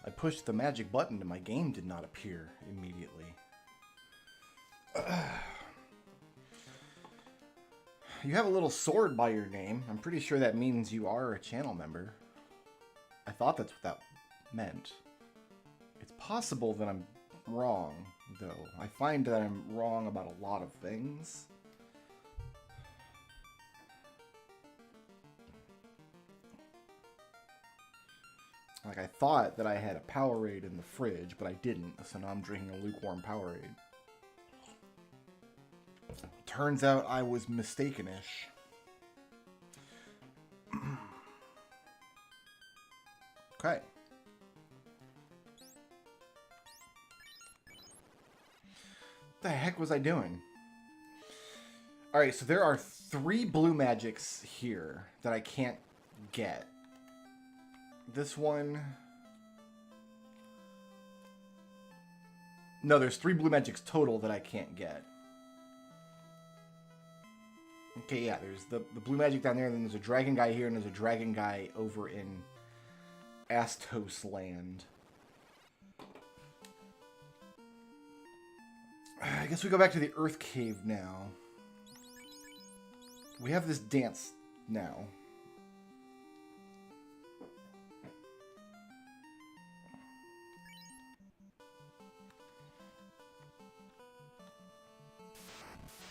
I pushed the magic button and my game did not appear immediately. You have a little sword by your name. I'm pretty sure that means you are a channel member. I thought that's what that meant. It's possible that I'm wrong, though. I find that I'm wrong about a lot of things. Like, I thought that I had a Powerade in the fridge, but I didn't, so now I'm drinking a lukewarm Powerade. Turns out I was mistaken-ish. Okay. What the heck was I doing? Alright, so there are 3 blue magics here that I can't get. This one... No, there's 3 blue magics total that I can't get. Okay, yeah, there's the blue magic down there, and then there's a dragon guy here, and there's a dragon guy over in Astos land. I guess we go back to the Earth Cave now. We have this dance now.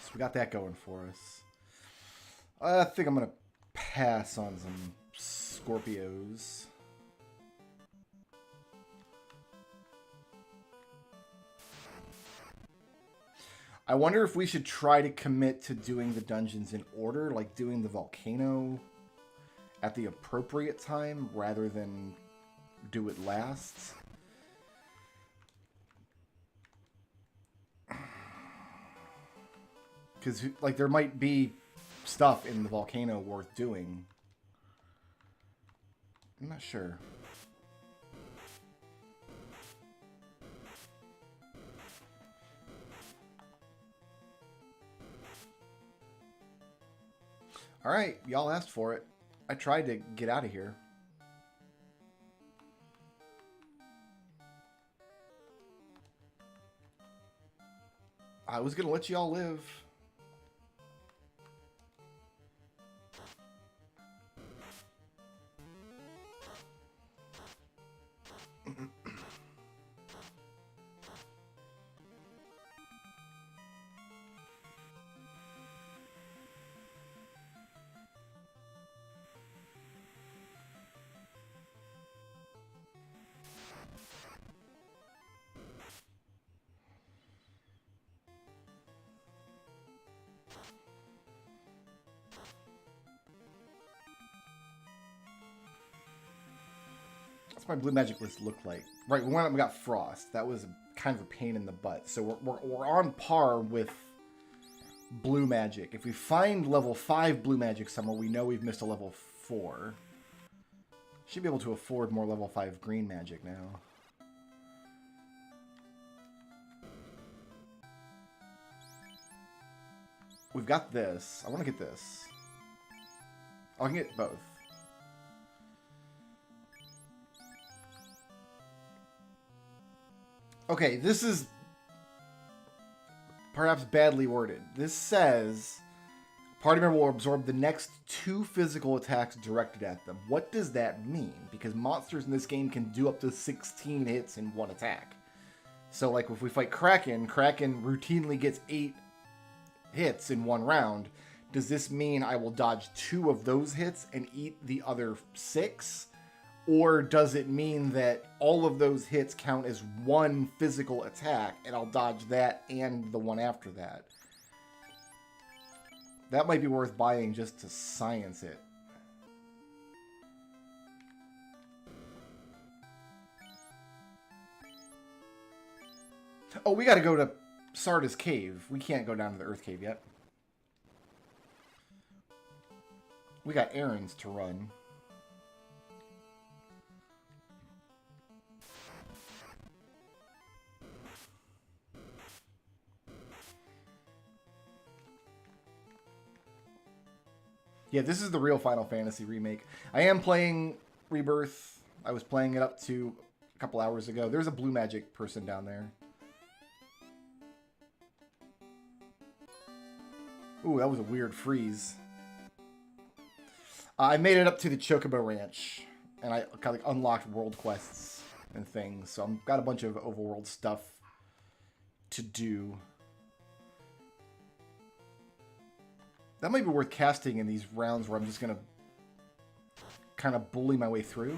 So we got that going for us. I think I'm going to pass on some Scorpios. I wonder if we should try to commit to doing the dungeons in order, like doing the volcano at the appropriate time rather than do it last. Because, like, there might be stuff in the volcano worth doing. I'm not sure. Alright, y'all asked for it. I tried to get out of here. I was gonna let y'all live. What's my blue magic list look like? Right, we went up and got Frost. That was kind of a pain in the butt. So we're on par with blue magic. If we find level 5 blue magic somewhere, we know we've missed a level 4. Should be able to afford more level 5 green magic now. We've got this. I want to get this. Oh, I can get both. Okay, this is perhaps badly worded. This says, party member will absorb the next 2 physical attacks directed at them. What does that mean? Because monsters in this game can do up to 16 hits in one attack. So, like, if we fight Kraken, Kraken routinely gets 8 hits in one round. Does this mean I will dodge 2 of those hits and eat the other 6? Or does it mean that all of those hits count as 1 physical attack, and I'll dodge that and the one after that? That might be worth buying just to science it. Oh, we gotta go to Sardis Cave. We can't go down to the Earth Cave yet. We got errands to run. Yeah, this is the real Final Fantasy remake. I am playing Rebirth. I was playing it up to a couple hours ago. There's a blue magic person down there. Ooh, that was a weird freeze. I made it up to the Chocobo Ranch, and I got like unlocked world quests and things. So I've got a bunch of overworld stuff to do. That might be worth casting in these rounds where I'm just gonna kind of bully my way through.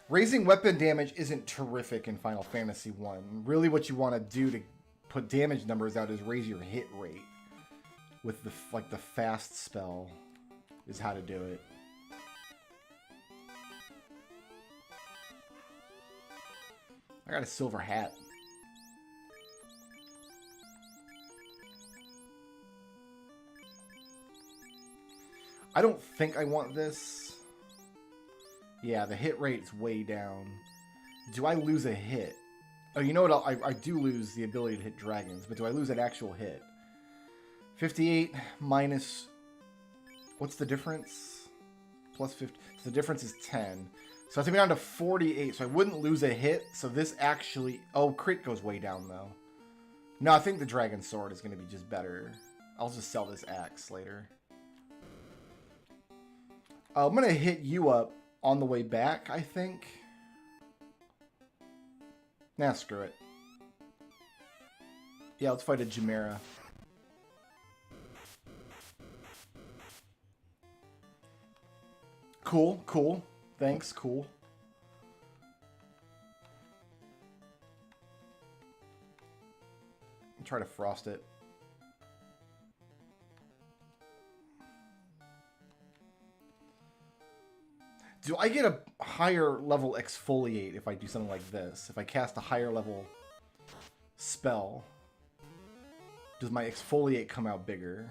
Raising weapon damage isn't terrific in Final Fantasy 1. Really what you want to do to put damage numbers out is raise your hit rate with the the fast spell is how to do it. I got a silver hat. I don't think I want this. Yeah, the hit rate's way down. Do I lose a hit? Oh, you know what? I do lose the ability to hit dragons, but do I lose an actual hit? 58 minus... What's the difference? Plus 50. So the difference is 10. So I think I'm down to 48, so I wouldn't lose a hit. So this actually... Oh, crit goes way down, though. No, I think the dragon sword is going to be just better. I'll just sell this axe later. I'm going to hit you up on the way back, I think. Nah, screw it. Yeah, let's fight a Chimera. Cool, cool. Thanks, cool. I'll try to frost it. Do I get a higher level exfoliate if I do something like this? If I cast a higher level spell, does my exfoliate come out bigger?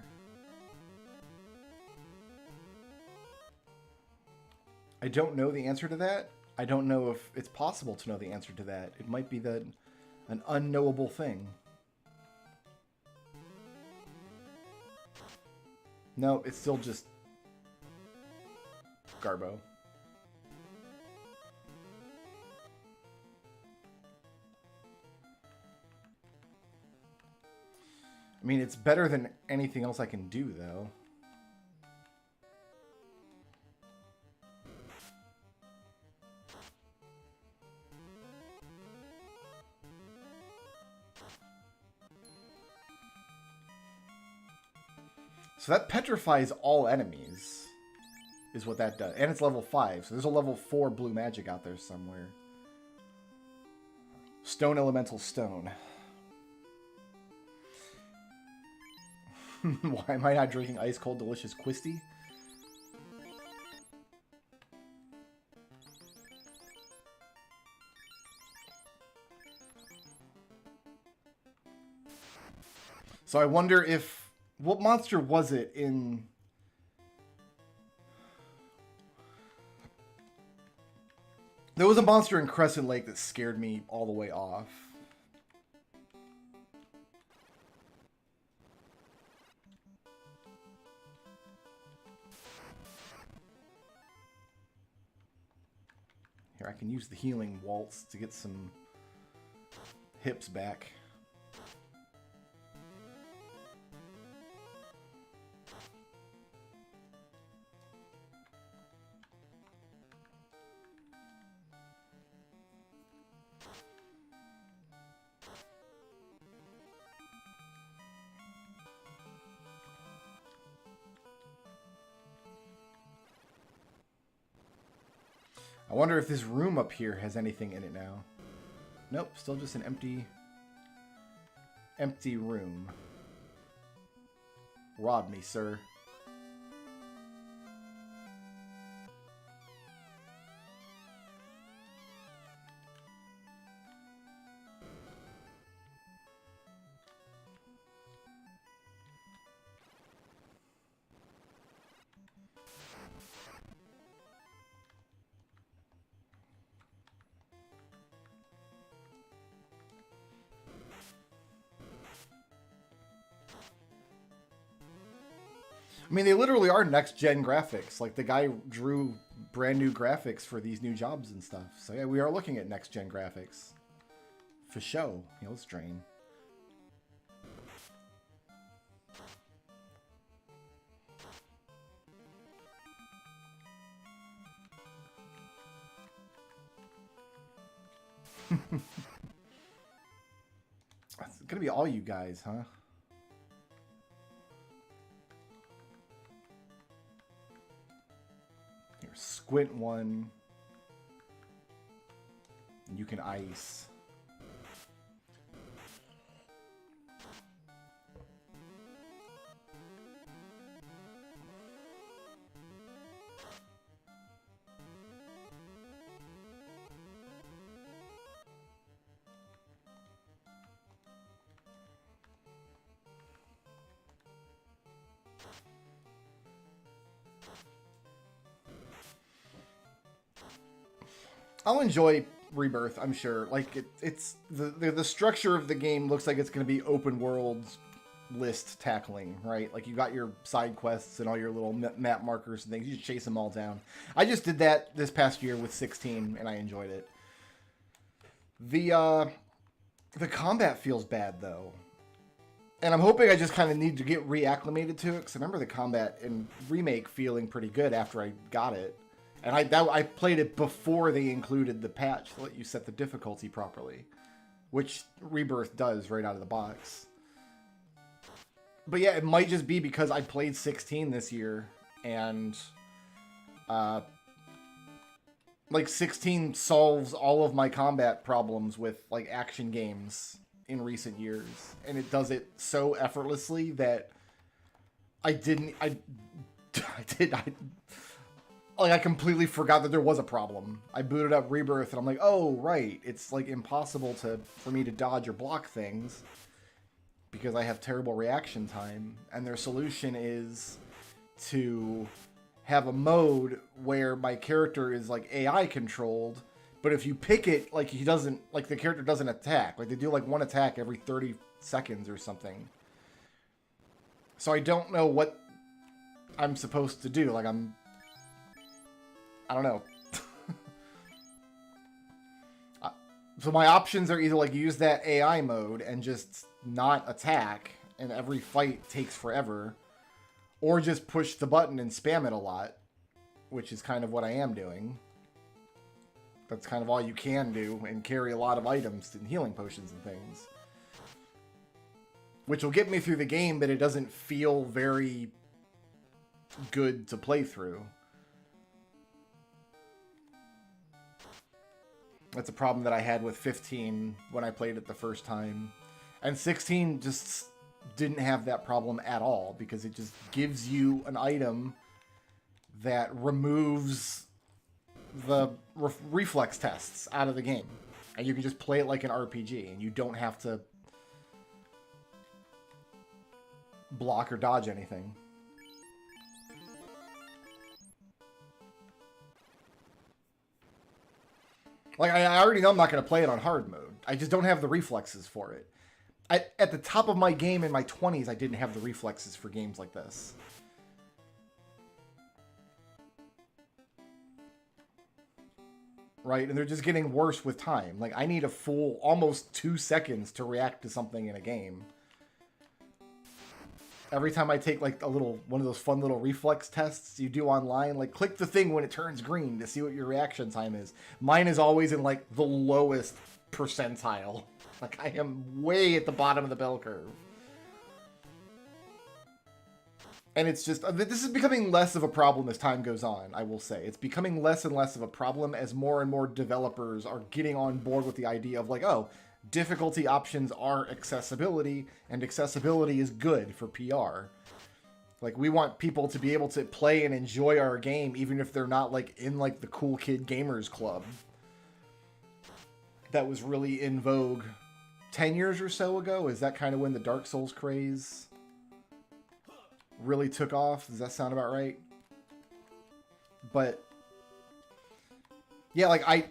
I don't know the answer to that. I don't know if it's possible to know the answer to that. It might be an unknowable thing. No, it's still just Garbo. I mean, it's better than anything else I can do, though. So that petrifies all enemies, is what that does. And it's level 5, so there's a level 4 blue magic out there somewhere. Stone Elemental Stone. Why am I not drinking ice cold delicious Quisty? So I wonder if... What monster was it in... There was a monster in Crescent Lake that scared me all the way off. Here, I can use the healing waltz to get some hips back. I wonder if this room up here has anything in it now. Nope, still just an empty room. Rob me, sir. I mean, they literally are next-gen graphics. Like, the guy drew brand new graphics for these new jobs and stuff. So, yeah, we are looking at next-gen graphics. For show. You know, let's drain. It's gonna be all you guys, huh? Here, squint one. You can ice. I'll enjoy Rebirth, I'm sure. Like, it's the structure of the game looks like it's going to be open world list tackling, right? Like, you got your side quests and all your little map markers and things. You just chase them all down. I just did that this past year with 16, and I enjoyed it. The combat feels bad, though. And I'm hoping I just kind of need to get reacclimated to it, because I remember the combat in Remake feeling pretty good after I got it. And I played it before they included the patch to let you set the difficulty properly, which Rebirth does right out of the box. But yeah, it might just be because I played 16 this year, and like 16 solves all of my combat problems with like action games in recent years, and it does it so effortlessly that I completely forgot that there was a problem. I booted up Rebirth and I'm like, oh, right. It's like impossible for me to dodge or block things because I have terrible reaction time. And their solution is to have a mode where my character is like AI controlled, but if you pick it, like the character doesn't attack. Like they do like one attack every 30 seconds or something. So I don't know what I'm supposed to do. Like I don't know. So my options are either like use that AI mode and just not attack and every fight takes forever, or just push the button and spam it a lot, which is kind of what I am doing. That's kind of all you can do, and carry a lot of items and healing potions and things. Which will get me through the game, but it doesn't feel very good to play through. That's a problem that I had with 15 when I played it the first time. And 16 just didn't have that problem at all, because it just gives you an item that removes the reflex tests out of the game. And you can just play it like an RPG, and you don't have to block or dodge anything. Like, I already know I'm not going to play it on hard mode. I just don't have the reflexes for it. At the top of my game in my 20s, I didn't have the reflexes for games like this. Right? And they're just getting worse with time. Like, I need a full, almost 2 seconds to react to something in a game. Every time I take, like, one of those fun little reflex tests you do online, like, click the thing when it turns green to see what your reaction time is. Mine is always in, like, the lowest percentile. Like, I am way at the bottom of the bell curve. And it's just, this is becoming less of a problem as time goes on, I will say. It's becoming less and less of a problem as more and more developers are getting on board with the idea of, like, oh, difficulty options are accessibility, and accessibility is good for PR. Like, we want people to be able to play and enjoy our game, even if they're not, like, in, like, the cool kid gamers club. That was really in vogue 10 years or so ago. Is that kind of when the Dark Souls craze really took off? Does that sound about right? But yeah, like,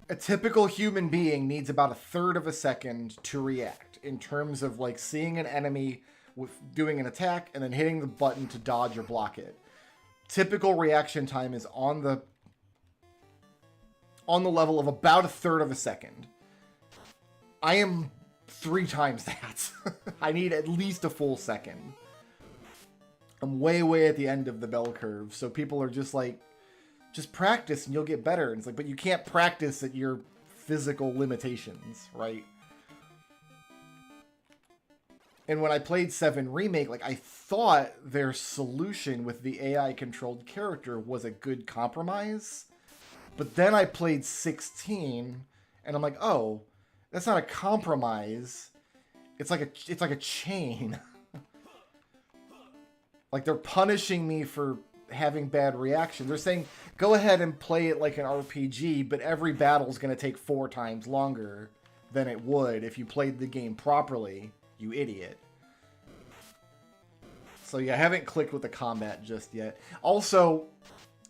a typical human being needs about 1/3 of a second to react in terms of, like, seeing an enemy with doing an attack and then hitting the button to dodge or block it. Typical reaction time is on the level of about a third of a second. I am 3 times that. I need at least a full second. I'm way at the end of the bell curve. So people are just like, just practice and you'll get better. And it's like, but you can't practice at your physical limitations, right? And when I played 7 Remake, like, I thought their solution with the AI-controlled character was a good compromise. But then I played 16, and I'm like, oh, that's not a compromise. It's like a chain. Like, they're punishing me for having bad reaction. They're saying, go ahead and play it like an RPG, but every battle's going to take 4 times longer than it would if you played the game properly, you idiot. So yeah, I haven't clicked with the combat just yet. Also,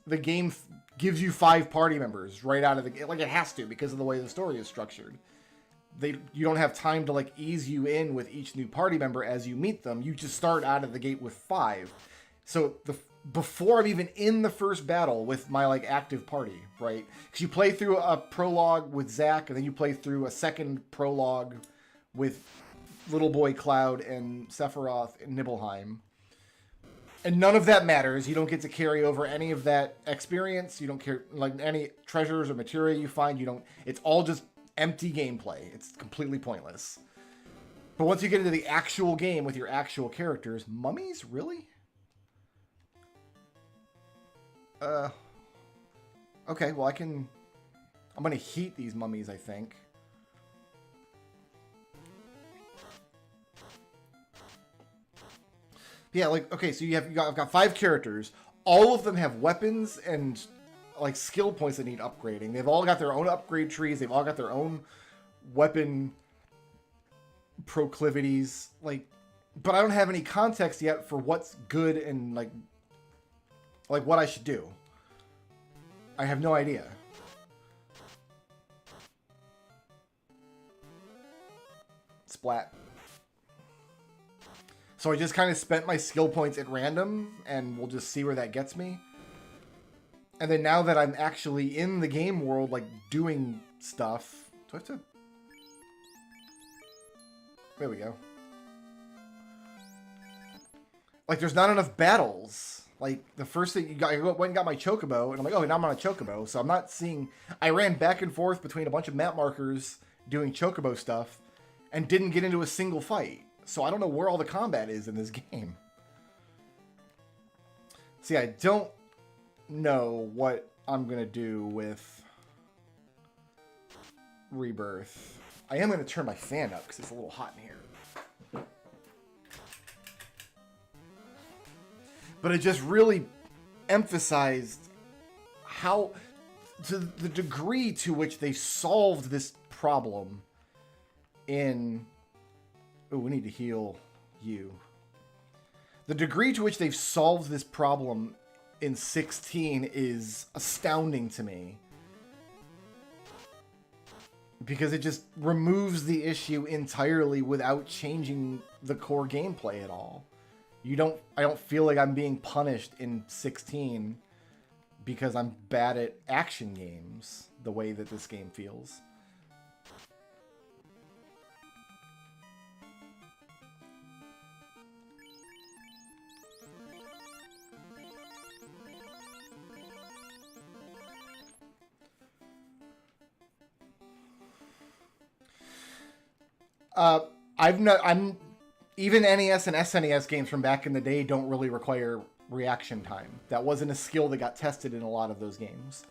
the game gives you 5 party members right out of the game. Like, it has to because of the way the story is structured. You don't have time to like ease you in with each new party member as you meet them. You just start out of the gate with 5. So before I'm even in the first battle with my like active party, right? Because you play through a prologue with Zack, and then you play through a second prologue with Little Boy Cloud and Sephiroth and Nibelheim. And none of that matters. You don't get to carry over any of that experience. You don't care like any treasures or materia you find. You don't. It's all just empty gameplay. It's completely pointless. But once you get into the actual game with your actual characters, mummies, really? Okay, well I'm gonna heat these mummies, I think. Yeah, like, okay, so I've got 5 characters. All of them have weapons and like skill points that need upgrading. They've all got their own upgrade trees. They've all got their own weapon proclivities. Like, but I don't have any context yet for what's good and like what I should do. I have no idea. Splat. So I just kind of spent my skill points at random, and we'll just see where that gets me. And then now that I'm actually in the game world, like, doing stuff... Do I have to... There we go. Like, there's not enough battles. Like, the first thing you got, I went and got my Chocobo, and I'm like, oh, now I'm on a Chocobo. So I'm not seeing... I ran back and forth between a bunch of map markers doing Chocobo stuff, and didn't get into a single fight. So I don't know where all the combat is in this game. See, I don't know what I'm going to do with Rebirth. I am going to turn my fan up because it's a little hot in here. But it just really emphasized how, to the degree to which they solved this problem in... Oh, we need to heal you. The degree to which they've solved this problem in 16 is astounding to me. Because it just removes the issue entirely without changing the core gameplay at all. I don't feel like I'm being punished in 16 because I'm bad at action games the way that this game feels. Even NES and SNES games from back in the day don't really require reaction time. That wasn't a skill that got tested in a lot of those games.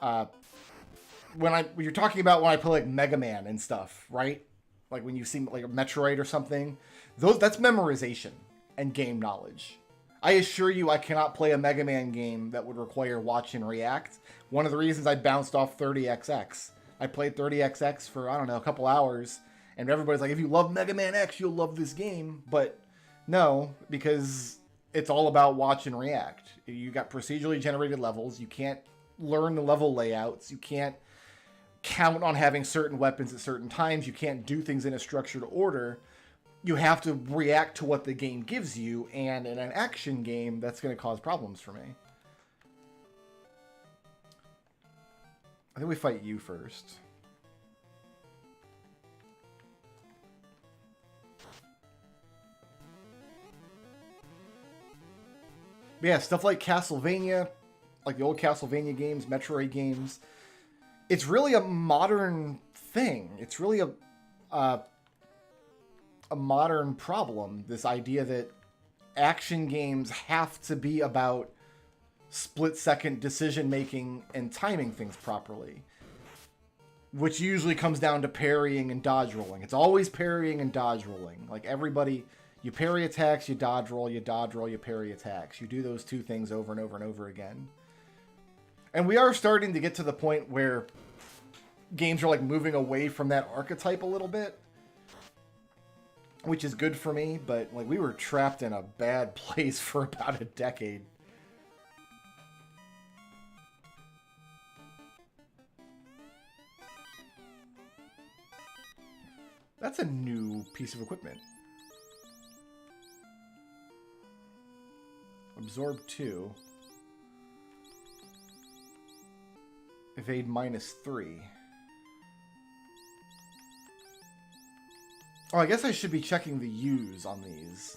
When you're talking about when I play like Mega Man and stuff, right? Like when you see like a Metroid or something, that's memorization and game knowledge. I assure you I cannot play a Mega Man game that would require watch and react. One of the reasons I bounced off 30XX. I played 30XX for, I don't know, a couple hours. And everybody's like, if you love Mega Man X, you'll love this game. But no, because it's all about watch and react. You got procedurally generated levels. You can't learn the level layouts. You can't count on having certain weapons at certain times. You can't do things in a structured order. you have to react to what the game gives you, and in an action game, that's going to cause problems for me. I think we fight you first. But yeah, stuff like Castlevania, like the old Castlevania games, Metroid games, it's really a modern thing. It's really a modern problem, this idea that action games have to be about split-second decision-making and timing things properly, which usually comes down to parrying and dodge rolling. It's always parrying and dodge rolling. Like everybody, you parry attacks, you dodge roll, you parry attacks. You do those two things over and over and over again. And we are starting to get to the point where games are like moving away from that archetype a little bit, which is good for me, but like we were trapped in a bad place for about a decade. That's a new piece of equipment. Absorb 2. Evade -3. Oh, I guess I should be checking the U's on these.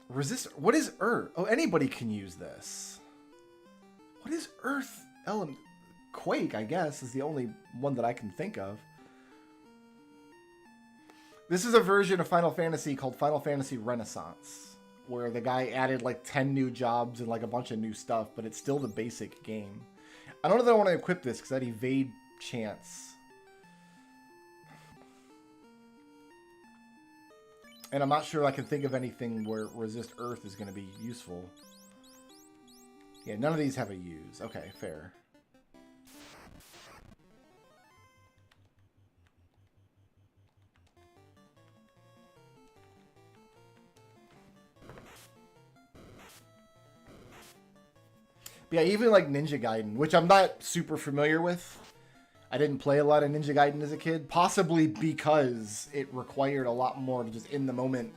Resist. What is Earth? Oh, anybody can use this. What is Earth element? Quake, I guess, is the only one that I can think of. This is a version of Final Fantasy called Final Fantasy Renaissance, where the guy added like 10 new jobs and like a bunch of new stuff, but it's still the basic game. I don't know that I want to equip this because I'd evade chance. And I'm not sure I can think of anything where resist Earth is going to be useful. Yeah, none of these have a use. Okay, fair. But yeah, even like Ninja Gaiden, which I'm not super familiar with. I didn't play a lot of Ninja Gaiden as a kid, possibly because it required a lot more of just in the moment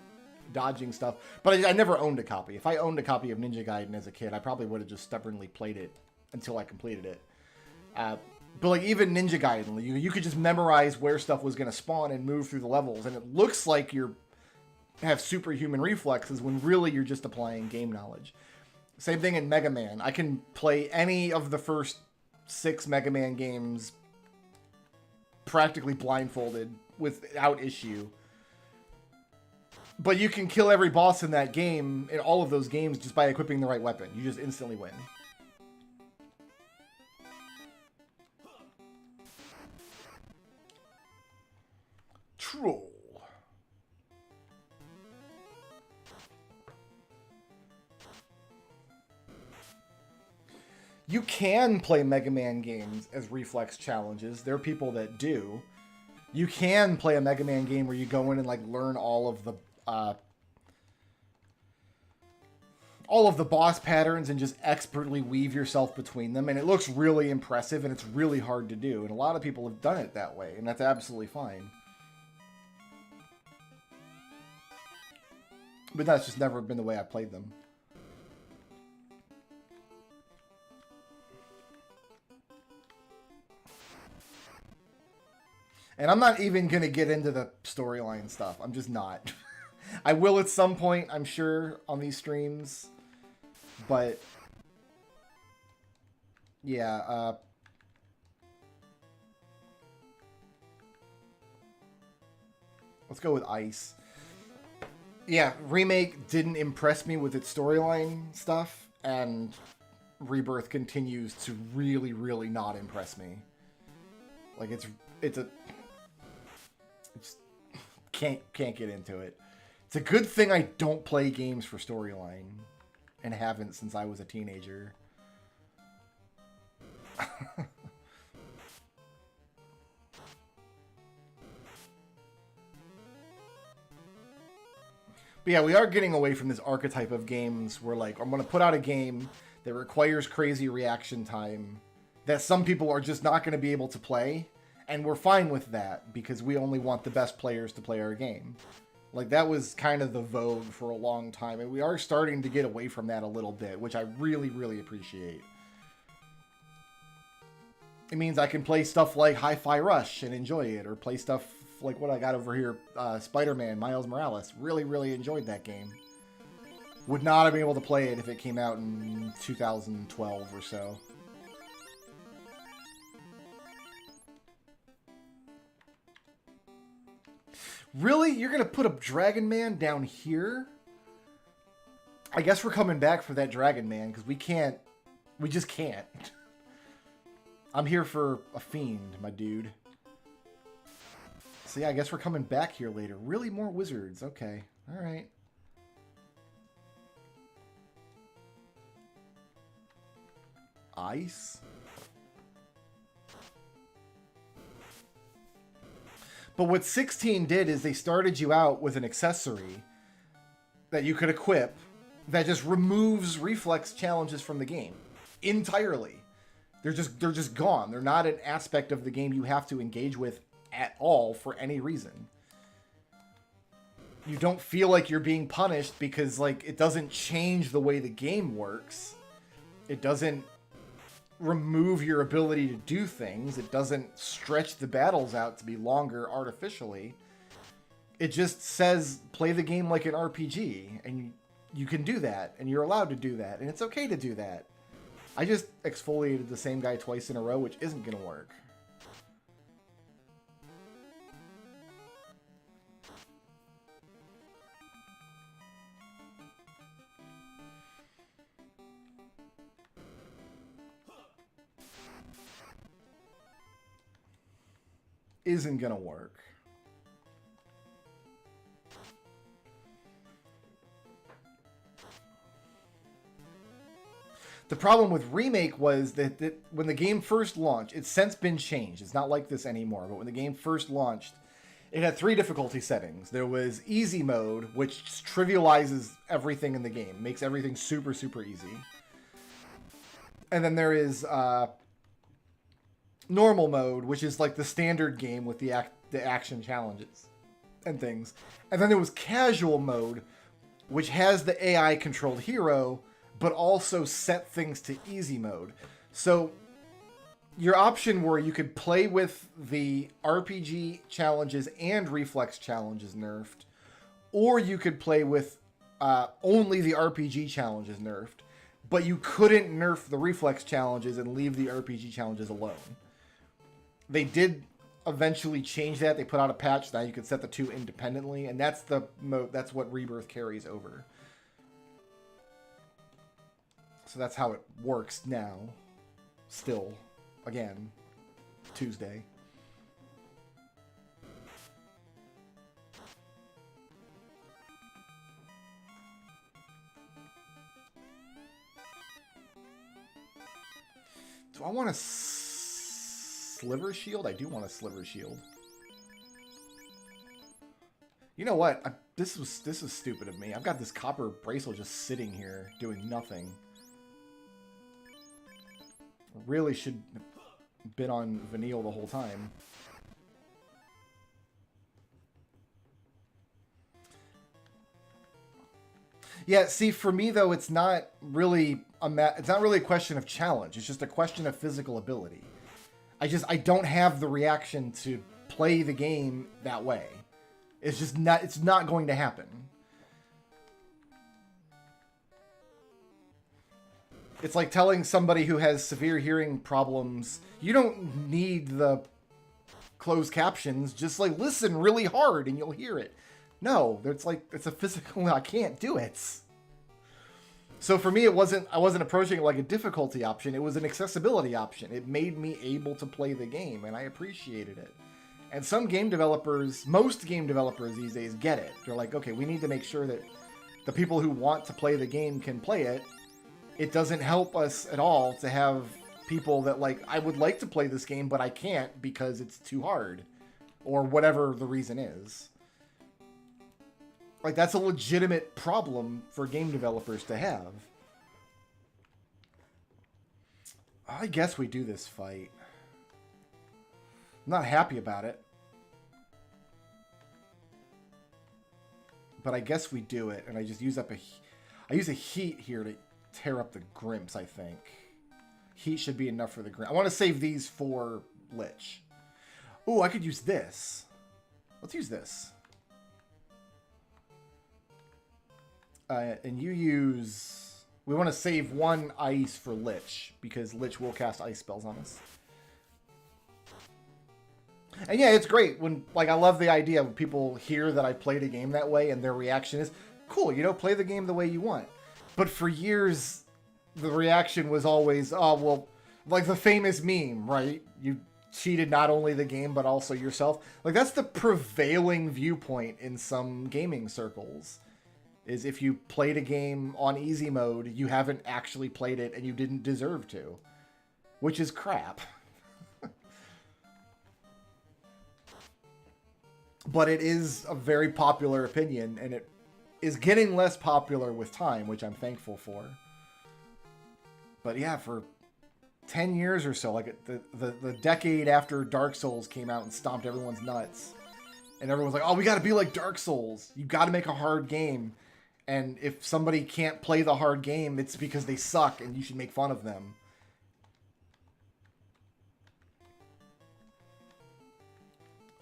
dodging stuff. But I never owned a copy. If I owned a copy of Ninja Gaiden as a kid, I probably would have just stubbornly played it until I completed it. But like even Ninja Gaiden, you could just memorize where stuff was going to spawn and move through the levels, and it looks like you have superhuman reflexes when really you're just applying game knowledge. Same thing in Mega Man. I can play any of the first 6 Mega Man games practically blindfolded without issue. But you can kill every boss in that game, in all of those games, just by equipping the right weapon. You just instantly win. Troll. You can play Mega Man games as reflex challenges. There are people that do. You can play a Mega Man game where you go in and like learn all of the boss patterns and just expertly weave yourself between them, and it looks really impressive and it's really hard to do. And a lot of people have done it that way, and that's absolutely fine. But that's just never been the way I played them. And I'm not even going to get into the storyline stuff. I'm just not. I will at some point, I'm sure, on these streams. But, yeah. Let's go with Ice. Yeah, Remake didn't impress me with its storyline stuff. And Rebirth continues to really, really not impress me. Like, it's can't get into it. It's a good thing I don't play games for storyline, and haven't since I was a teenager. But yeah, we are getting away from this archetype of games where like I'm going to put out a game that requires crazy reaction time that some people are just not going to be able to play. And we're fine with that because we only want the best players to play our game. Like, that was kind of the vogue for a long time, and we are starting to get away from that a little bit, which I really, really appreciate. It means I can play stuff like Hi-Fi Rush and enjoy it, or play stuff like what I got over here, Spider-Man, Miles Morales. Really, really enjoyed that game. Would not have been able to play it if it came out in 2012 or so. Really? You're going to put a Dragon Man down here? I guess we're coming back for that Dragon Man, because we can't... We just can't. I'm here for a fiend, my dude. So yeah, I guess we're coming back here later. Really? More wizards. Okay. Alright. Ice? But what 16 did is they started you out with an accessory that you could equip that just removes reflex challenges from the game entirely. They're just gone. They're not an aspect of the game you have to engage with at all for any reason. You don't feel like you're being punished because, like, it doesn't change the way the game works. It doesn't remove your ability to do things. It doesn't stretch the battles out to be longer artificially. It just says play the game like an RPG, and you can do that, and you're allowed to do that, and it's okay to do that. I just exfoliated the same guy twice in a row, which isn't going to work. Isn't gonna work. The problem with Remake was that when the game first launched, it's since been changed. It's not like this anymore, but when the game first launched, it had 3 difficulty settings. There was easy mode, which trivializes everything in the game, makes everything super, super easy. And then there is normal mode, which is like the standard game with the action challenges and things. And then there was casual mode, which has the AI controlled hero, but also set things to easy mode. So your option where you could play with the RPG challenges and reflex challenges nerfed, or you could play with only the RPG challenges nerfed, but you couldn't nerf the reflex challenges and leave the RPG challenges alone. They did eventually change that. They put out a patch now you can set the 2 independently, and that's the mode. That's what Rebirth carries over. So that's how it works now. Still, again, Tuesday. Do I want a sliver shield? I do want a sliver shield. You know what? This is stupid of me. I've got this copper bracelet just sitting here doing nothing. Really should have been on Vanille the whole time. Yeah, see, for me though, it's not really a question of challenge. It's just a question of physical ability. I don't have the reaction to play the game that way. It's not going to happen. It's like telling somebody who has severe hearing problems, you don't need the closed captions, just like listen really hard and you'll hear it. No, it's a physical, I can't do it. So for me, I wasn't approaching it like a difficulty option. It was an accessibility option. It made me able to play the game, and I appreciated it. And some game developers, most game developers these days get it. They're like, okay, we need to make sure that the people who want to play the game can play it. It doesn't help us at all to have people that like, I would like to play this game, but I can't because it's too hard. Or whatever the reason is. Like, that's a legitimate problem for game developers to have. I guess we do this fight. I'm not happy about it. But I guess we do it, and I just use up I use a heat here to tear up the Grimps, I think. Heat should be enough for the Grimp. I want to save these for Lich. Ooh, I could use this. Let's use this. And you use... We want to save one ice for Lich, because Lich will cast ice spells on us. And yeah, it's great when, like, I love the idea when people hear that I played a game that way and their reaction is, cool, you know, play the game the way you want. But for years, the reaction was always, oh, well, like the famous meme, right? You cheated not only the game, but also yourself. Like, that's the prevailing viewpoint in some gaming circles, is if you played a game on easy mode, you haven't actually played it and you didn't deserve to, which is crap. But it is a very popular opinion, and it is getting less popular with time, which I'm thankful for. But yeah, for 10 years or so, like the decade after Dark Souls came out and stomped everyone's nuts, and everyone's like, oh, we got to be like Dark Souls. You got to make a hard game. And if somebody can't play the hard game, it's because they suck, and you should make fun of them.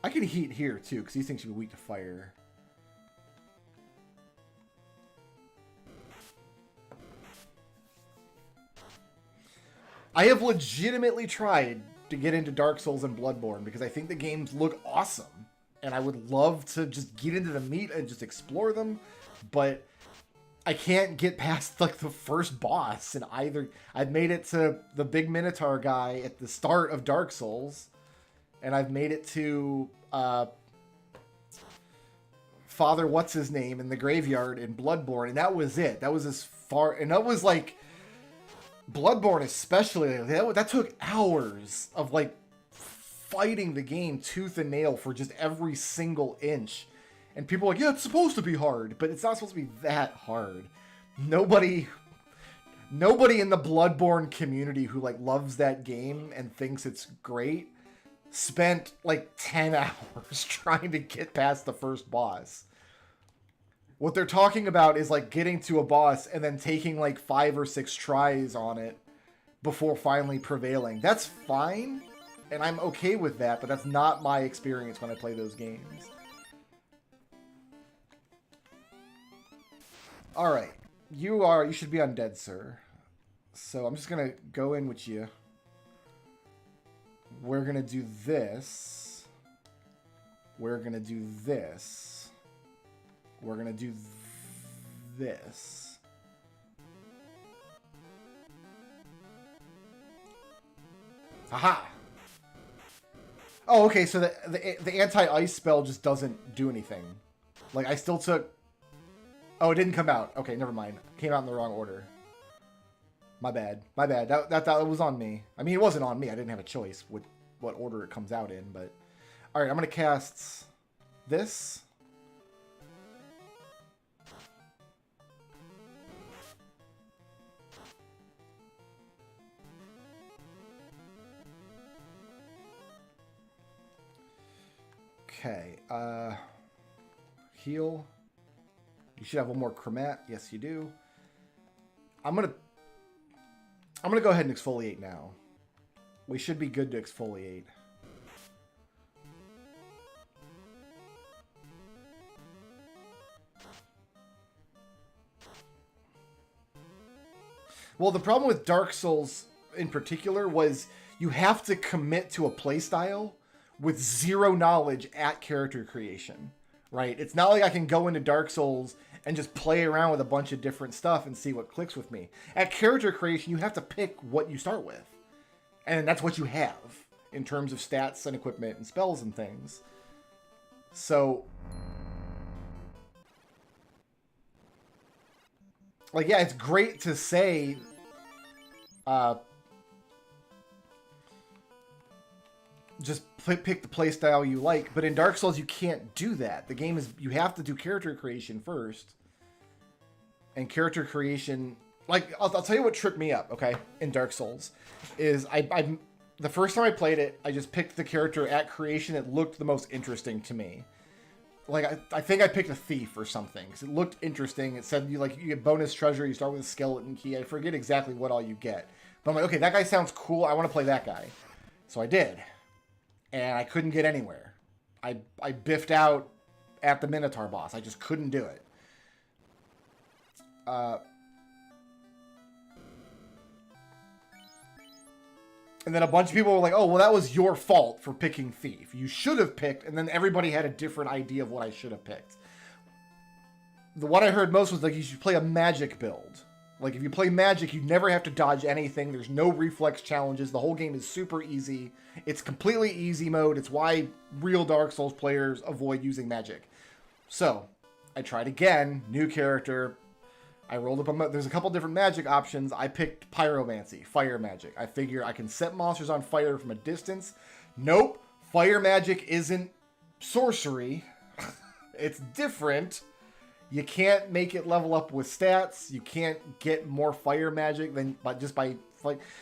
I can heat here, too, because these things should be weak to fire. I have legitimately tried to get into Dark Souls and Bloodborne because I think the games look awesome. And I would love to just get into the meat and just explore them. But I can't get past, like, the first boss in either. I've made it to the big Minotaur guy at the start of Dark Souls. And I've made it to Father What's-His-Name in the graveyard in Bloodborne. And that was it. That was as far... And that was, like... Bloodborne especially, that took hours of, like, fighting the game tooth and nail for just every single inch. And people are like, yeah, it's supposed to be hard, but it's not supposed to be that hard. Nobody in the Bloodborne community who, like, loves that game and thinks it's great spent, like, 10 hours trying to get past the first boss. What they're talking about is, like, getting to a boss and then taking, like, 5 or 6 tries on it before finally prevailing. That's fine, and I'm okay with that, but that's not my experience when I play those games. Alright. You should be undead, sir. So I'm just gonna go in with you. We're gonna do this. We're gonna do this. We're going to do this. Aha! Oh, okay, so the anti-ice spell just doesn't do anything. Like, I still took... Oh, it didn't come out. Okay, never mind. Came out in the wrong order. My bad. My bad. That was on me. I mean, it wasn't on me. I didn't have a choice with what order it comes out in, but... Alright, I'm going to cast this... Okay, heal. You should have one more chromat. Yes, you do. I'm gonna go ahead and exfoliate now. We should be good to exfoliate. Well, the problem with Dark Souls in particular was you have to commit to a playstyle with zero knowledge at character creation, right? It's not like I can go into Dark Souls and just play around with a bunch of different stuff and see what clicks with me. At character creation, you have to pick what you start with. And that's what you have in terms of stats and equipment and spells and things. So, like, yeah, it's great to say, just pick the playstyle you like, but in Dark Souls you can't do that. The game is, you have to do character creation first, and character creation, like, I'll tell you what tripped me up, okay, in Dark Souls, is I the first time I played it, I just picked the character at creation that looked the most interesting to me. Like, I think I picked a thief or something, because it looked interesting. It said you get bonus treasure, you start with a skeleton key. I forget exactly what all you get. But I'm like, okay, that guy sounds cool. I want to play that guy. So I did. And I couldn't get anywhere. I biffed out at the Minotaur boss. I just couldn't do it. And then a bunch of people were like, oh, well, that was your fault for picking Thief. You should have picked, and then everybody had a different idea of what I should have picked. The one I heard most was like, you should play a magic build. Like, if you play magic, you never have to dodge anything. There's no reflex challenges. The whole game is super easy. It's completely easy mode. It's why real Dark Souls players avoid using magic. So, I tried again. New character. I rolled up there's a couple different magic options. I picked pyromancy, fire magic. I figure I can set monsters on fire from a distance. Nope. Fire magic isn't sorcery. It's different. You can't make it level up with stats. You can't get more fire magic than just by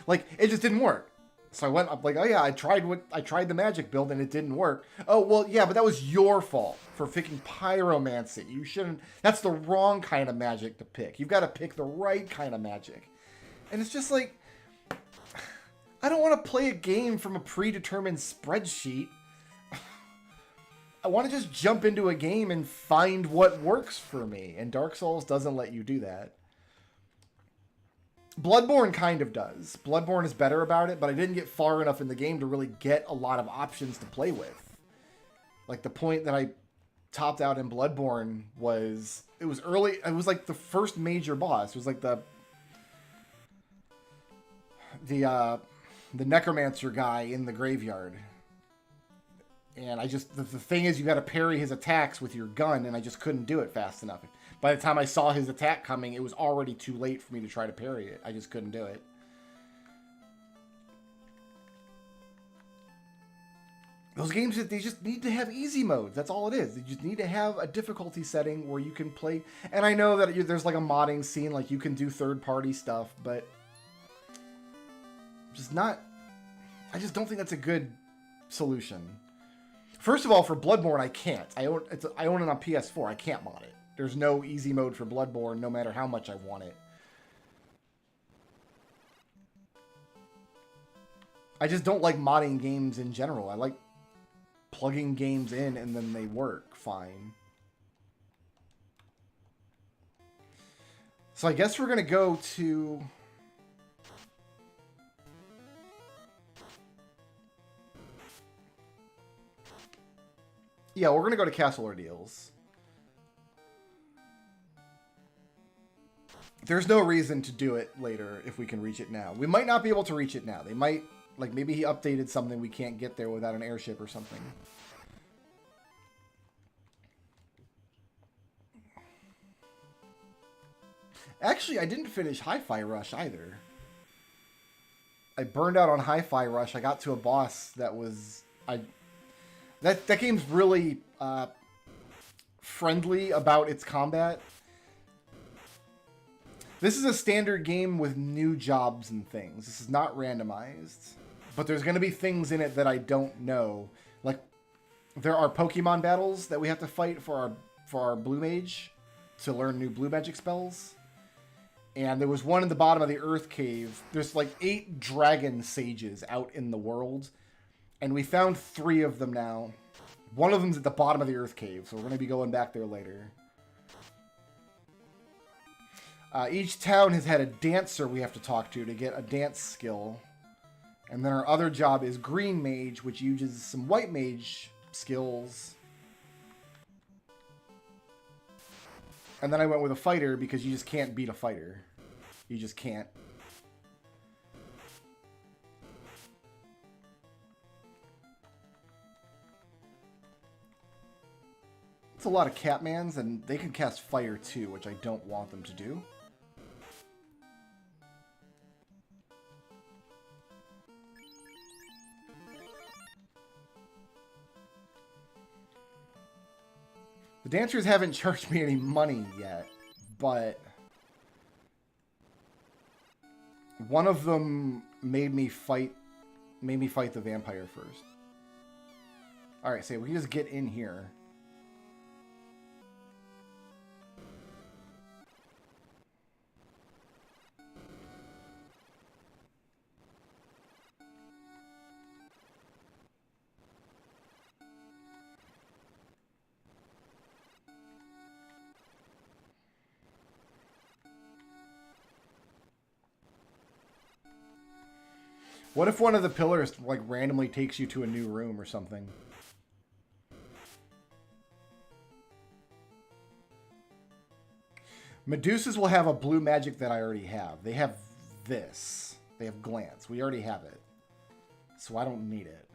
like it just didn't work. So I went up like, oh yeah, I tried the magic build and it didn't work. Oh, well, yeah, but that was your fault for picking pyromancy. You shouldn't, that's the wrong kind of magic to pick. You've got to pick the right kind of magic. And it's just like, I don't want to play a game from a predetermined spreadsheet. I want to just jump into a game and find what works for me. And Dark Souls doesn't let you do that. Bloodborne kind of does. Bloodborne is better about it, but I didn't get far enough in the game to really get a lot of options to play with. Like, the point that I topped out in Bloodborne was... It was early... It was like the first major boss. It was like the necromancer guy in the graveyard. And I just... The thing is, you got to parry his attacks with your gun, and I just couldn't do it fast enough. By the time I saw his attack coming, it was already too late for me to try to parry it. I just couldn't do it. Those games, they just need to have easy modes. That's all it is. They just need to have a difficulty setting where you can play. And I know that there's like a modding scene, like you can do third-party stuff, but just not... I just don't think that's a good solution. First of all, for Bloodborne, I can't. I own it on PS4. I can't mod it. There's no easy mode for Bloodborne, no matter how much I want it. I just don't like modding games in general. I like plugging games in and then they work fine. So I guess we're going to go to... Yeah, we're going to go to Castle Ordeals. There's no reason to do it later if we can reach it now. We might not be able to reach it now. They might, like, maybe he updated something we can't get there without an airship or something. Actually, I didn't finish Hi-Fi Rush either. I burned out on Hi-Fi Rush. I got to a boss that was... That game's really friendly about its combat. This is a standard game with new jobs and things. This is not randomized. But there's going to be things in it that I don't know. Like, there are Pokemon battles that we have to fight for our Blue Mage to learn new Blue Magic spells. And there was one in the bottom of the Earth Cave. There's like 8 dragon sages out in the world. And we found 3 of them now. One of them's at the bottom of the Earth Cave, so we're going to be going back there later. Each town has had a dancer we have to talk to get a dance skill. And then our other job is Green Mage, which uses some White Mage skills. And then I went with a fighter because you just can't beat a fighter. You just can't. It's a lot of Catmans, and they can cast fire too, which I don't want them to do. The dancers haven't charged me any money yet, but one of them made me fight made me fight the vampire first. Alright, so we can just get in here. What if one of the pillars, like, randomly takes you to a new room or something? Medusas will have a blue magic that I already have. They have this. They have glance. We already have it. So I don't need it.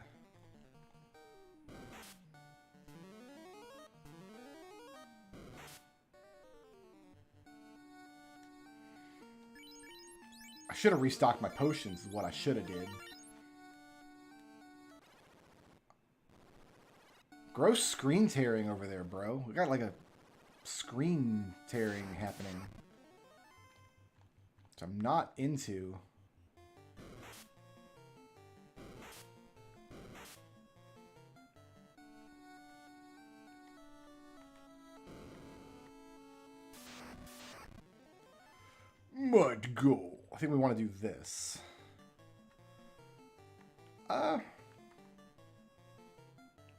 I should have restocked my potions is what I should have did. Gross screen tearing over there, bro. We got like a screen tearing happening. Which I'm not into. Mud go. I think we want to do this.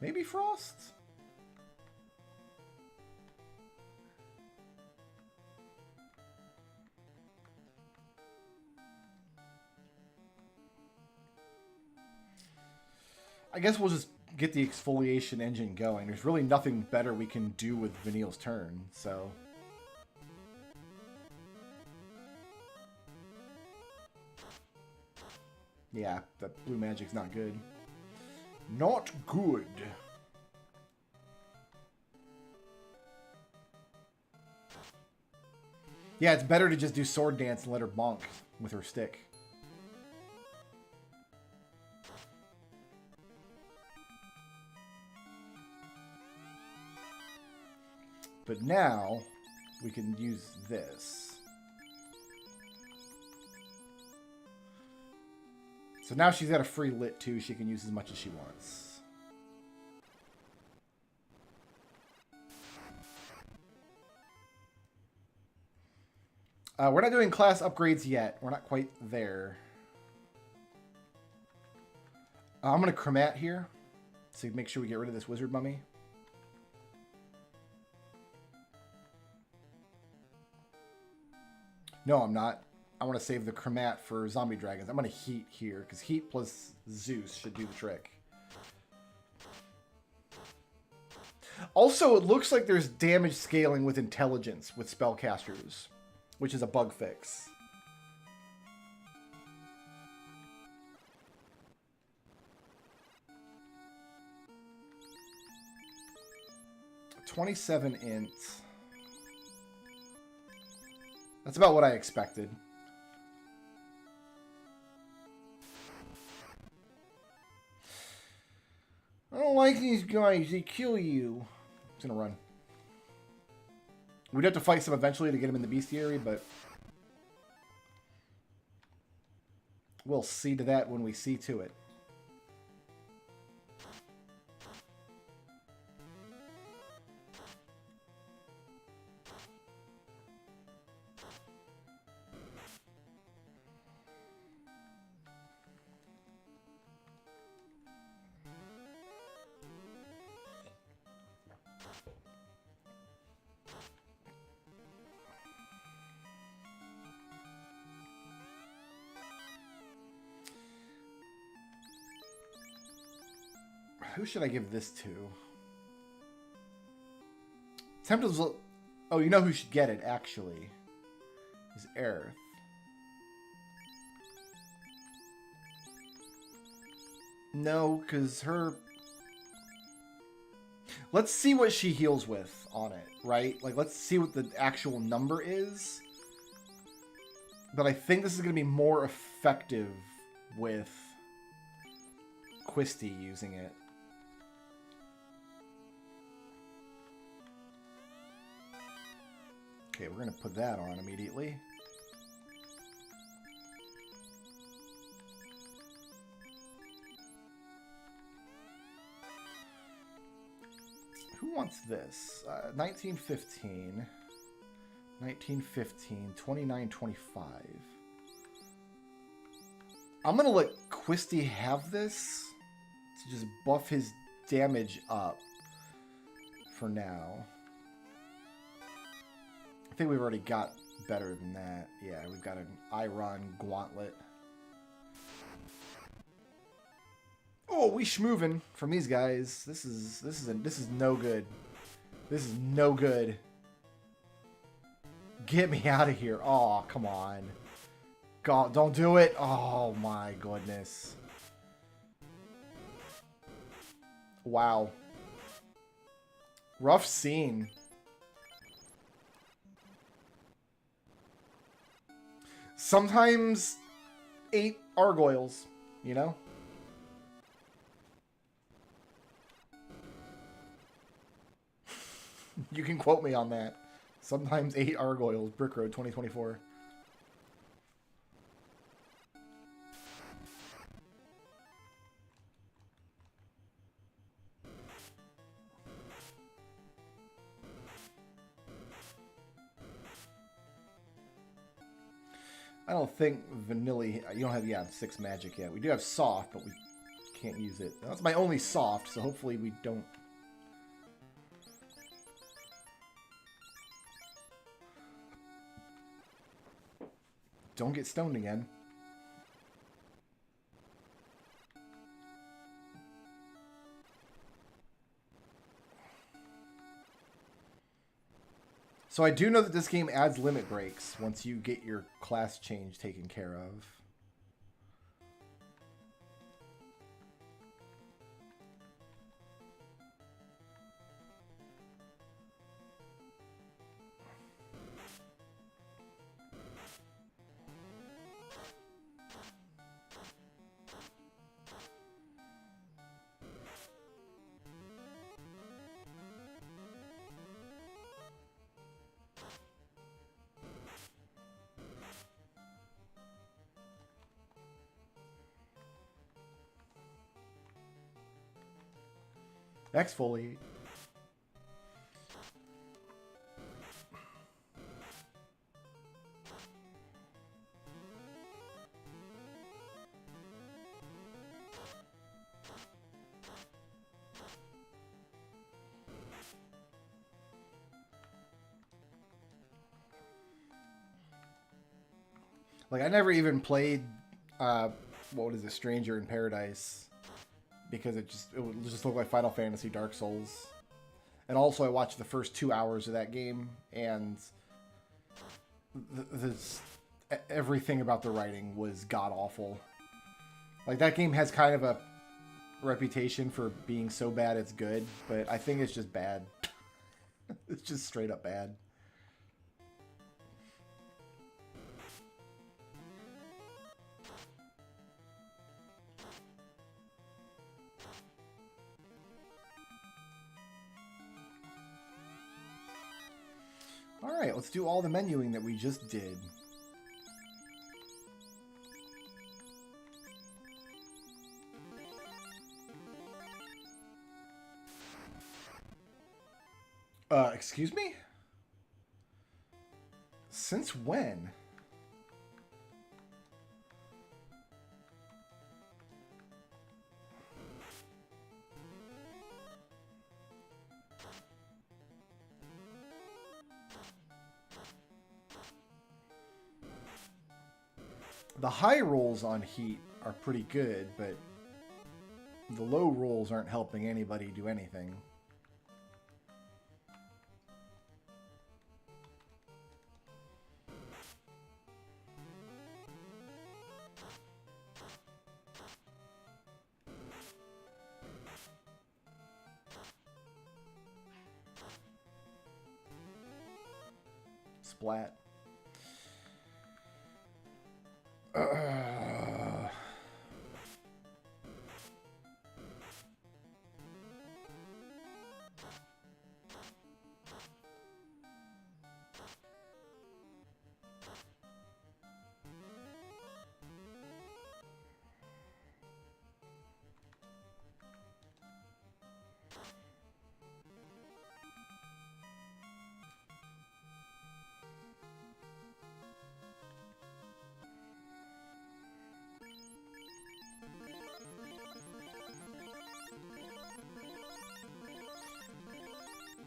Maybe frost? I guess we'll just get the exfoliation engine going. There's really nothing better we can do with Vanille's turn, so... Yeah, that blue magic's not good. Not good. Yeah, it's better to just do sword dance and let her bonk with her stick. But now, we can use this. So now she's got a free lit too. She can use as much as she wants. We're not doing class upgrades yet. We're not quite there. I'm going to chromat here. So make sure we get rid of this wizard mummy. No, I'm not. I want to save the chromat for zombie dragons. I'm going to heat here, because heat plus Zeus should do the trick. Also, it looks like there's damage scaling with intelligence with spellcasters, which is a bug fix. $27 int. That's about what I expected. I don't like these guys. They kill you. It's gonna run. We'd have to fight some eventually to get him in the bestiary, but we'll see to that when we see to it. Who should I give this to? Temple's... Oh, you know who should get it, actually. Is Aerith. No, because her... Let's see what she heals with on it, right? Like, let's see what the actual number is. But I think this is going to be more effective with Quisty using it. Okay, we're going to put that on immediately. who wants this? 1915, 1915, 2925. I'm gonna let Quisty have this to just buff his damage up for now. I think we've already got better than that. Yeah, we've got an Iron Gauntlet. Oh, we schmovin' from these guys. This is no good. This is no good. Get me out of here. Oh, come on. God, don't do it. Oh my goodness. Wow. Rough scene. Sometimes 8 Argoyles, you know? You can quote me on that. Sometimes 8 Argoyles, Brickroad 2024. I don't think vanilla. You don't have, yeah, 6 magic yet. We do have soft, but we can't use it. That's my only soft, so hopefully we don't. Don't get stoned again. So I do know that this game adds limit breaks once you get your class change taken care of. Exfoliate. Like, I never even played, what is it, Stranger in Paradise, because it would just look like Final Fantasy Dark Souls. And also I watched the first 2 hours of that game, and everything about the writing was god-awful. Like, that game has kind of a reputation for being so bad it's good, but I think it's just bad. It's just straight up bad. Alright, let's do all the menuing that we just did. Excuse me? Since when? The high rolls on heat are pretty good, but the low rolls aren't helping anybody do anything. Splat.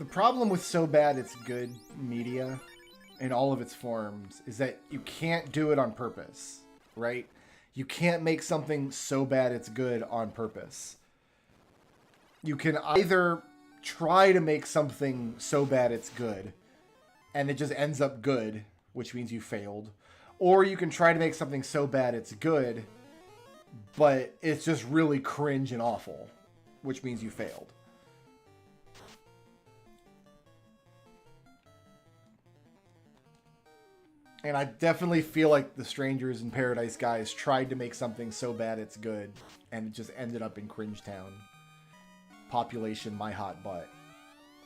The problem with so bad it's good media in all of its forms is that you can't do it on purpose, right? You can't make something so bad it's good on purpose. You can either try to make something so bad it's good and it just ends up good, which means you failed, or you can try to make something so bad it's good but it's just really cringe and awful, which means you failed. And I definitely feel like the Strangers in Paradise guys tried to make something so bad it's good, and it just ended up in Cringe Town. Population, my hot butt.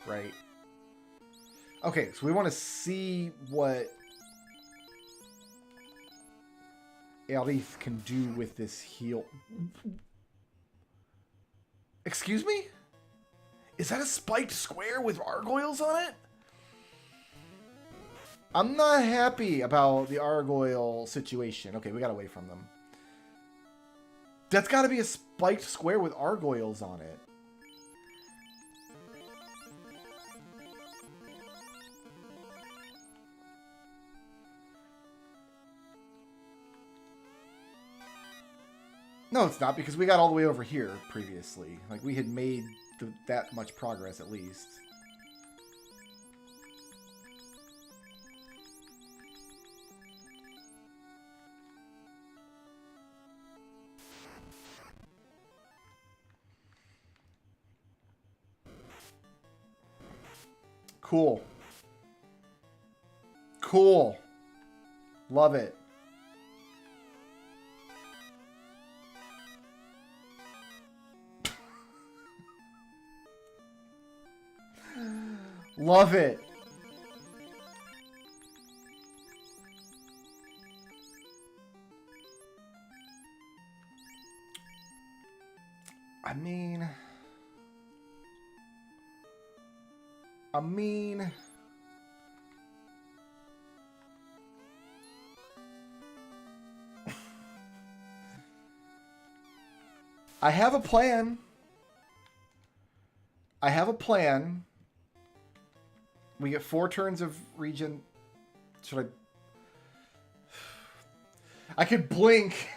Right? Okay, so we want to see what Elif can do with this heal. Excuse me? Is that a spiked square with gargoyles on it? I'm not happy about the Argoyle situation. Okay, we got away from them. That's got to be a spiked square with Argoyles on it. No, it's not, because we got all the way over here previously. Like, we had made that much progress at least. Cool. Cool. Love it. Love it. I mean, I have a plan. We get 4 turns of regen. Should I could blink.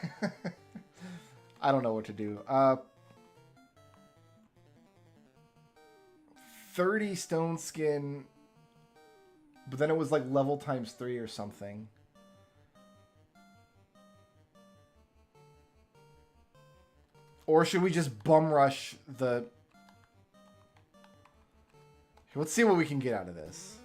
I don't know what to do. 30 stone skin, but then it was like level times 3 or something. Or should we just bum rush the... Let's see what we can get out of this.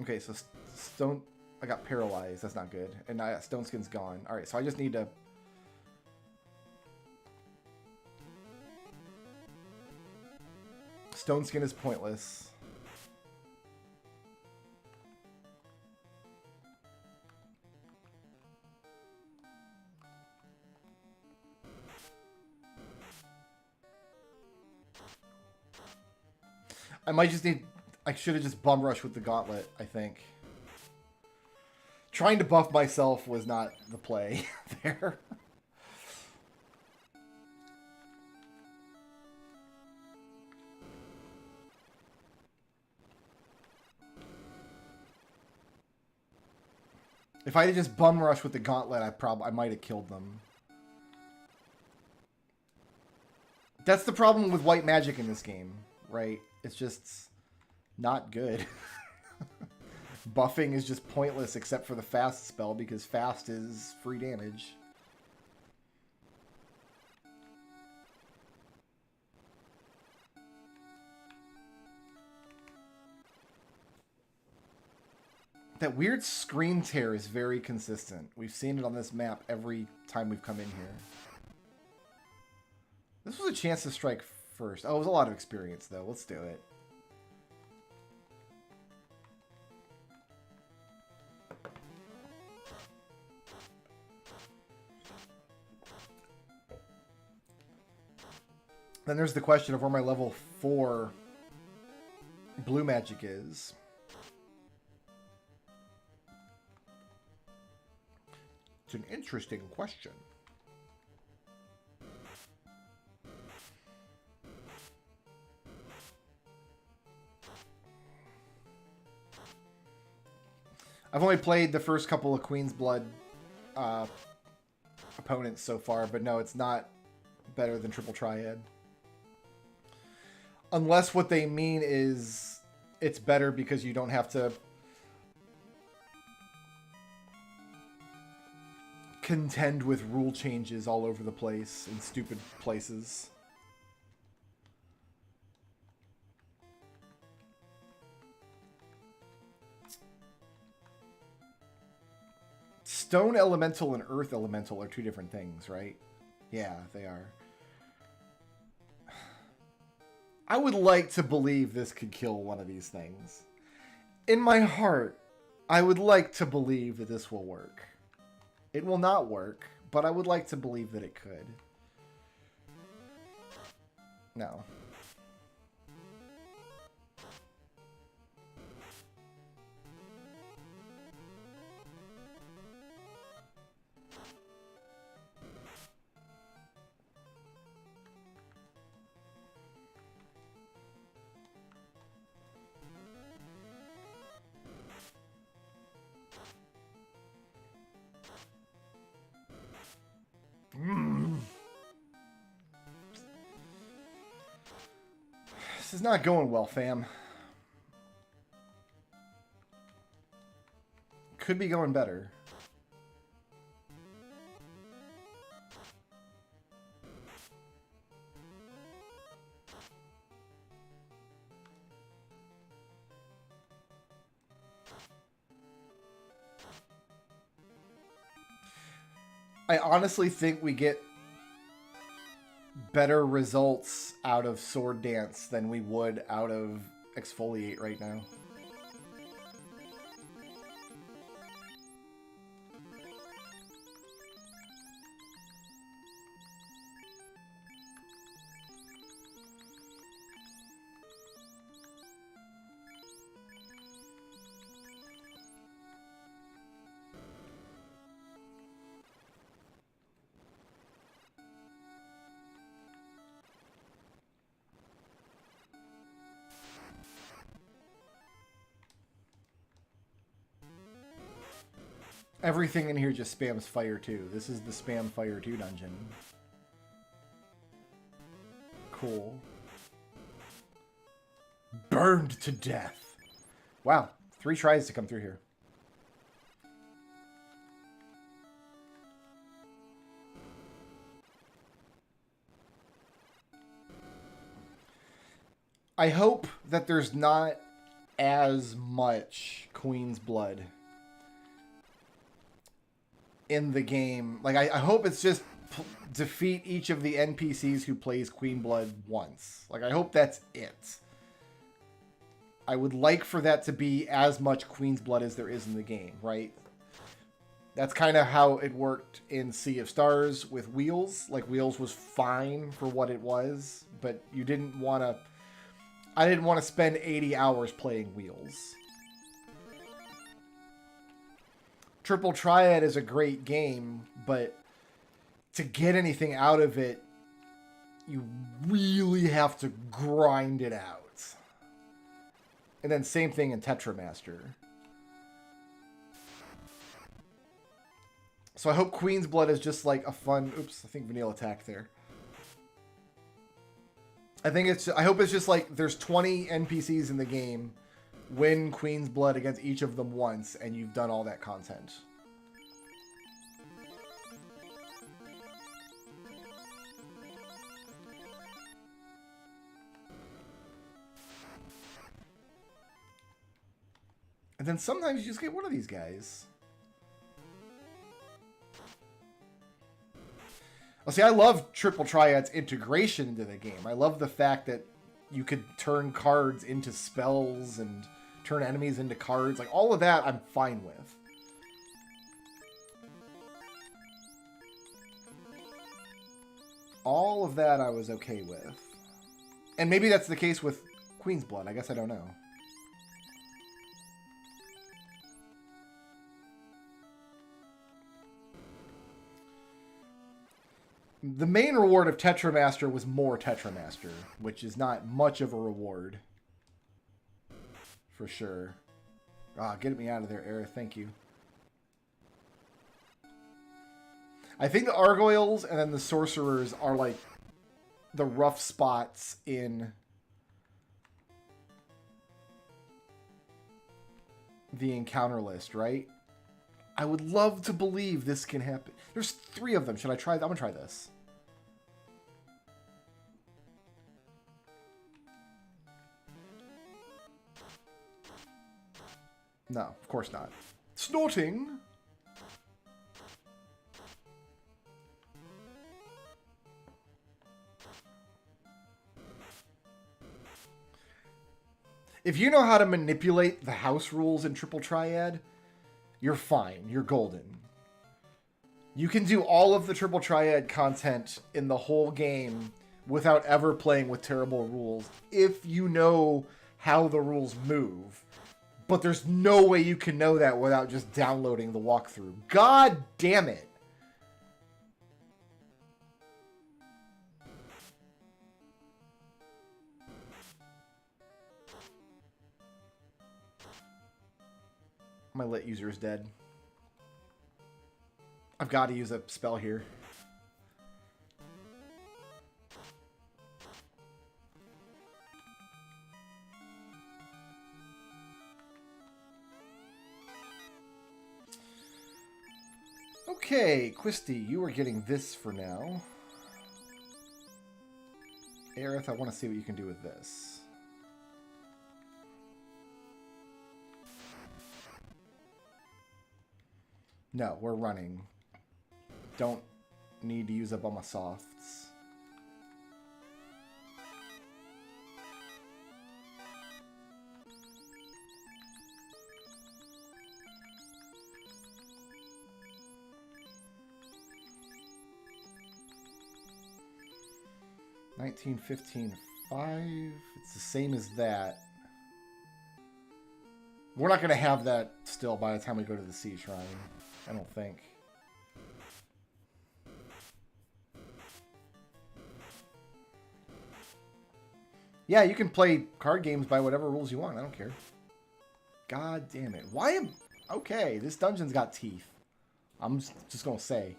Okay, so stone... I got paralyzed. That's not good. And stone skin's gone. Alright, so I just need to... Stone skin is pointless. I might just need... I should have just bum rushed with the gauntlet, I think. Trying to buff myself was not the play there. If I had just bum rushed with the gauntlet, I might have killed them. That's the problem with white magic in this game, right? It's just not good. Buffing is just pointless except for the fast spell, because fast is free damage. That weird screen tear is very consistent. We've seen it on this map every time we've come in here. This was a chance to strike first. Oh, it was a lot of experience, though. Let's do it. Then there's the question of where my level 4 blue magic is. It's an interesting question. I've only played the first couple of Queen's Blood opponents so far, but no, it's not better than Triple Triad. Unless what they mean is it's better because you don't have to contend with rule changes all over the place in stupid places. Stone Elemental and Earth Elemental are two different things, right? Yeah, they are. I would like to believe this could kill one of these things. In my heart, I would like to believe that this will work. It will not work, but I would like to believe that it could. No. This is not going well, fam. Could be going better. I honestly think we get better results out of Sword Dance than we would out of Exfoliate right now. Everything in here just spams Fire 2. This is the spam Fire 2 dungeon. Cool. Burned to death. Wow. 3 tries to come through here. I hope that there's not as much Queen's Blood in the game. Like, I hope it's just defeat each of the NPCs who plays Queen Blood once. Like, I hope that's it. I would like for that to be as much Queen's Blood as there is in the game, right? That's kind of how it worked in Sea of Stars with Wheels. Like, Wheels was fine for what it was, but you didn't want to... I didn't want to spend 80 hours playing Wheels. Triple Triad is a great game, but to get anything out of it, you really have to grind it out. And then same thing in Tetramaster. So I hope Queen's Blood is just like a fun... Oops, I think Vanille attacked there. I hope it's just like there's 20 NPCs in the game. Win Queen's Blood against each of them once, and you've done all that content. And then sometimes you just get one of these guys. Well, see, I love Triple Triad's integration into the game. I love the fact that you could turn cards into spells and turn enemies into cards. Like, all of that I'm fine with. All of that I was okay with. And maybe that's the case with Queen's Blood. I guess I don't know. The main reward of Tetramaster was more Tetramaster, which is not much of a reward. For sure. Ah, get me out of there, Aerith. Thank you. I think the Gargoyles and then the Sorcerers are like the rough spots in the encounter list, right? I would love to believe this can happen. There's 3 of them. Should I try? I'm going to try this. No, of course not. Snorting. If you know how to manipulate the house rules in Triple Triad, you're fine. You're golden. You can do all of the Triple Triad content in the whole game without ever playing with terrible rules if you know how the rules move. But there's no way you can know that without just downloading the walkthrough. God damn it. My lit user is dead. I've got to use a spell here. Okay, Quisty, you are getting this for now. Aerith, I want to see what you can do with this. No, we're running. Don't need to use up all my softs. $19.15.5. It's the same as that. We're not going to have that still by the time we go to the Sea Shrine. I don't think. Yeah, you can play card games by whatever rules you want. I don't care. God damn it. Why am... Okay, this dungeon's got teeth. I'm just going to say.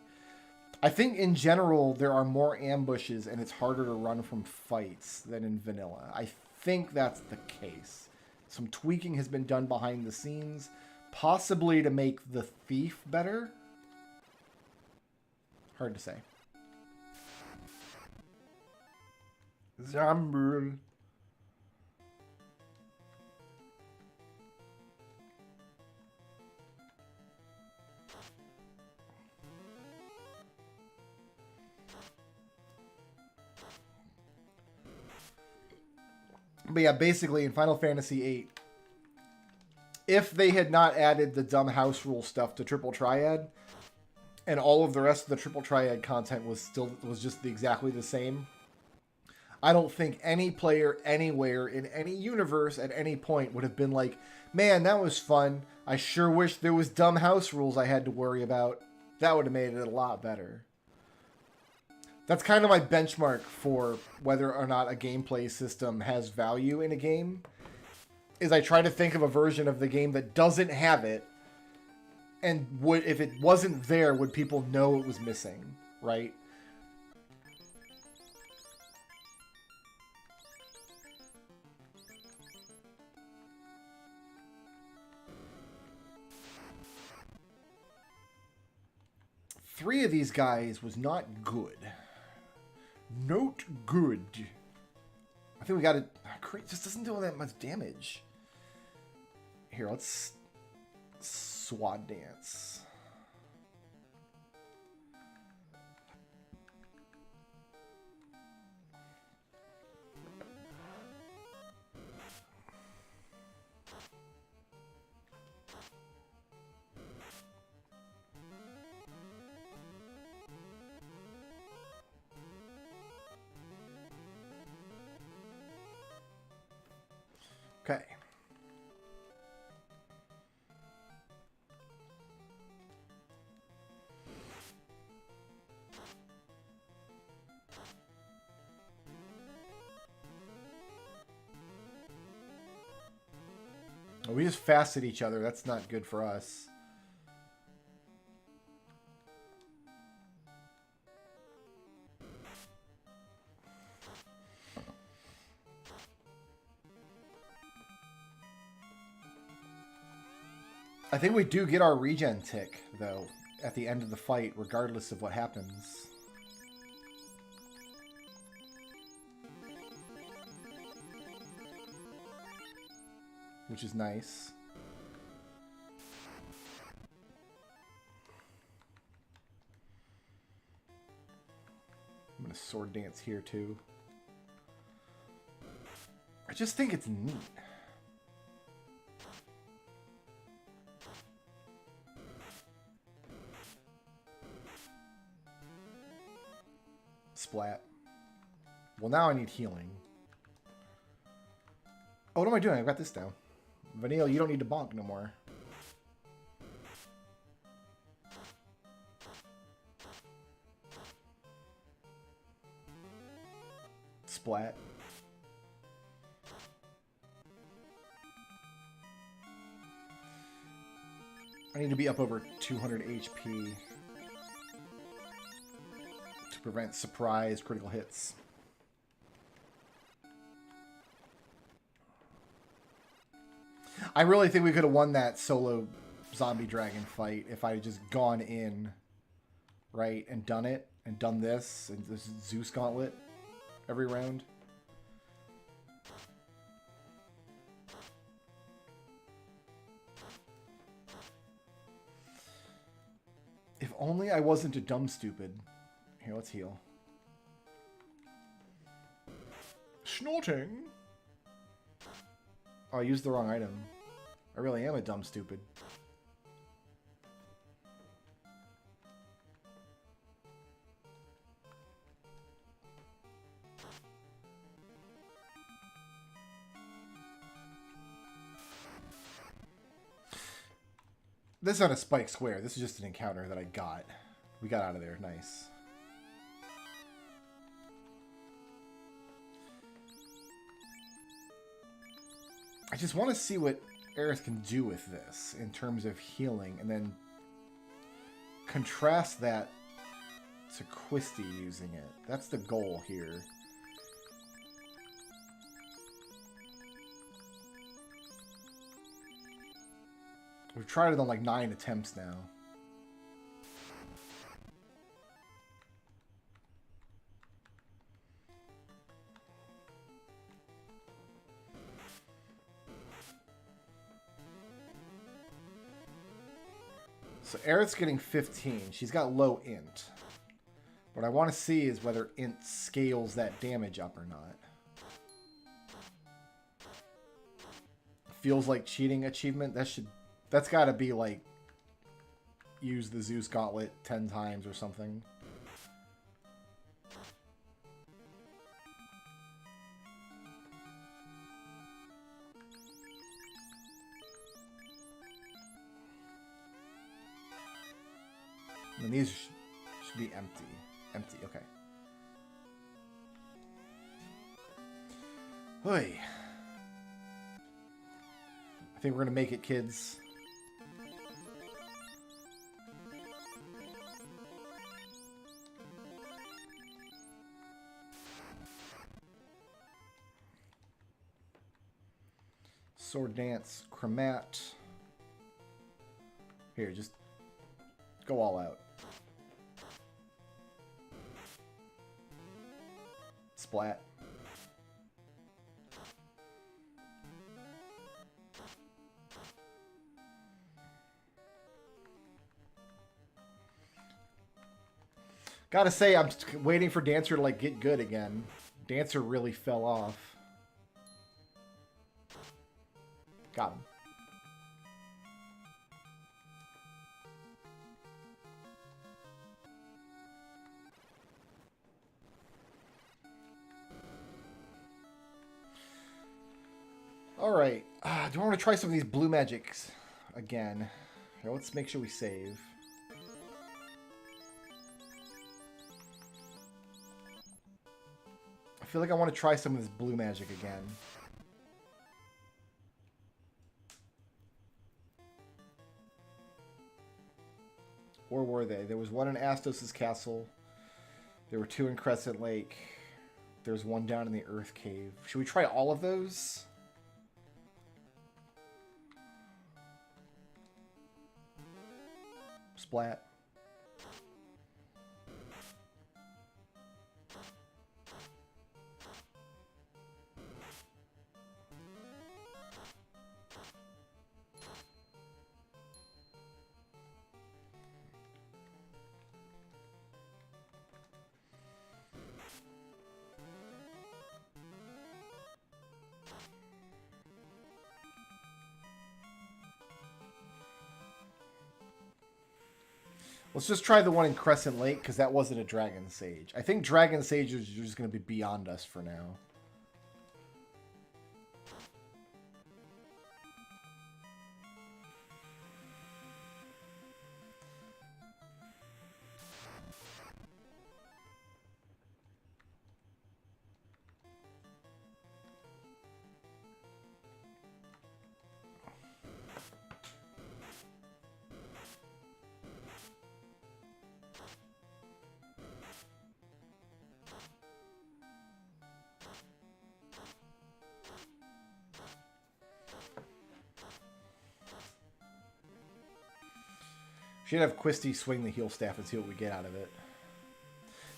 I think in general there are more ambushes and it's harder to run from fights than in vanilla. I think that's the case. Some tweaking has been done behind the scenes, possibly to make the thief better. Hard to say. Zambul. But yeah, basically in Final Fantasy VIII, if they had not added the dumb house rule stuff to Triple Triad, and all of the rest of the Triple Triad content was just exactly the same, I don't think any player anywhere in any universe at any point would have been like, man, that was fun. I sure wish there was dumb house rules I had to worry about. That would have made it a lot better. That's kind of my benchmark for whether or not a gameplay system has value in a game, is I try to think of a version of the game that doesn't have it, and would, if it wasn't there, would people know it was missing, right? Three of these guys was not good. Not good. I think we got it. Just doesn't do all that much damage. Here, let's swad dance. Okay. We just fasted each other. That's not good for us. I think we do get our regen tick, though, at the end of the fight, regardless of what happens. Which is nice. I'm going to sword dance here, too. I just think it's neat. Splat. Well, now I need healing. Oh, what am I doing? I've got this down. Vanille, you don't need to bonk no more. Splat. I need to be up over 200 HP to prevent surprise critical hits. I really think we could have won that solo zombie dragon fight if I had just gone in, right, and done it, and done this, and this Zeus gauntlet every round. If only I wasn't a dumb stupid. Here, let's heal. Snorting. Oh, I used the wrong item. I really am a dumb stupid. This is not a spike square. This is just an encounter that I got. We got out of there. Nice. I just want to see what Aerith can do with this in terms of healing, and then contrast that to Quisty using it. That's the goal here. We've tried it on like 9 attempts now. So Aerith's getting 15. She's got low int. What I want to see is whether int scales that damage up or not. Feels like cheating achievement. That's got to be like use the Zeus gauntlet 10 times or something. And these should be empty. Empty, okay. Oy. I think we're going to make it, kids. Sword dance, chromat. Here, just go all out. Splat. Gotta say, I'm waiting for Dancer to like get good again. Dancer really fell off. Got him. Alright. Do I want to try some of these blue magics again? Here, let's make sure we save. I feel like I want to try some of this blue magic again. Or were they? There was one in Astos' castle. There were 2 in Crescent Lake. There's one down in the Earth Cave. Should we try all of those? Splat. Let's just try the one in Crescent Lake, because that wasn't a Dragon Sage. I think Dragon Sage is just going to be beyond us for now. Should have Quisty swing the heal staff and see what we get out of it.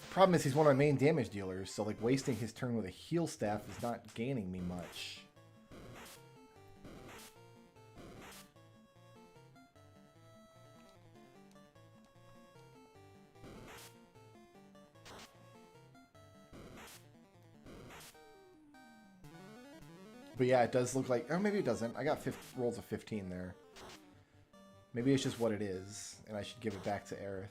The problem is he's one of my main damage dealers, so like wasting his turn with a heal staff is not gaining me much. But yeah, it does look like... Or maybe it doesn't. I got rolls of 15 there. Maybe it's just what it is, and I should give it back to Aerith.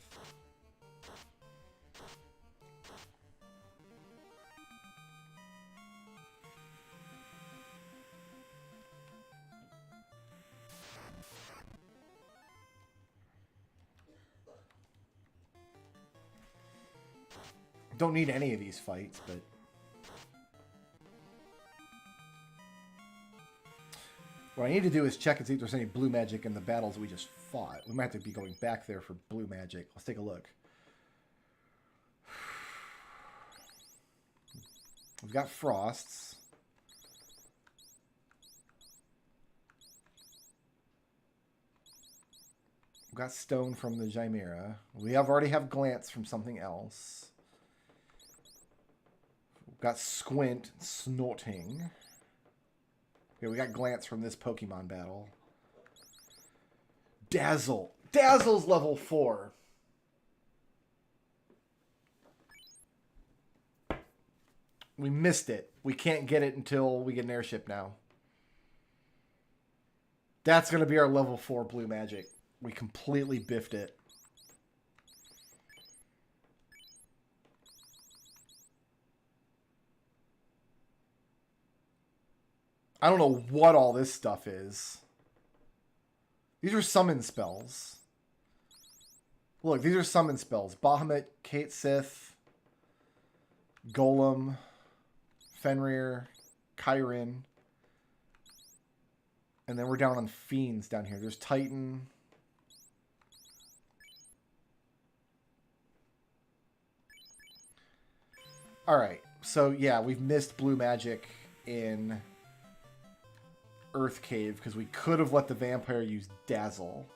Don't need any of these fights, but... What I need to do is check and see if there's any blue magic in the battles we just fought. We might have to be going back there for blue magic. Let's take a look. We've got frosts. We've got stone from the Chimera. We already have glance from something else. We've got squint, snorting. Okay, we got glance from this Pokemon battle. Dazzle. Dazzle's level 4. We missed it. We can't get it until we get an airship now. That's going to be our level 4 blue magic. We completely biffed it. I don't know what all this stuff is. These are summon spells. Look, these are summon spells. Bahamut, Kate Sith, Golem, Fenrir, Chiron. And then we're down on Fiends down here. There's Titan. Alright, so yeah, we've missed blue magic in Earth Cave because we could have let the vampire use Dazzle.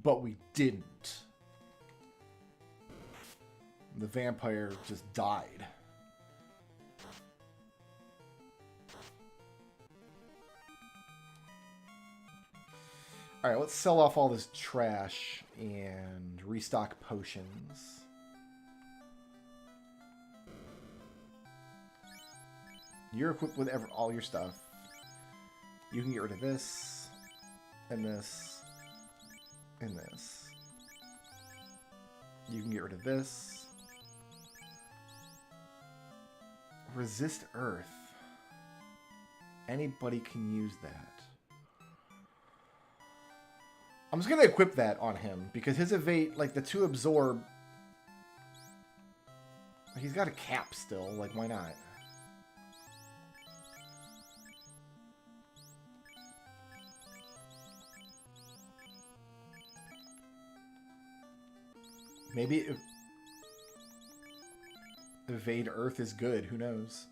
But we didn't. The vampire just died. Alright, let's sell off all this trash and restock potions. You're equipped with all your stuff. You can get rid of this, and this, and this. You can get rid of this. Resist Earth. Anybody can use that. I'm just going to equip that on him, because his evade, like the 2 absorb, he's got a cap still, like why not? Maybe evade Earth is good. Who knows?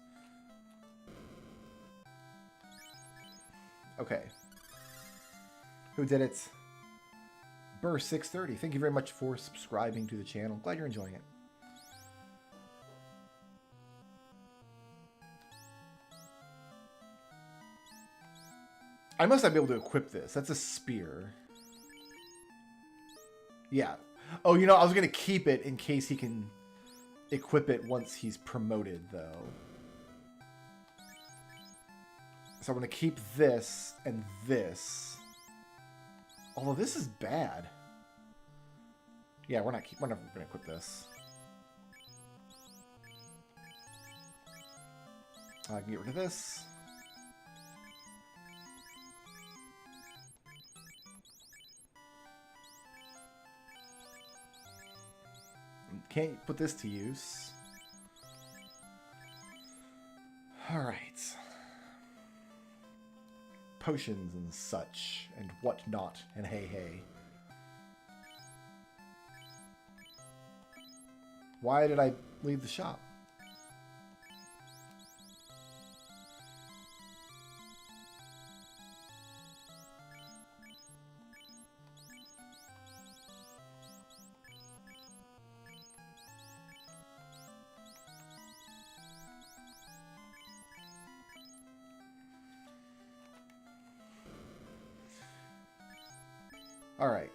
Okay. Who did it? Burr630. Thank you very much for subscribing to the channel. Glad you're enjoying it. I must not be able to equip this. That's a spear. Yeah. Oh, you know, I was going to keep it in case he can equip it once he's promoted, though. So I'm going to keep this and this. Although this is bad. Yeah, we're never going to equip this. I can get rid of this. Can't put this to use. Alright. Potions and such, and whatnot, and hey hey. Why did I leave the shop? All right.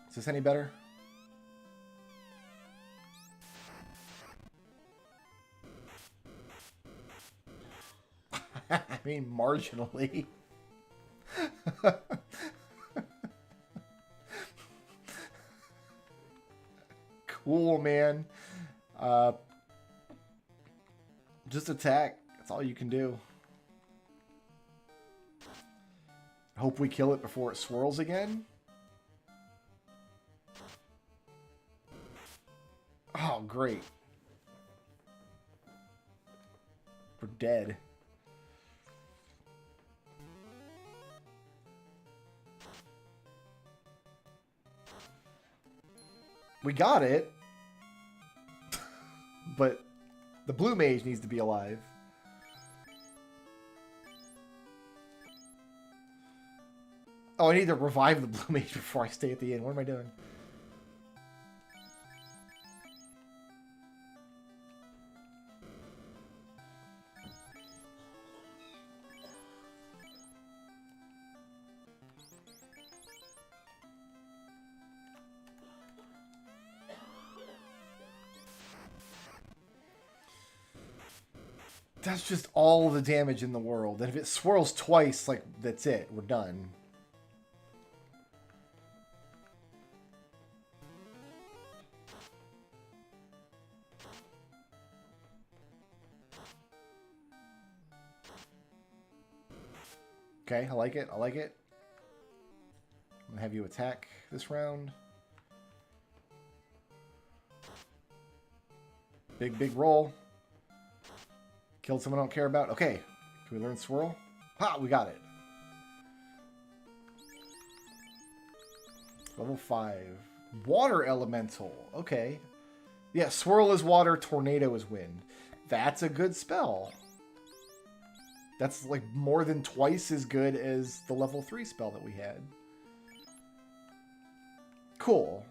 Is this any better? I mean, marginally. Cool, man. Just attack. That's all you can do. Hope we kill it before it swirls again. Oh, great. We're dead. We got it. But the blue mage needs to be alive. Oh, I need to revive the blue mage before I stay at the end. What am I doing? That's just all the damage in the world. And if it swirls twice, like, that's it. We're done. Okay, I like it. I like it. I'm going to have you attack this round. Big, big roll. Killed someone I don't care about. Okay. Can we learn swirl? Ha! We got it. Level 5. Water elemental. Okay. Yeah, swirl is water, tornado is wind. That's a good spell. That's like more than twice as good as the level 3 spell that we had. Cool.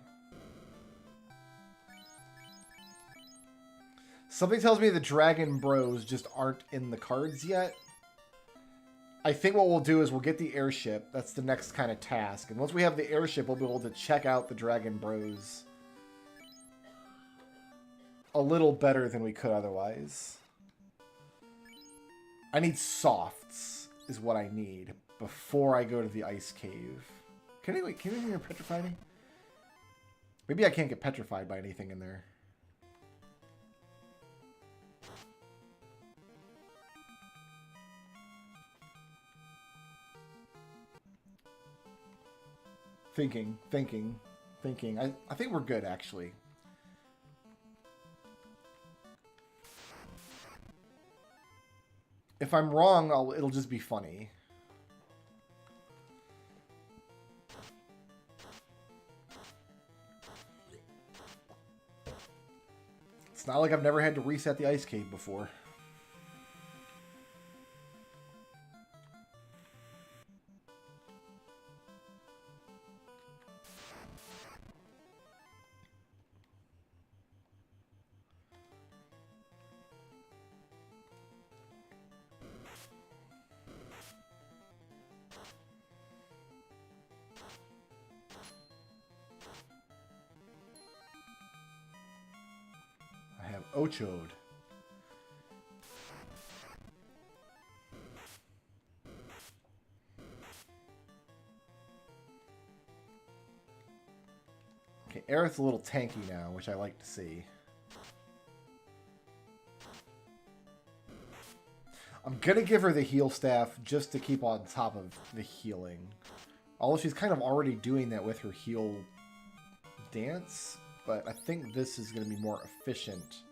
Something tells me the Dragon Bros just aren't in the cards yet. I think what we'll do is we'll get the airship. That's the next kind of task. And once we have the airship, we'll be able to check out the Dragon Bros a little better than we could otherwise. I need softs is what I need before I go to the ice cave. Can anything petrify me? Maybe I can't get petrified by anything in there. Thinking. I think we're good, actually. If I'm wrong, it'll just be funny. It's not like I've never had to reset the ice cave before. I have Ocho'd. Okay, Aerith's a little tanky now, which I like to see. I'm gonna give her the heal staff just to keep on top of the healing. Although she's kind of already doing that with her heal dance, but I think this is gonna be more efficient.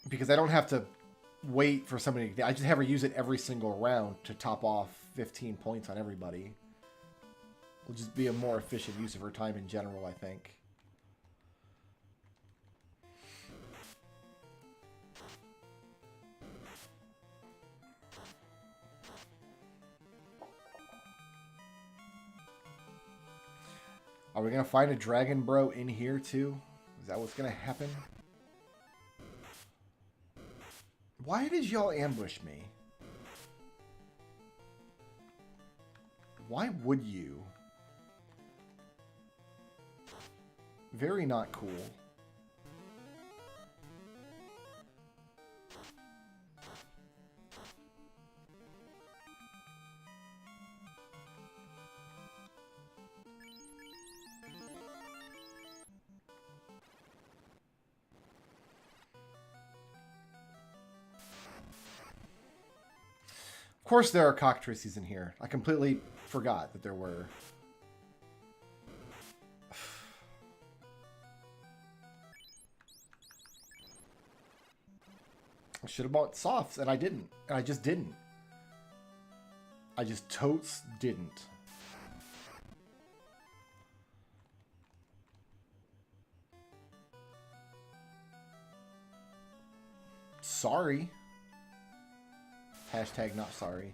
Because I don't have to wait for somebody to... I just have her use it every single round to top off 15 points on everybody. It'll just be a more efficient use of her time in general, I think. Are we going to find a dragon bro in here too? Is that what's going to happen? Why did y'all ambush me? Why would you? Very not cool. Of course there are cockatrices in here. I completely forgot that there were. I should have bought softs, and I didn't. And I just didn't. I just totes didn't. Sorry. Hashtag not sorry.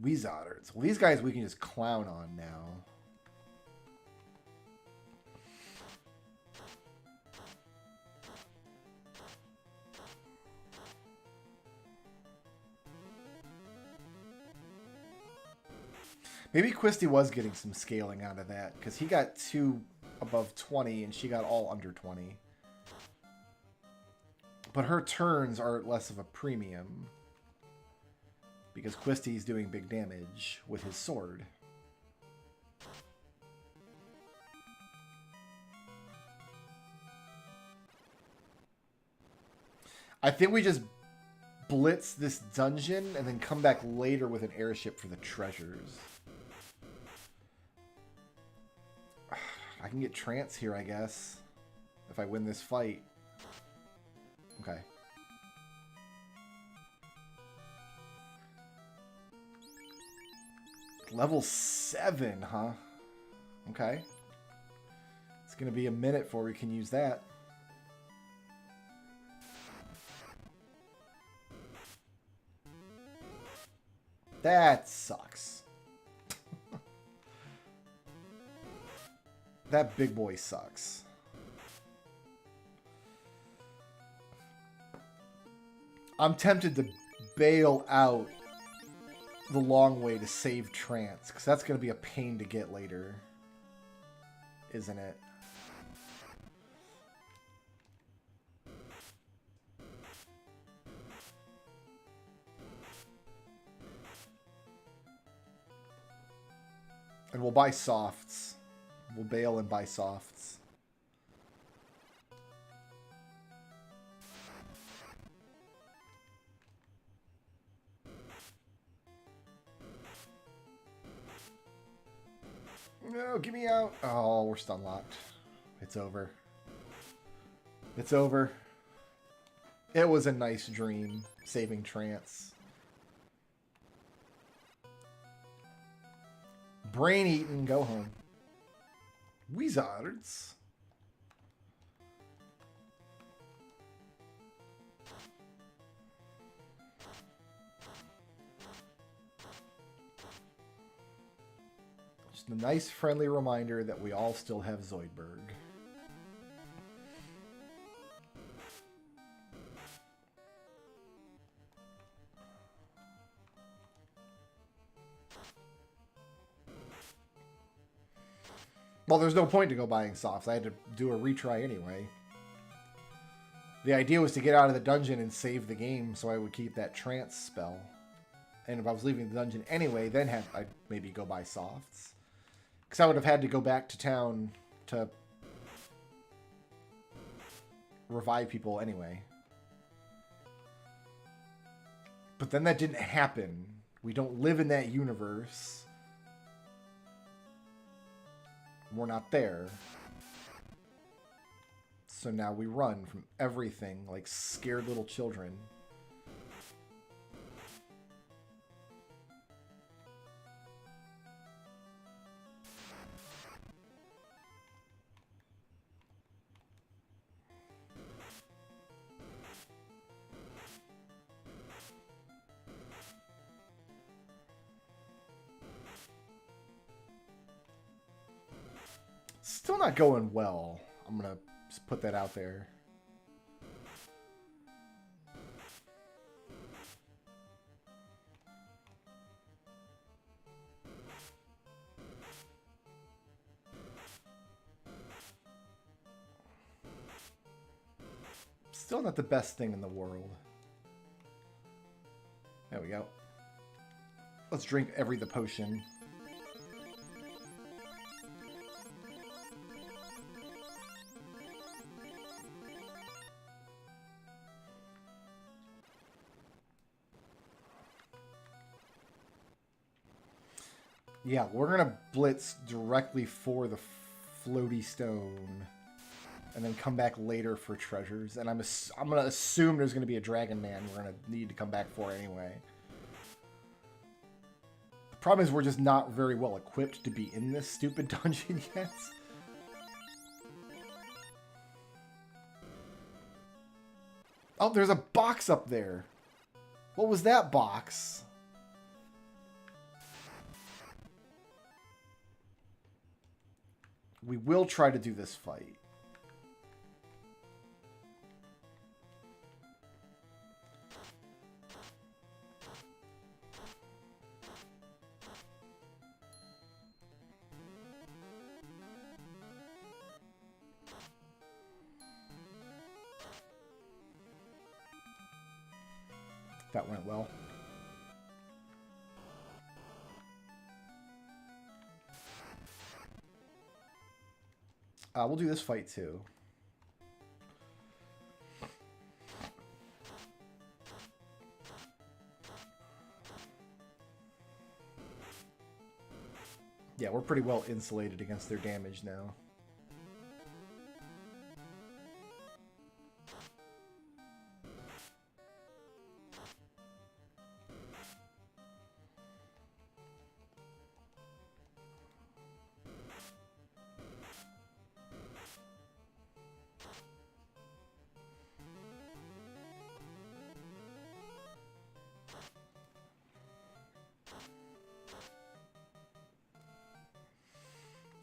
Wizards. Well, these guys we can just clown on now. Maybe Quisty was getting some scaling out of that, because he got 2 above 20 and she got all under 20. But her turns are less of a premium. Because Quisty's doing big damage with his sword. I think we just blitz this dungeon and then come back later with an airship for the treasures. I can get trance here, I guess. If I win this fight. Okay. Level 7, huh? Okay. It's going to be a minute before we can use that. That sucks. That big boy sucks. I'm tempted to bail out the long way to save trance, because that's going to be a pain to get later, isn't it? And we'll buy softs. We'll bail and buy softs. No, get me out. Oh, we're stun locked. It's over. It's over. It was a nice dream, saving trance. Brain eaten, go home. Wizards. Just a nice friendly reminder that we all still have Zoidberg. Well, there's no point to go buying softs. I had to do a retry anyway. The idea was to get out of the dungeon and save the game so I would keep that trance spell. And if I was leaving the dungeon anyway, then I'd maybe go buy softs. Because I would have had to go back to town to revive people anyway. But then that didn't happen. We don't live in that universe. We're not there. So now we run from everything like scared little children. Still not going well. I'm gonna just put that out there. Still not the best thing in the world. There we go. Let's drink the potion. Yeah, we're gonna blitz directly for the floaty stone, and then come back later for treasures. And I'm gonna assume there's gonna be a dragon man we're gonna need to come back for anyway. The problem is we're just not very well equipped to be in this stupid dungeon yet. Oh, there's a box up there. What was that box? We will try to do this fight. That went well. We'll do this fight too. Yeah, we're pretty well insulated against their damage now.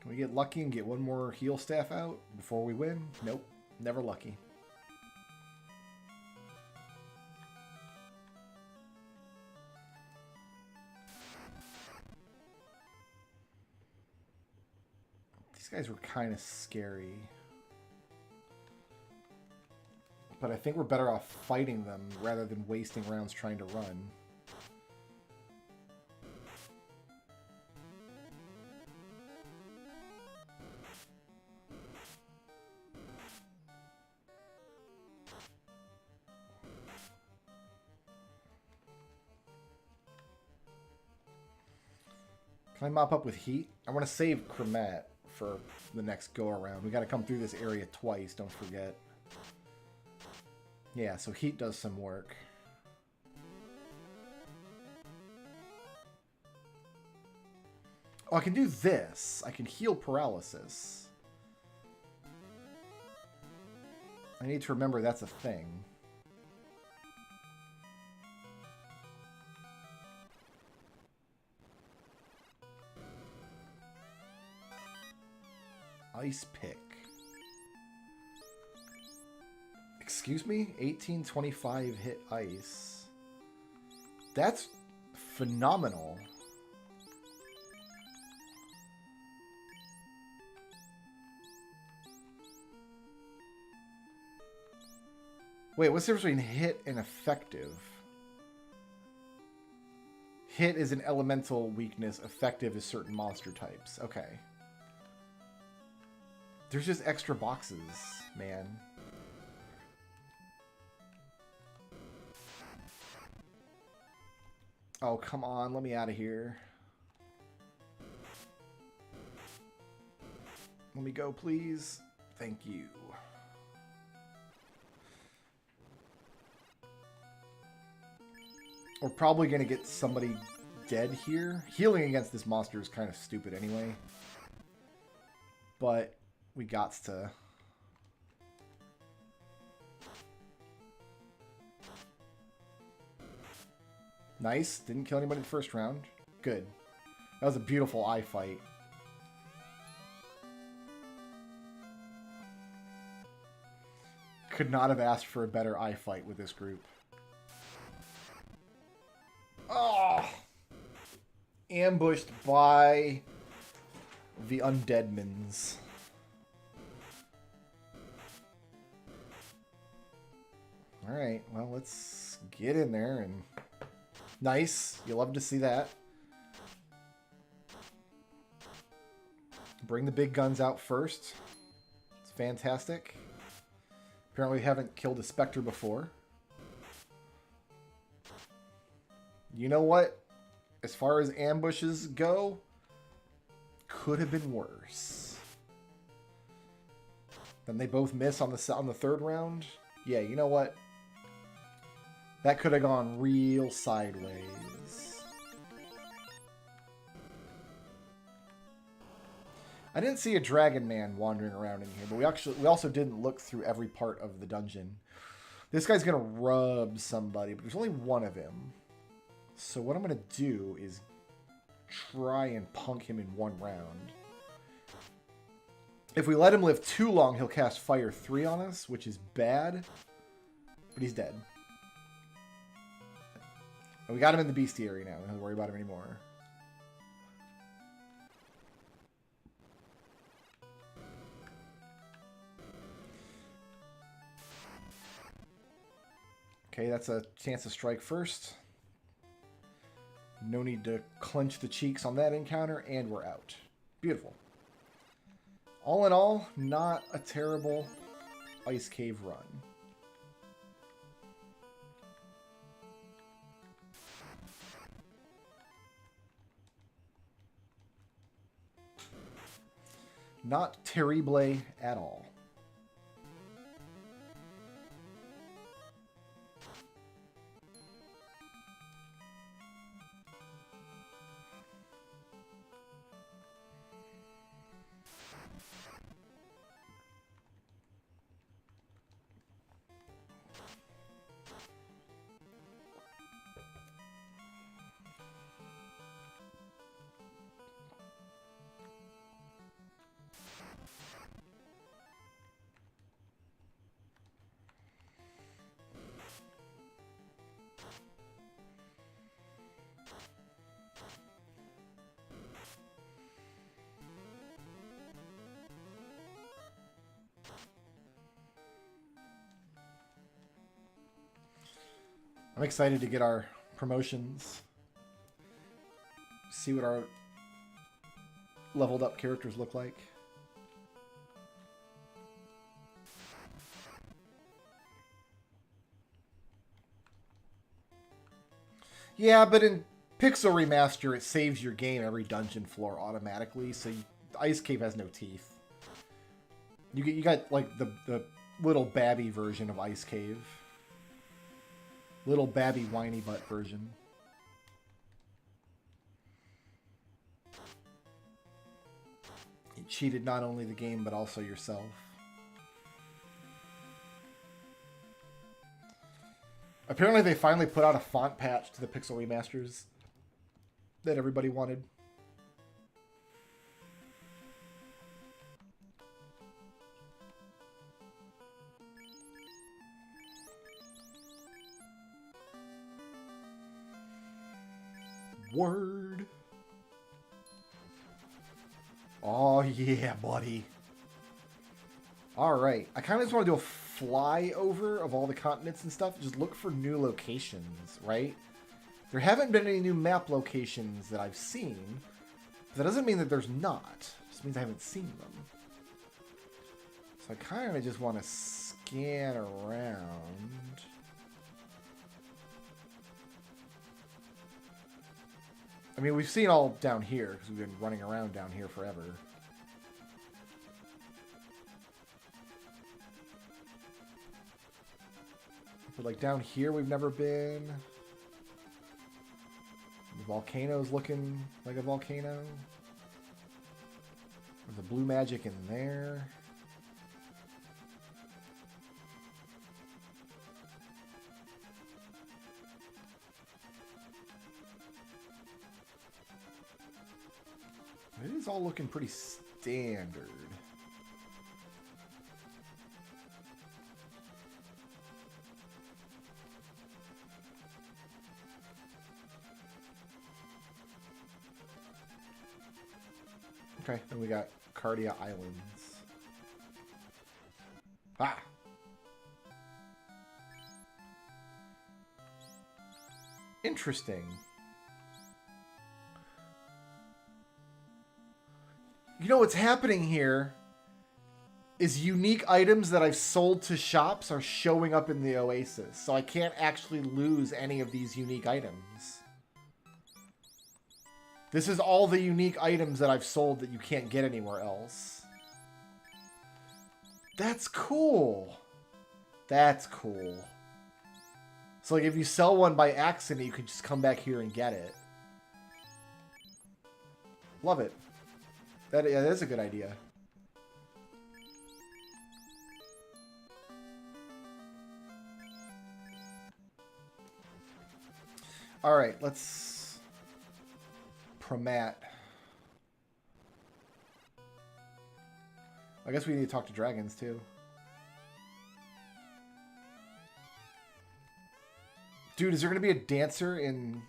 Can we get lucky and get one more heal staff out before we win? Nope. Never lucky. These guys were kind of scary. But I think we're better off fighting them rather than wasting rounds trying to run. Can I mop up with heat? I want to save Kremet for the next go-around. We got to come through this area twice, don't forget. Yeah, so heat does some work. Oh, I can do this. I can heal paralysis. I need to remember that's a thing. Ice pick. Excuse me? 1825 hit ice. That's phenomenal. Wait, what's the difference between hit and effective? Hit is an elemental weakness. Effective is certain monster types. Okay. There's just extra boxes, man. Oh, come on. Let me out of here. Let me go, please. Thank you. We're probably going to get somebody dead here. Healing against this monster is kind of stupid anyway. But we got to. Nice. Didn't kill anybody in the first round. Good. That was a beautiful eye fight. Could not have asked for a better eye fight with this group. Oh! Ambushed by the Undeadmans. Alright, well, let's get in there and... Nice. You love to see that. Bring the big guns out first. It's fantastic. Apparently we haven't killed a Spectre before. You know what? As far as ambushes go, could have been worse. Then they both miss on the third round. Yeah, you know what? That could have gone real sideways. I didn't see a Dragon Man wandering around in here, but we also didn't look through every part of the dungeon. This guy's gonna rub somebody, but there's only one of him. So what I'm going to do is try and punk him in one round. If we let him live too long, he'll cast Fire 3 on us, which is bad. But he's dead. And we got him in the bestiary now. We don't have to worry about him anymore. Okay, that's a chance to strike first. No need to clench the cheeks on that encounter, and we're out. Beautiful. All in all, not a terrible Ice Cave run. Not terrible at all. I'm excited to get our promotions. See what our leveled up characters look like. Yeah, but in Pixel Remaster, it saves your game every dungeon floor automatically, so Ice Cave has no teeth. You got like the little babby version of Ice Cave. Little babby whiny butt version. You cheated not only the game, but also yourself. Apparently they finally put out a font patch to the Pixel Remasters that everybody wanted. Word. Oh, yeah, buddy. Alright. I kind of just want to do a flyover of all the continents and stuff. Just look for new locations, right? There haven't been any new map locations that I've seen. But that doesn't mean that there's not. It just means I haven't seen them. So I kind of just want to scan around. I mean, we've seen all down here because we've been running around down here forever. But like down here, we've never been. The volcano's looking like a volcano. There's a blue magic in there. It is all looking pretty standard. Okay, then we got Cardia Islands. Ah! Interesting. You know what's happening here is unique items that I've sold to shops are showing up in the Oasis. So I can't actually lose any of these unique items. This is all the unique items that I've sold that you can't get anywhere else. That's cool. That's cool. So like if you sell one by accident, you could just come back here and get it. Love it. That is a good idea. All right, let's promat. I guess we need to talk to dragons too. Dude, is there going to be a dancer in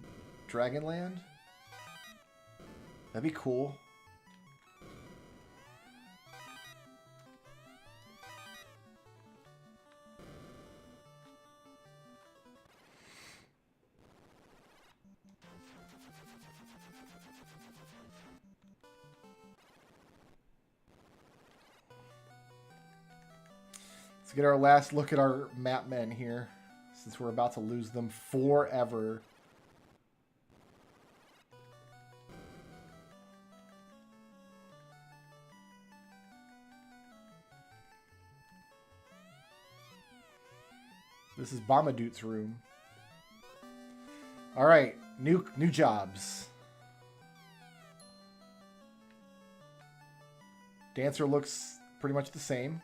Dragonland? That'd be cool. Let's get our last look at our map men here, since we're about to lose them forever. This is Bamadoot's room. All right, new jobs. Dancer looks pretty much the same.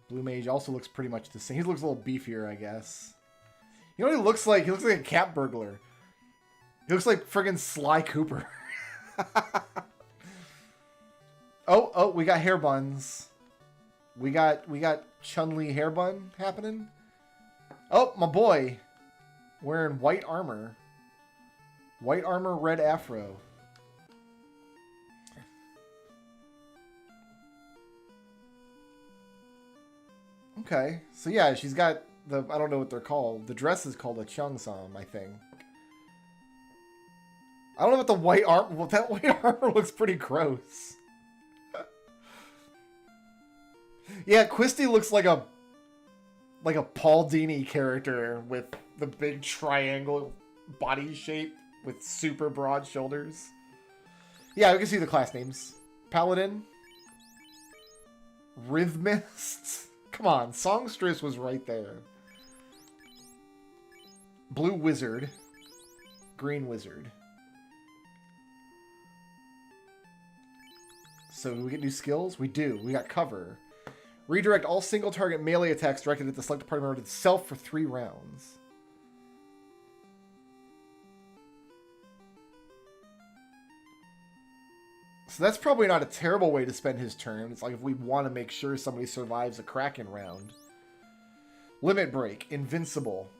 Blue Mage also looks pretty much the same. He looks a little beefier, I guess. You know what he looks like? He looks like a cat burglar. He looks like friggin' Sly Cooper. Oh, we got hair buns. We got Chun-Li hair bun happening. Oh, my boy. Wearing white armor. White armor, red afro. Okay, so yeah, she's got the, I don't know what they're called. The dress is called a cheongsam, I think. I don't know what the white armor, well, that white armor looks pretty gross. Yeah, Quisty looks like a Paul Dini character with the big triangle body shape with super broad shoulders. Yeah, we can see the class names. Paladin. Rhythmist. Come on, Songstress was right there. Blue Wizard. Green Wizard. So do we get new skills? We do. We got cover. Redirect all single target melee attacks directed at the selected party member itself for 3 rounds. So that's probably not a terrible way to spend his turn. It's like if we want to make sure somebody survives a Kraken round. Limit Break. Invincible.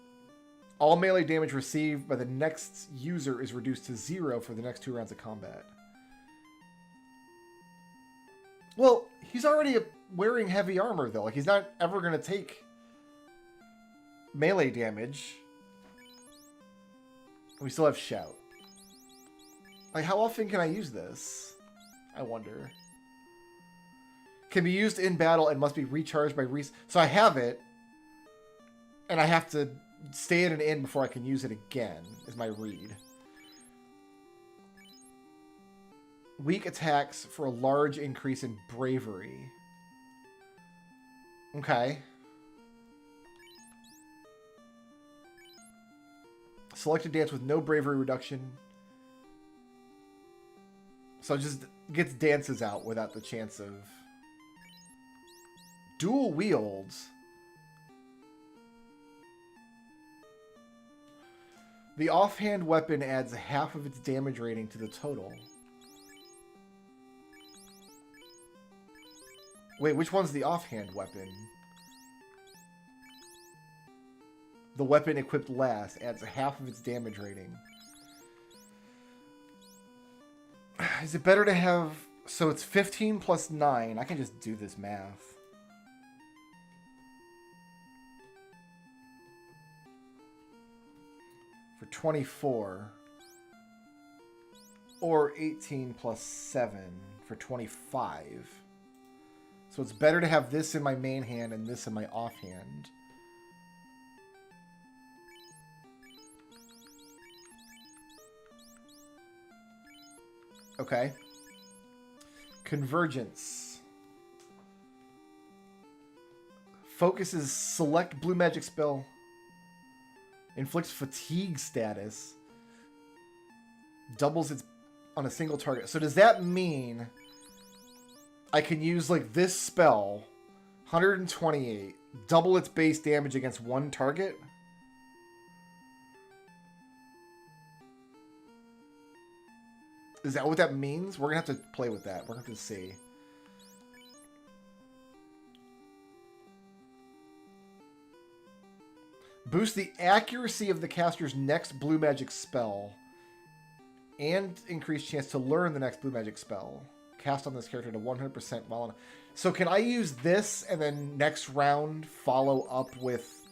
All melee damage received by the next user is reduced to 0 for the next 2 rounds of combat. Well, he's already wearing heavy armor, though. Like, he's not ever going to take melee damage. We still have Shout. Like, how often can I use this? I wonder. Can be used in battle and must be recharged by So I have it, and I have to stay at an inn before I can use it again, is my read. Weak attacks for a large increase in bravery. Okay. Select a dance with no bravery reduction. So it just gets dances out without the chance of... Dual wields. The offhand weapon adds half of its damage rating to the total. Wait, which one's the offhand weapon? The weapon equipped last adds half of its damage rating. Is it better to have... So it's 15 plus 9. I can just do this math. For 24. Or 18 plus 7 for 25. So it's better to have this in my main hand and this in my offhand. Okay. Convergence. Focuses select blue magic spell. Inflicts fatigue status. Doubles its on a single target. So does that mean I can use like this spell, 128, double its base damage against one target? Is that what that means? We're going to have to play with that. We're going to have to see. Boost the accuracy of the caster's next blue magic spell. And increase chance to learn the next blue magic spell. Cast on this character to 100% while on... So can I use this and then next round follow up with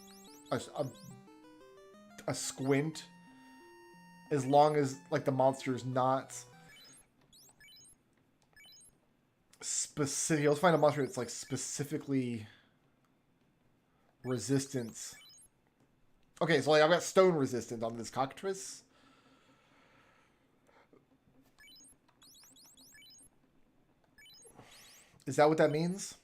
a squint? As long as like the monster's not specific. Let's find a monster that's like specifically resistant. Okay, so like I've got stone resistant on this cockatrice. Is that what that means?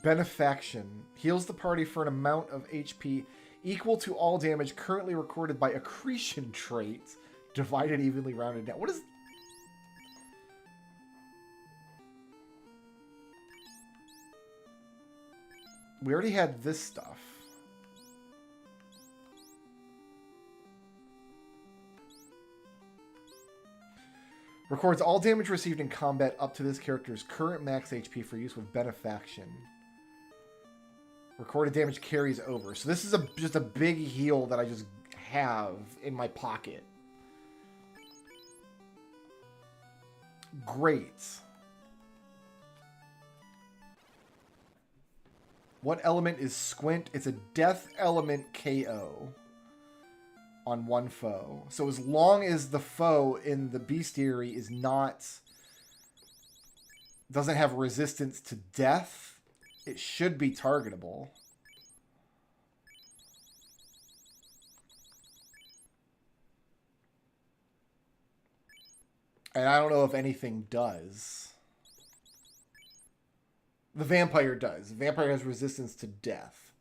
Benefaction. Heals the party for an amount of HP equal to all damage currently recorded by accretion trait, divided evenly rounded down. What is... We already had this stuff. Records all damage received in combat up to this character's current max HP for use with Benefaction. Recorded damage carries over. So this is just a big heal that I just have in my pocket. Great. What element is Squint? It's a death element KO on one foe. So as long as the foe in the bestiary is not... doesn't have resistance to death, it should be targetable. And I don't know if anything does. The vampire does. The vampire has resistance to death.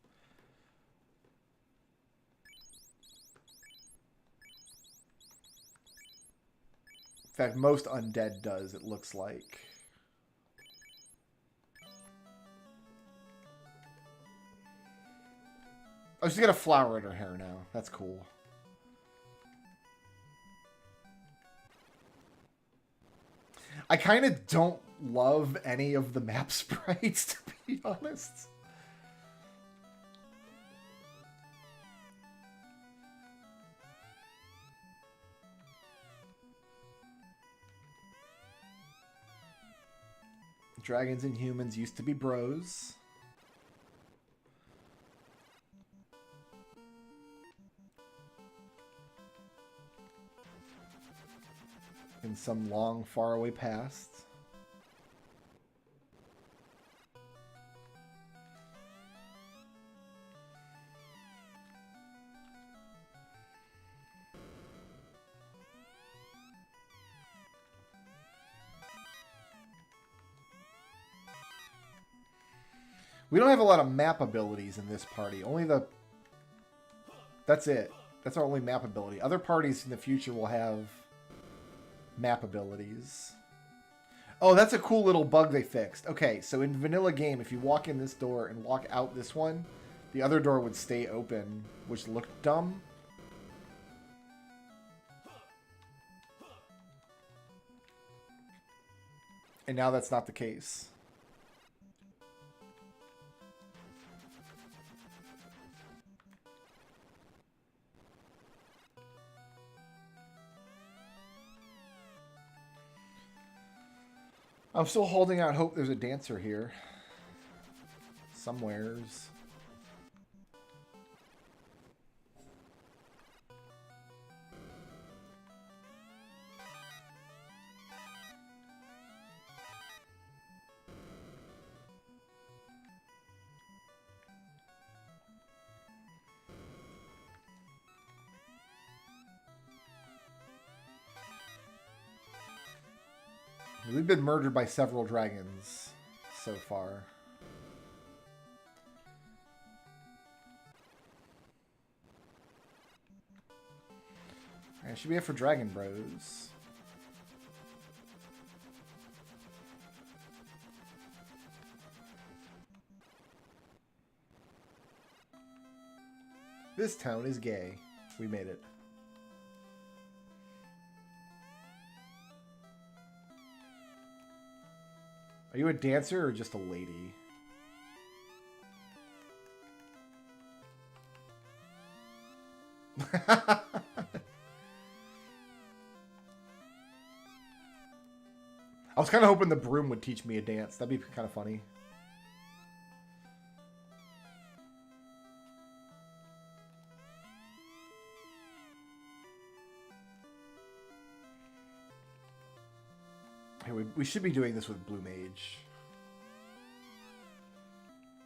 In fact, most undead does, it looks like. Oh, she's got a flower in her hair now. That's cool. I kind of don't love any of the map sprites, to be honest. Dragons and humans used to be bros. In some long, faraway past. We don't have a lot of map abilities in this party. Only the... That's it. That's our only map ability. Other parties in the future will have map abilities. Oh, that's a cool little bug they fixed. Okay, so in vanilla game, if you walk in this door and walk out this one, the other door would stay open, which looked dumb. And now that's not the case. I'm still holding out hope there's a dancer here. Somewheres. We've been murdered by several dragons so far. I should be it for Dragon Bros. This town is gay. We made it. Are you a dancer or just a lady? I was kind of hoping the broom would teach me a dance. That'd be kind of funny. Hey, we should be doing this with Blue Mage.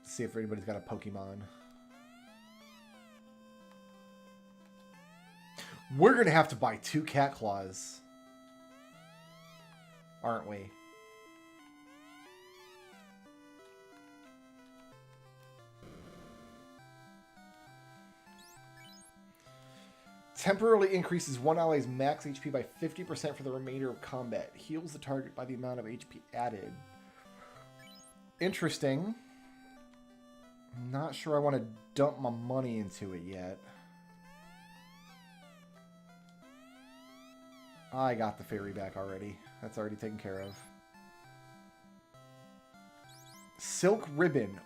See if anybody's got a Pokemon. We're going to have to buy 2 cat claws. Aren't we? Temporarily increases one ally's max HP by 50% for the remainder of combat. Heals the target by the amount of HP added. Interesting. Not sure I want to dump my money into it yet. I got the fairy back already. That's already taken care of. Silk ribbon.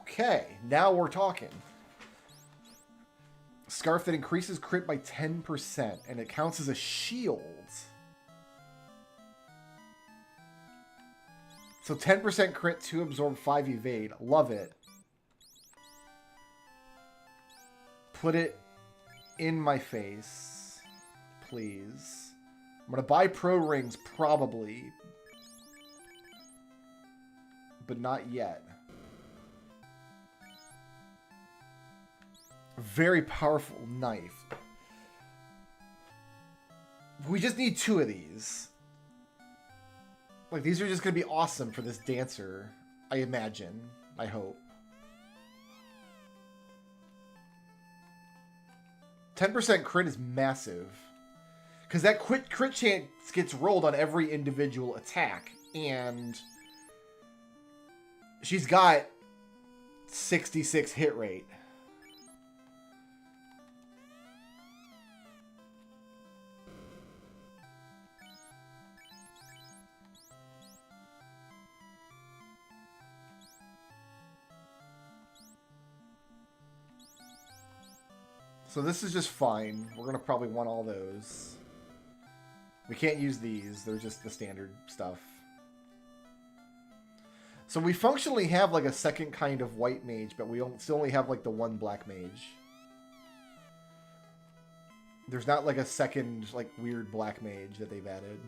Okay, now we're talking. Scarf that increases crit by 10%, and it counts as a shield. So 10% crit to absorb 5 evade. Love it. Put it in my face, please. I'm going to buy pro rings, probably. But not yet. Very powerful knife. We just need 2 of these. Like, these are just going to be awesome for this dancer, I imagine. I hope. 10% crit is massive. Because that crit chance gets rolled on every individual attack. And she's got 66 hit rate. So this is just fine. We're going to probably want all those. We can't use these. They're just the standard stuff. So we functionally have like a second kind of white mage, but we still only have like the one black mage. There's not like a second like weird black mage that they've added.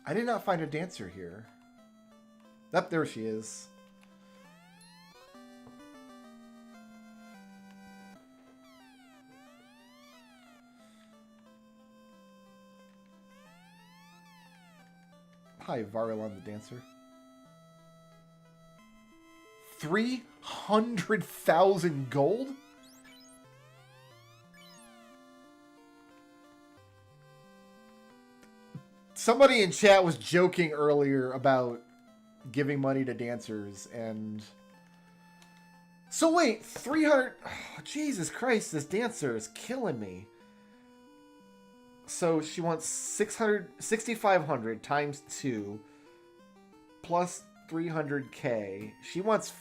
I did not find a dancer here. Up there she is. Hi, Varelon the dancer. 300,000 gold? Somebody in chat was joking earlier about giving money to dancers, and... So wait, 300... Oh, Jesus Christ, this dancer is killing me. So she wants 6,500 times 2 plus 300k. She wants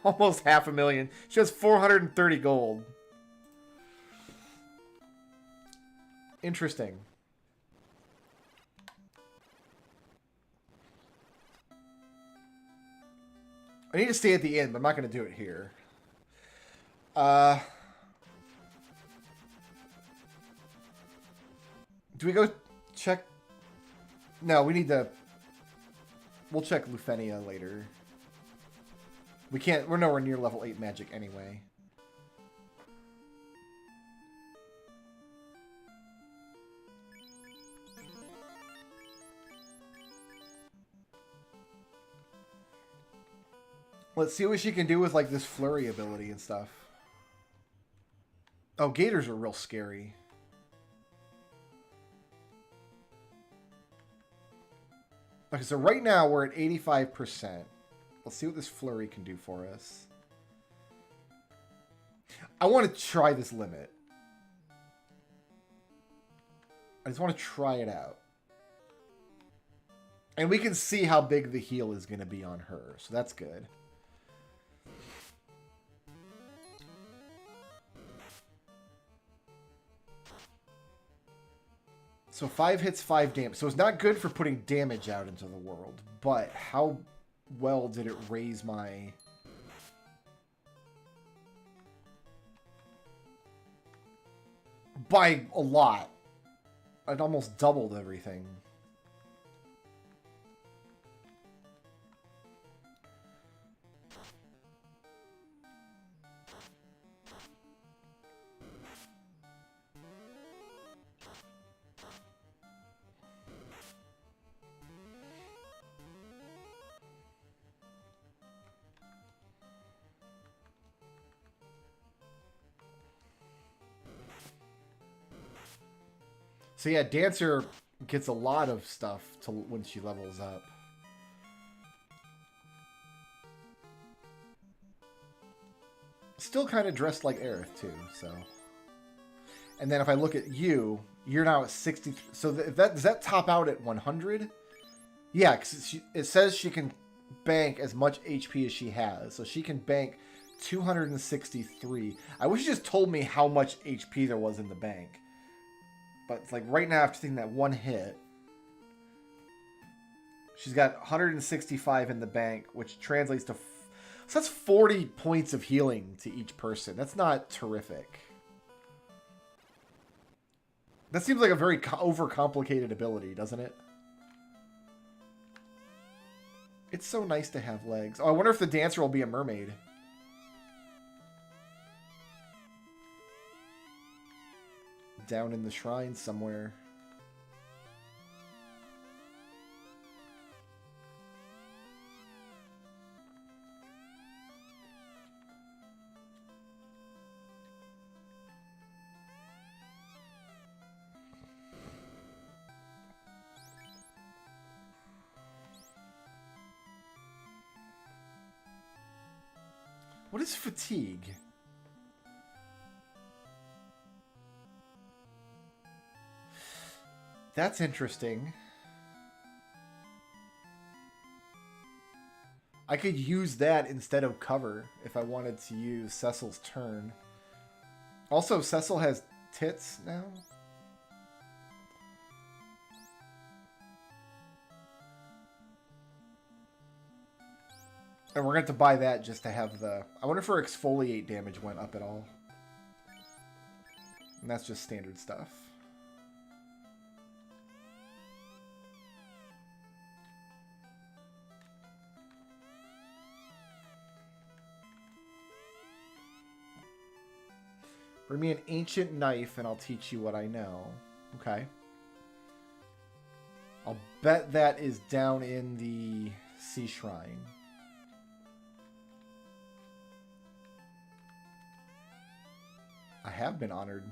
almost 500,000. She has 430 gold. Interesting. I need to stay at the inn, but I'm not going to do it here. Do we go check? No, we need to... We'll check Lufenia later. We can't... We're nowhere near level 8 magic anyway. Let's see what she can do with like this flurry ability and stuff. Oh, gators are real scary. Okay, so right now we're at 85%. Let's see what this flurry can do for us. I want to try this limit. I just want to try it out. And we can see how big the heal is going to be on her, so that's good. So 5 hits, 5 damage. So it's not good for putting damage out into the world. But how well did it raise my... By a lot. It almost doubled everything. So yeah, Dancer gets a lot of stuff to when she levels up. Still kind of dressed like Aerith too, so. And then if I look at you, you're now at 60. So does that top out at 100? Yeah, because it says she can bank as much HP as she has. So she can bank 263. I wish you just told me how much HP there was in the bank. But it's like right now, after taking that one hit, she's got 165 in the bank, which translates to... So that's 40 points of healing to each person. That's not terrific. That seems like a very overcomplicated ability, doesn't it? It's so nice to have legs. Oh, I wonder if the dancer will be a mermaid. Down in the shrine somewhere. What is fatigue? That's interesting. I could use that instead of cover if I wanted to use Cecil's turn. Also, Cecil has tits now. And we're going to have to buy that just to have the... I wonder if her exfoliate damage went up at all. And that's just standard stuff. Bring me an ancient knife and I'll teach you what I know. Okay. I'll bet that is down in the Sea Shrine. I have been honored.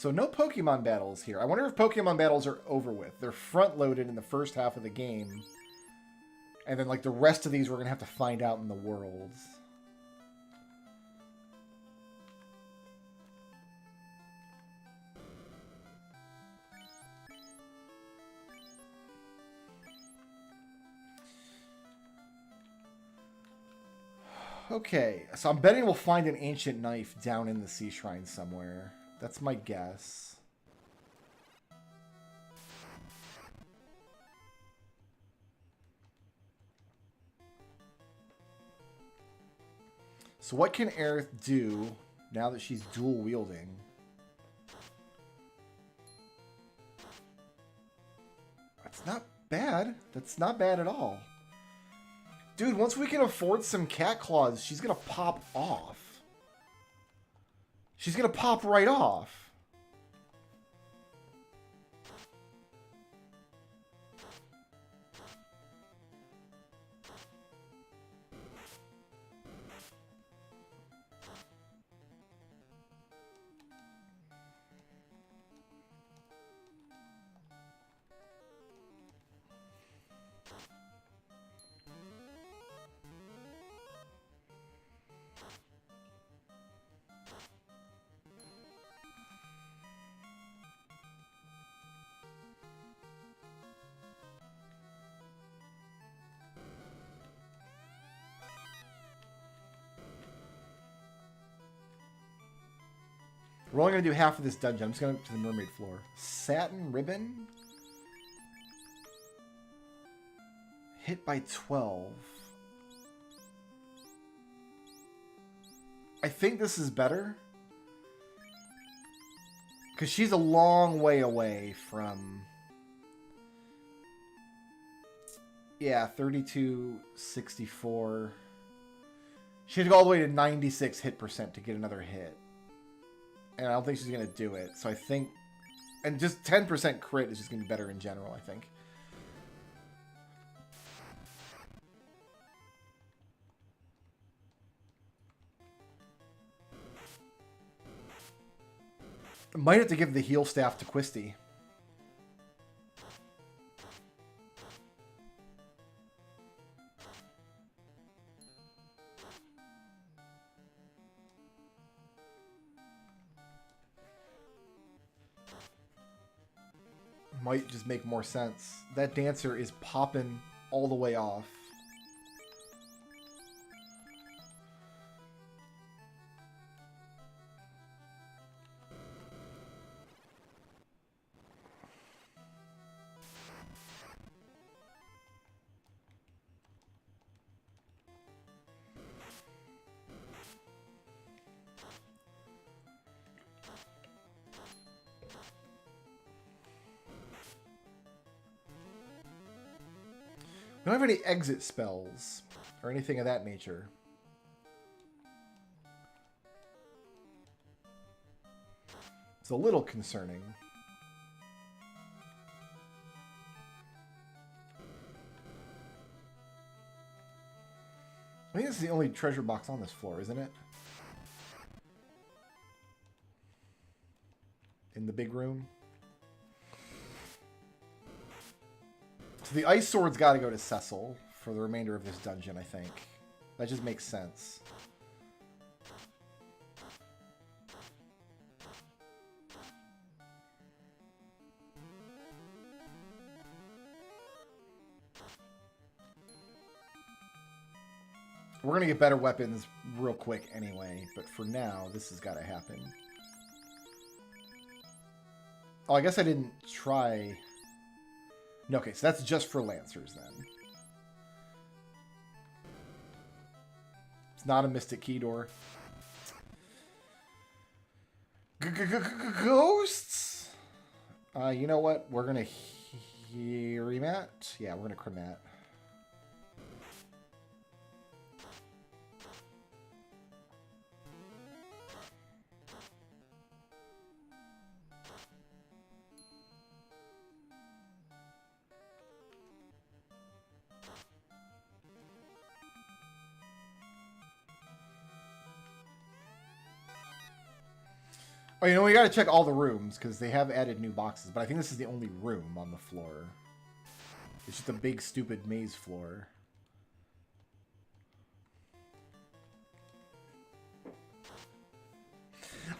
So no Pokemon battles here. I wonder if Pokemon battles are over with. They're front-loaded in the first half of the game. And then like the rest of these we're going to have to find out in the worlds. Okay, so I'm betting we'll find an ancient knife down in the Sea Shrine somewhere. That's my guess. So what can Aerith do now that she's dual wielding? That's not bad. That's not bad at all. Dude, once we can afford some cat claws, she's going to pop off. She's going to pop right off. We're only going to do half of this dungeon. I'm just going to the mermaid floor. Satin ribbon? Hit by 12. I think this is better. Because she's a long way away from... Yeah, 32, 64. She had to go all the way to 96 hit percent to get another hit. And I don't think she's going to do it. So I think... And just 10% crit is just going to be better in general, I think. I might have to give the heal staff to Quisty. Might just make more sense. That dancer is popping all the way off. We don't have any exit spells or anything of that nature. It's a little concerning. I think this is the only treasure box on this floor, isn't it? In the big room. So the ice sword's got to go to Cecil for the remainder of this dungeon, I think. That just makes sense. We're going to get better weapons real quick anyway, but for now, this has got to happen. Oh, I guess I didn't try... No, okay, so that's just for Lancers, then. It's not a Mystic Key door. Ghosts? You know what? We're going to remat? Yeah, we're going to Chromat. Oh, you know, we got to check all the rooms because they have added new boxes, but I think this is the only room on the floor. It's just a big, stupid maze floor.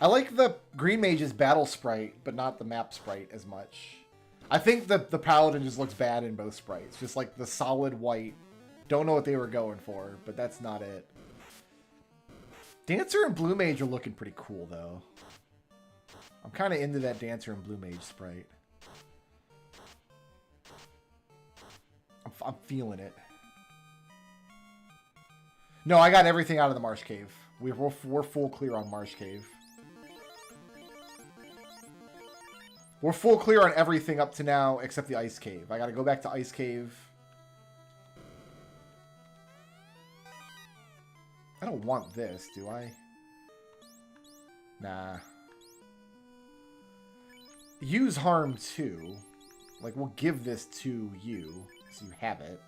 I like the Green Mage's battle sprite, but not the map sprite as much. I think the Paladin just looks bad in both sprites. Just like the solid white. Don't know what they were going for, but that's not it. Dancer and Blue Mage are looking pretty cool, though. I'm kind of into that Dancer and Blue Mage sprite. I'm feeling it. No, I got everything out of the Marsh Cave. We're full clear on Marsh Cave. We're full clear on everything up to now except the Ice Cave. I gotta go back to Ice Cave. I don't want this, do I? Nah. Use harm too. Like, we'll give this to you, so you have it.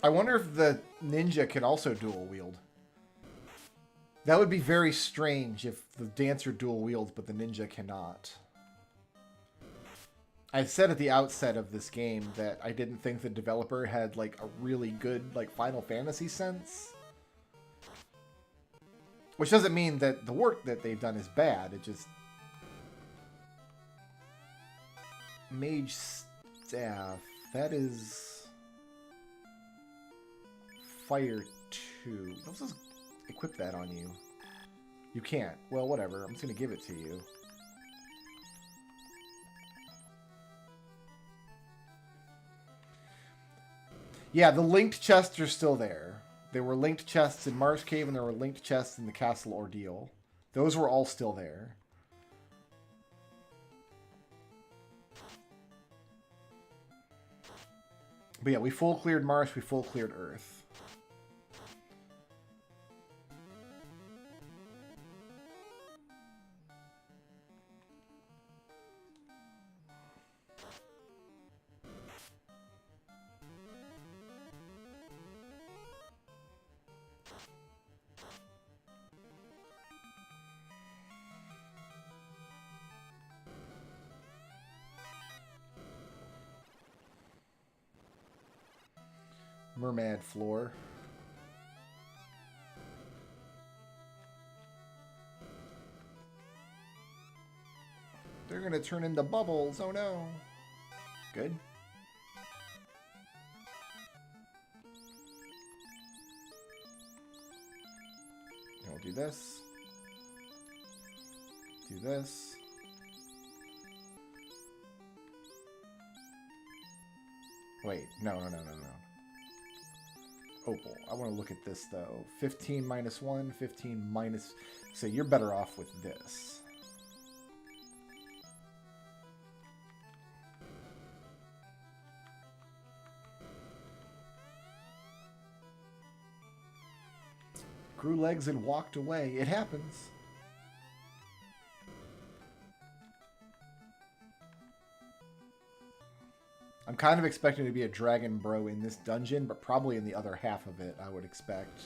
I wonder if the ninja can also dual wield. That would be very strange if the dancer dual wields, but the ninja cannot. I said at the outset of this game that I didn't think the developer had like a really good like Final Fantasy sense. Which doesn't mean that the work that they've done is bad. It just... Mage Staff. That is... Fire 2. Let's just equip that on you. You can't. Well, whatever. I'm just going to give it to you. Yeah, the linked chests are still there. There were linked chests in Marsh Cave and there were linked chests in the Castle Ordeal. Those were all still there. But yeah, we full cleared Marsh, we full cleared Earth. Mermad floor. They're gonna turn into bubbles. Oh no. Good. And we'll do this. Do this. Wait, no. Opal. I want to look at this, though. 15 minus 1, 15 minus... So you're better off with this. Grew legs and walked away. It happens. I'm kind of expecting to be a dragon bro in this dungeon, but probably in the other half of it, I would expect.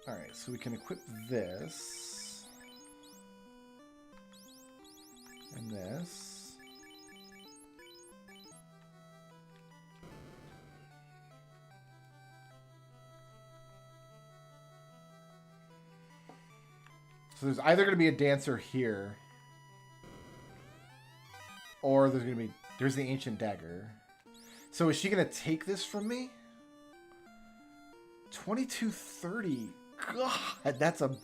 Alright, so we can equip this. And this. So there's either going to be a dancer here, or there's the ancient dagger. So is she going to take this from me? 2230. God, that's a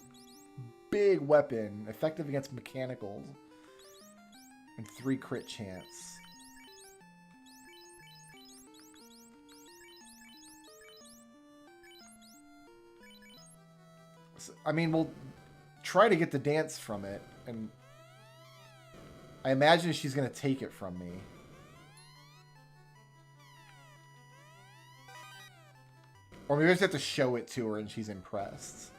big weapon. Effective against mechanicals. And 3 crit chance. So, I mean, we'll try to get the dance from it. And I imagine she's going to take it from me. Or maybe I just have to show it to her and she's impressed.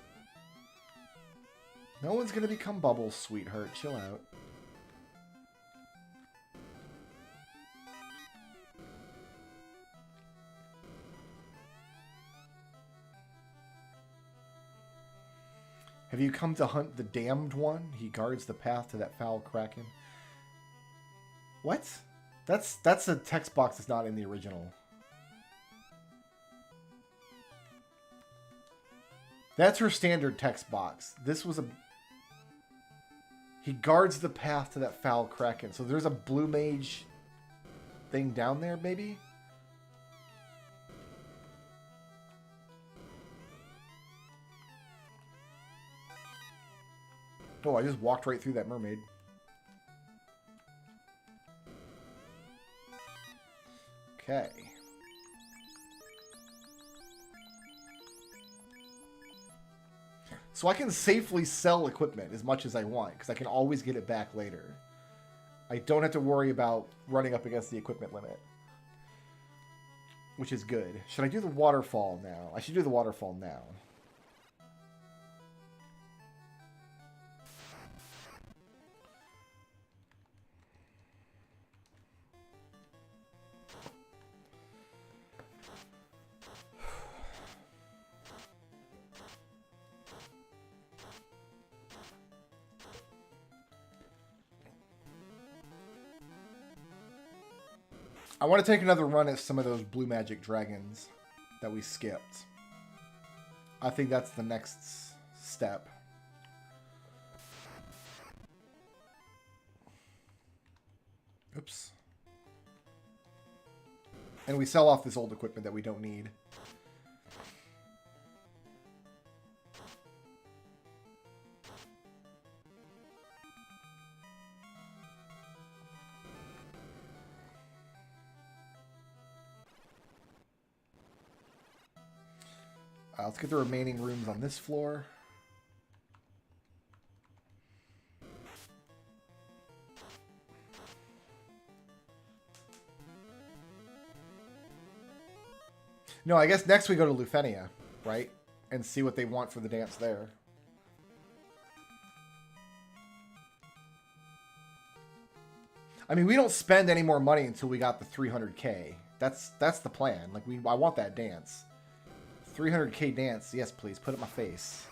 No one's going to become Bubbles, sweetheart. Chill out. Have you come to hunt the damned one? He guards the path to that foul kraken. What? That's a text box that's not in the original. That's her standard text box. This was a... He guards the path to that foul kraken. So there's a blue mage thing down there, maybe? Oh, I just walked right through that mermaid. Okay. So I can safely sell equipment as much as I want, because I can always get it back later. I don't have to worry about running up against the equipment limit. Which is good. Should I do the waterfall now? I should do the waterfall now. I want to take another run at some of those blue magic dragons that we skipped. I think that's the next step. Oops. And we sell off this old equipment that we don't need. Let's get the remaining rooms on this floor. No, I guess next we go to Lufenia, right? And see what they want for the dance there. I mean, we don't spend any more money until we got the 300K. That's the plan. Like, I want that dance. 300K dance. Yes, please. Put it in my face.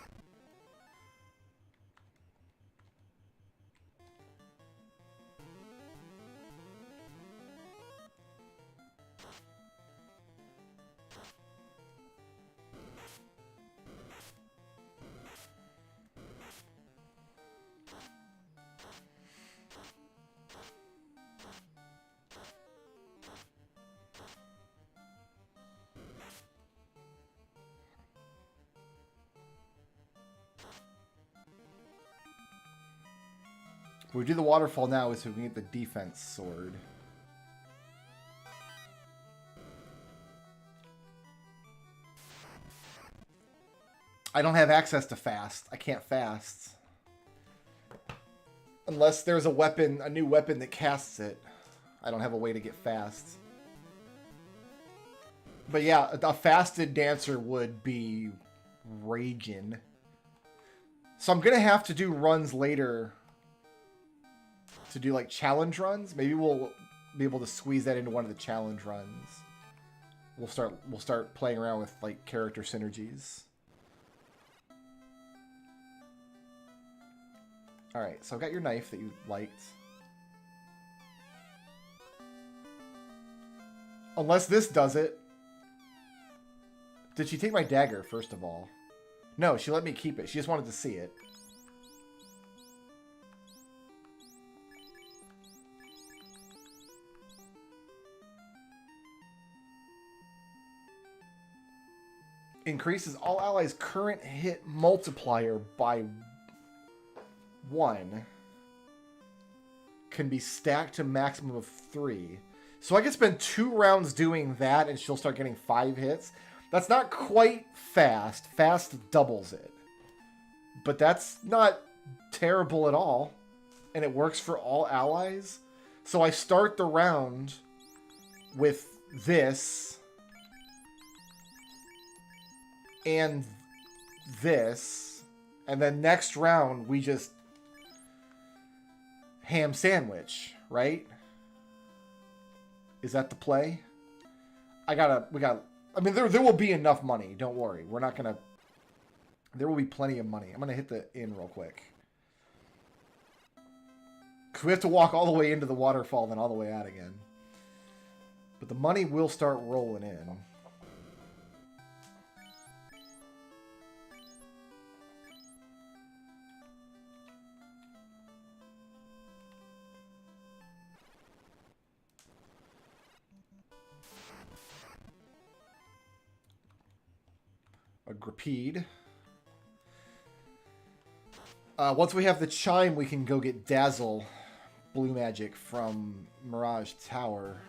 We do the waterfall now so we can get the defense sword. I don't have access to fast. I can't fast. Unless there's a weapon, a new weapon that casts it. I don't have a way to get fast. But yeah, a fasted dancer would be raging. So I'm going to have to do runs later to do like challenge runs. Maybe we'll be able to squeeze that into one of the challenge runs. We'll start playing around with like character synergies. Alright, so I got your knife that you liked. Unless this does it. Did she take my dagger, first of all? No, she let me keep it. She just wanted to see it. Increases all allies' current hit multiplier by 1. Can be stacked to maximum of 3. So I can spend 2 rounds doing that and she'll start getting 5 hits. That's not quite fast. Fast doubles it. But that's not terrible at all. And it works for all allies. So I start the round with this. And this. And then next round we just ham sandwich, right? Is that the play? I mean, there will be enough money. Don't worry. We're not going to... There will be plenty of money. I'm going to hit the inn real quick. Because we have to walk all the way into the waterfall, then all the way out again. But the money will start rolling in. Agripede. Once we have the chime, we can go get Dazzle Blue Magic from Mirage Tower.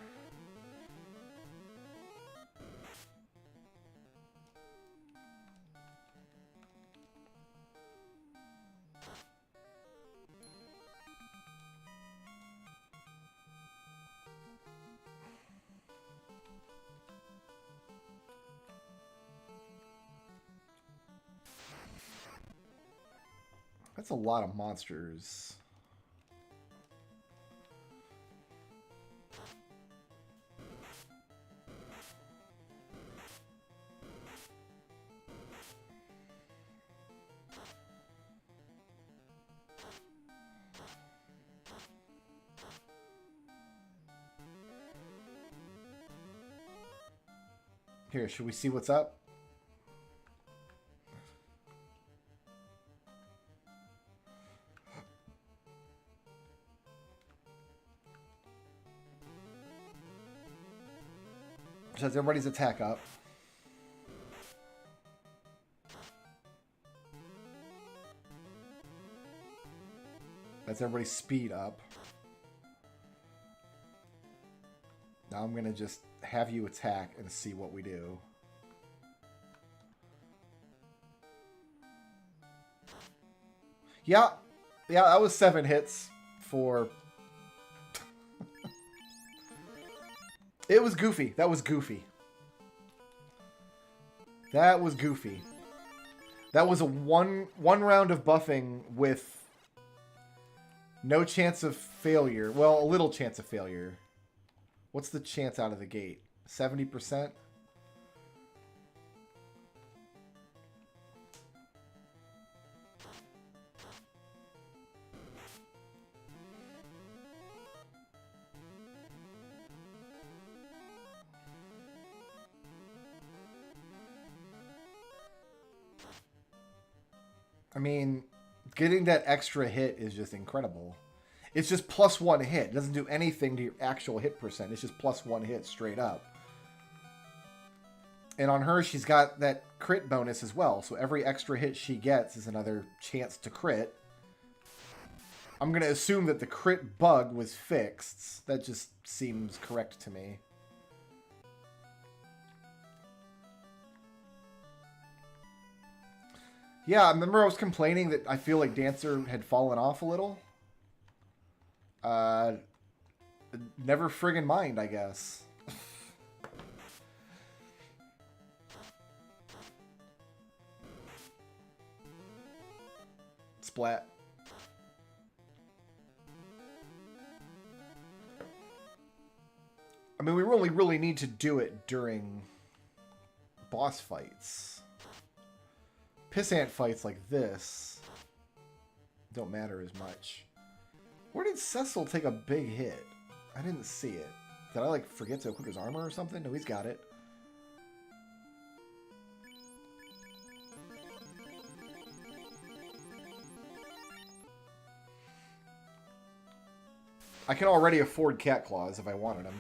That's a lot of monsters. Here, should we see what's up? Has everybody's attack up. That's everybody's speed up. Now I'm going to just have you attack and see what we do. Yeah, that was 7 hits for... It was goofy. That was goofy. That was goofy. That was a one round of buffing with no chance of failure. Well, a little chance of failure. What's the chance out of the gate? 70%? I mean, getting that extra hit is just incredible. It's just +1 hit. It doesn't do anything to your actual hit percent. It's just +1 hit straight up. And on her, she's got that crit bonus as well. So every extra hit she gets is another chance to crit. I'm going to assume that the crit bug was fixed. That just seems correct to me. Yeah, I remember I was complaining that I feel like Dancer had fallen off a little. Never friggin' mind, I guess. Splat. I mean, we really need to do it during boss fights. Pissant fights like this, don't matter as much. Where did Cecil take a big hit? I didn't see it. Did I, like, forget to equip his armor or something? No, he's got it. I can already afford cat claws if I wanted them.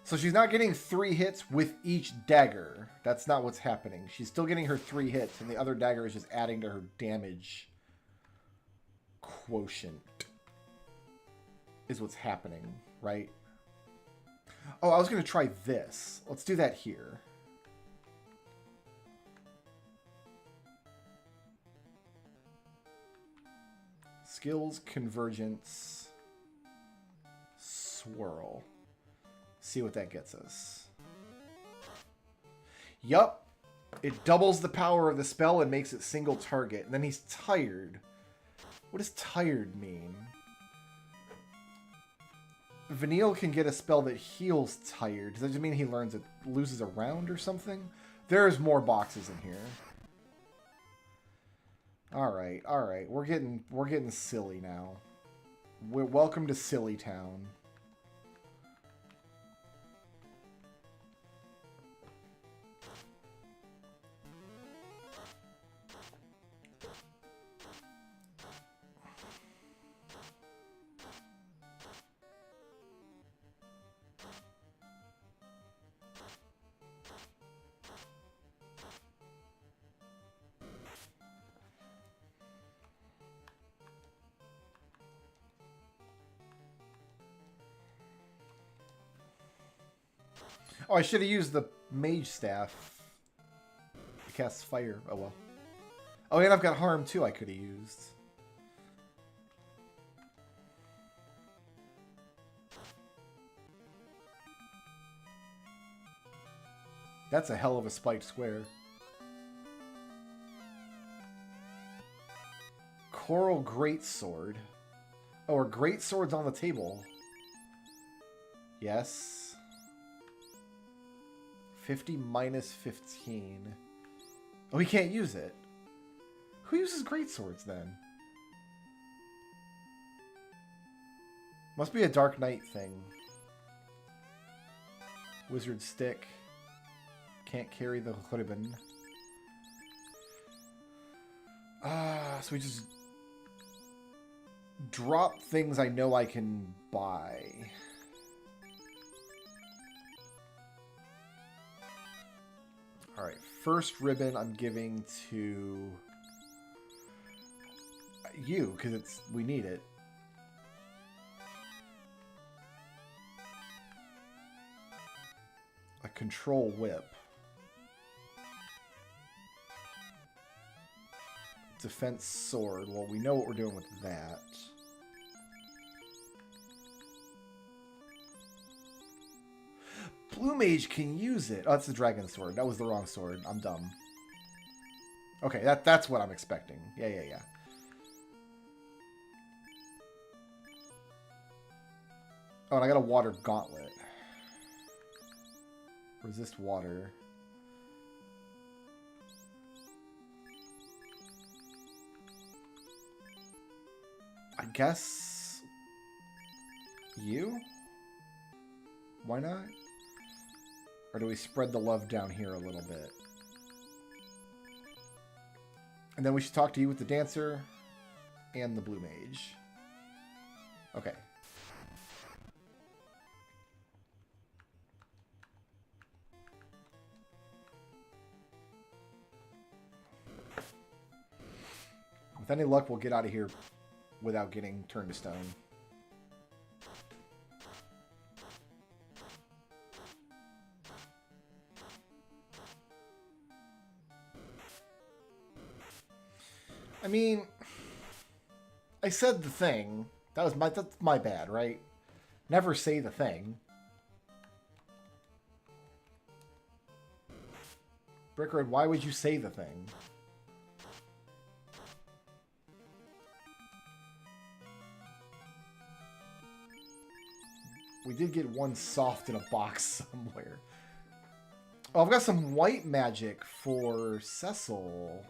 So she's not getting 3 hits with each dagger. That's not what's happening. She's still getting her 3 hits, and the other dagger is just adding to her damage quotient. Is what's happening, right? Oh, I was going to try this. Let's do that here. Skills, convergence, swirl. See what that gets us. Yup. It doubles the power of the spell and makes it single target. And then he's tired. What does tired mean? Vanille can get a spell that heals tired. Does that just mean he loses a round or something? There's more boxes in here. Alright, alright. We're getting silly now. Welcome to Silly Town. Oh, I should have used the mage staff. It casts fire. Oh, well. Oh, and I've got harm, too, I could have used. That's a hell of a spiked square. Coral Greatsword. Oh, are greatswords on the table? Yes. 50 minus 15. Oh, he can't use it. Who uses greatswords then? Must be a Dark Knight thing. Wizard stick. Can't carry the ribbon. So we just drop things I know I can buy. Alright, first ribbon I'm giving to you, because we need it. A control whip. Defense sword. Well, we know what we're doing with that. Blue mage can use it. Oh, that's the dragon sword. That was the wrong sword. I'm dumb. Okay, that's what I'm expecting. Yeah. Oh, and I got a water gauntlet. Resist water. I guess you? Why not? Or do we spread the love down here a little bit? And then we should talk to you with the dancer and the blue mage. Okay. With any luck, we'll get out of here without getting turned to stone. I mean, I said the thing. That's my bad, right? Never say the thing. Brickroad, why would you say the thing? We did get one soft in a box somewhere. Oh, I've got some white magic for Cecil.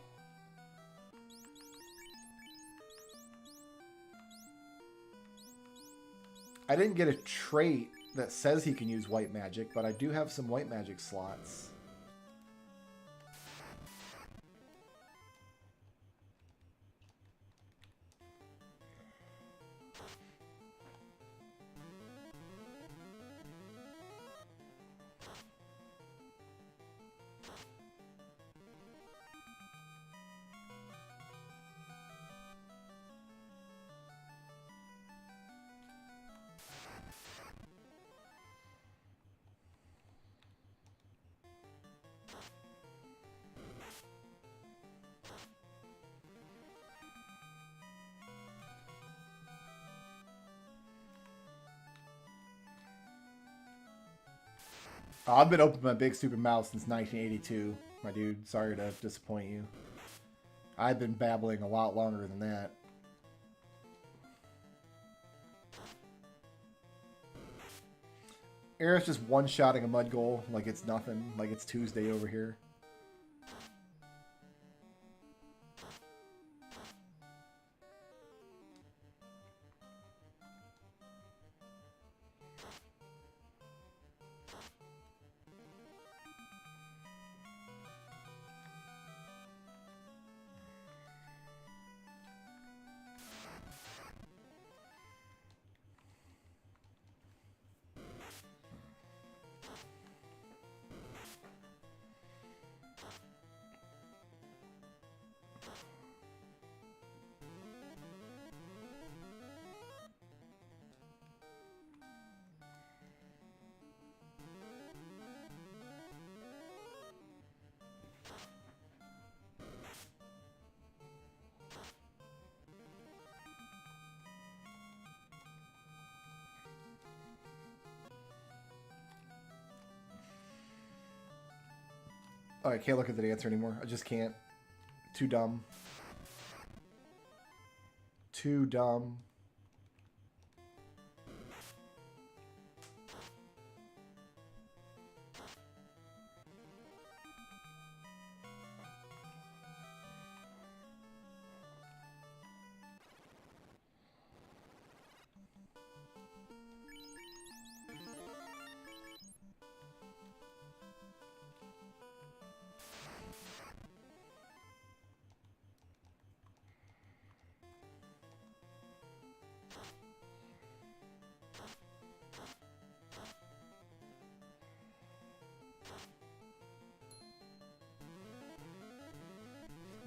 I didn't get a trait that says he can use white magic, but I do have some white magic slots. I've been open my big stupid mouth since 1982, my dude. Sorry to disappoint you. I've been babbling a lot longer than that. Aerith's just one-shotting a mud goal like it's nothing, like it's Tuesday over here. Oh, I can't look at the answer anymore. I just can't. Too dumb. Too dumb.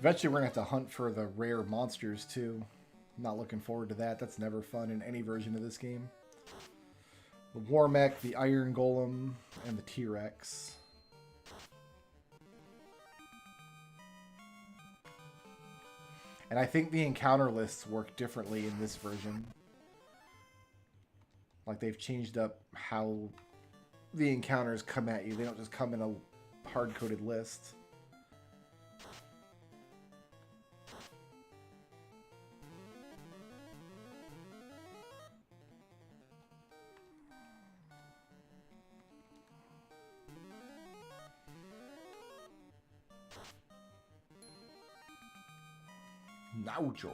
Eventually, we're going to have to hunt for the rare monsters, too. I'm not looking forward to that. That's never fun in any version of this game. The Warmech, the Iron Golem, and the T-Rex. And I think the encounter lists work differently in this version. Like, they've changed up how the encounters come at you. They don't just come in a hard-coded list. Naujo.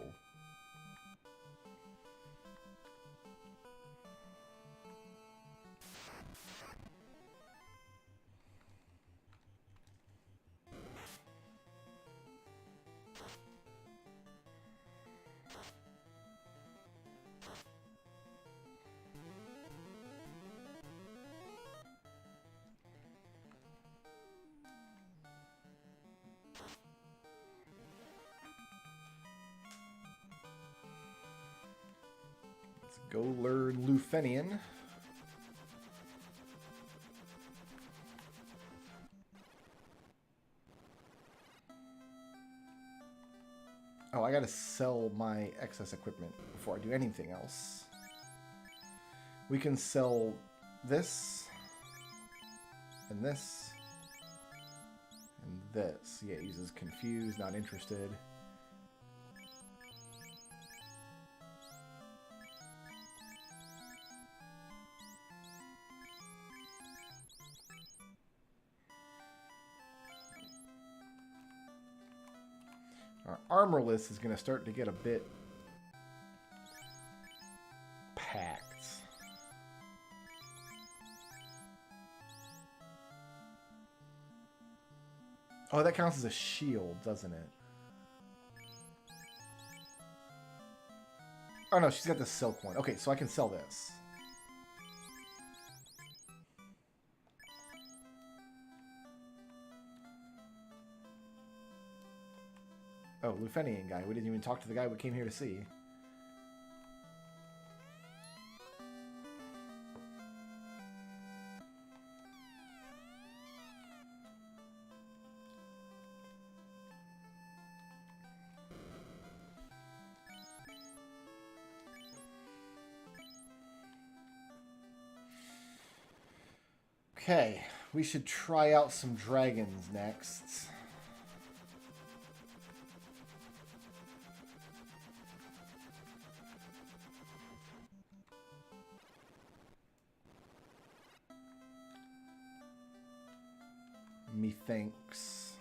Go learn Lufenian. Oh, I gotta sell my excess equipment before I do anything else. We can sell this, and this, And this. Yeah, it uses confused, not interested. Our armorless is going to start to get a bit packed. Oh, that counts as a shield, doesn't it? Oh no, she's got the silk one. Okay, so I can sell this. Oh, Lufenian guy. We didn't even talk to the guy we came here to see. Okay, we should try out some dragons next. Methinks.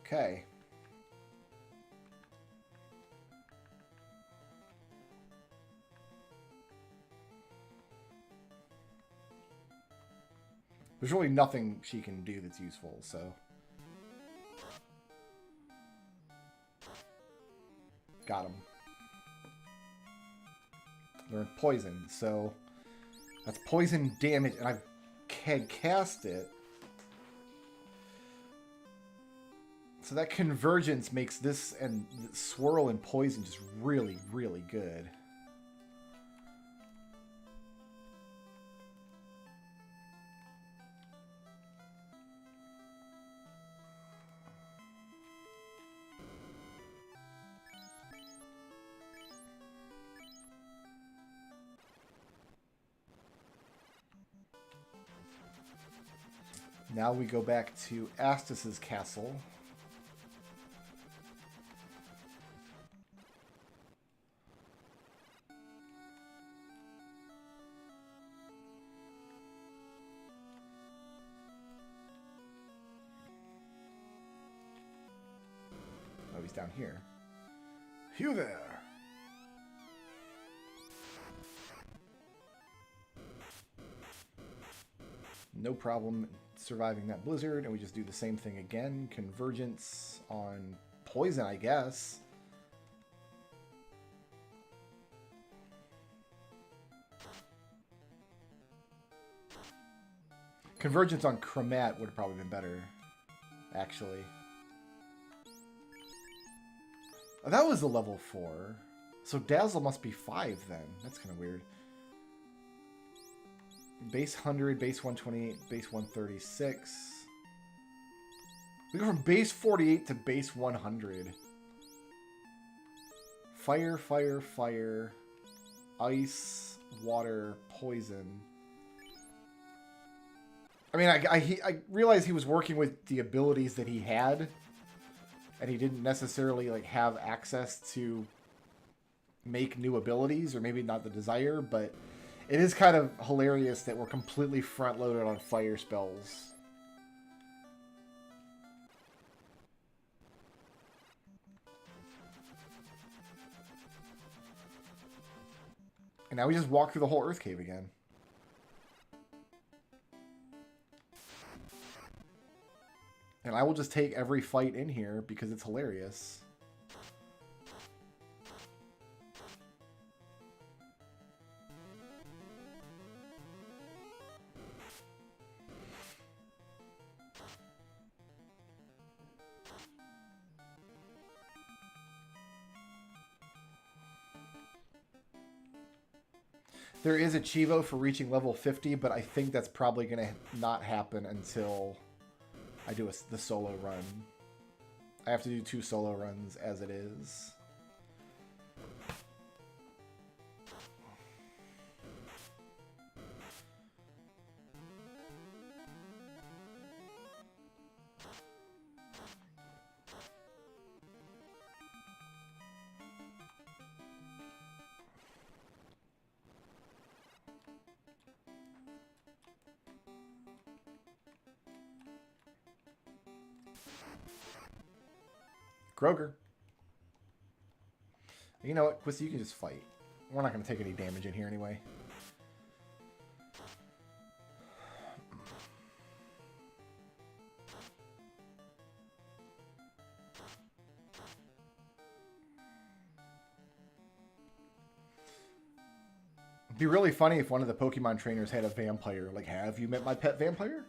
Okay. There's really nothing she can do that's useful, so. Got him. Learned poison, so that's poison damage, and I can cast it. So that convergence makes this and swirl and poison just really, really good. Now we go back to Astus's castle. Oh, he's down here. You there! No problem surviving that blizzard, and we just do the same thing again. Convergence on poison, I guess. Convergence on Chromat would have probably been better, actually. Oh, that was the level 4. So Dazzle must be 5 then. That's kind of weird. Base 100, base 128, base 136. We go from base 48 to base 100. Fire, fire, fire. Ice, water, poison. I mean, I realized he was working with the abilities that he had. And he didn't necessarily like have access to make new abilities, or maybe not the desire, but it is kind of hilarious that we're completely front-loaded on fire spells. And now we just walk through the whole Earth Cave again. And I will just take every fight in here because it's hilarious. There is a Chivo for reaching level 50, but I think that's probably going to not happen until I do the solo run. I have to do 2 solo runs as it is. Kroger. You know what, Quissy, you can just fight. We're not going to take any damage in here anyway. It'd be really funny if one of the Pokemon trainers had a vampire. Like, have you met my pet vampire?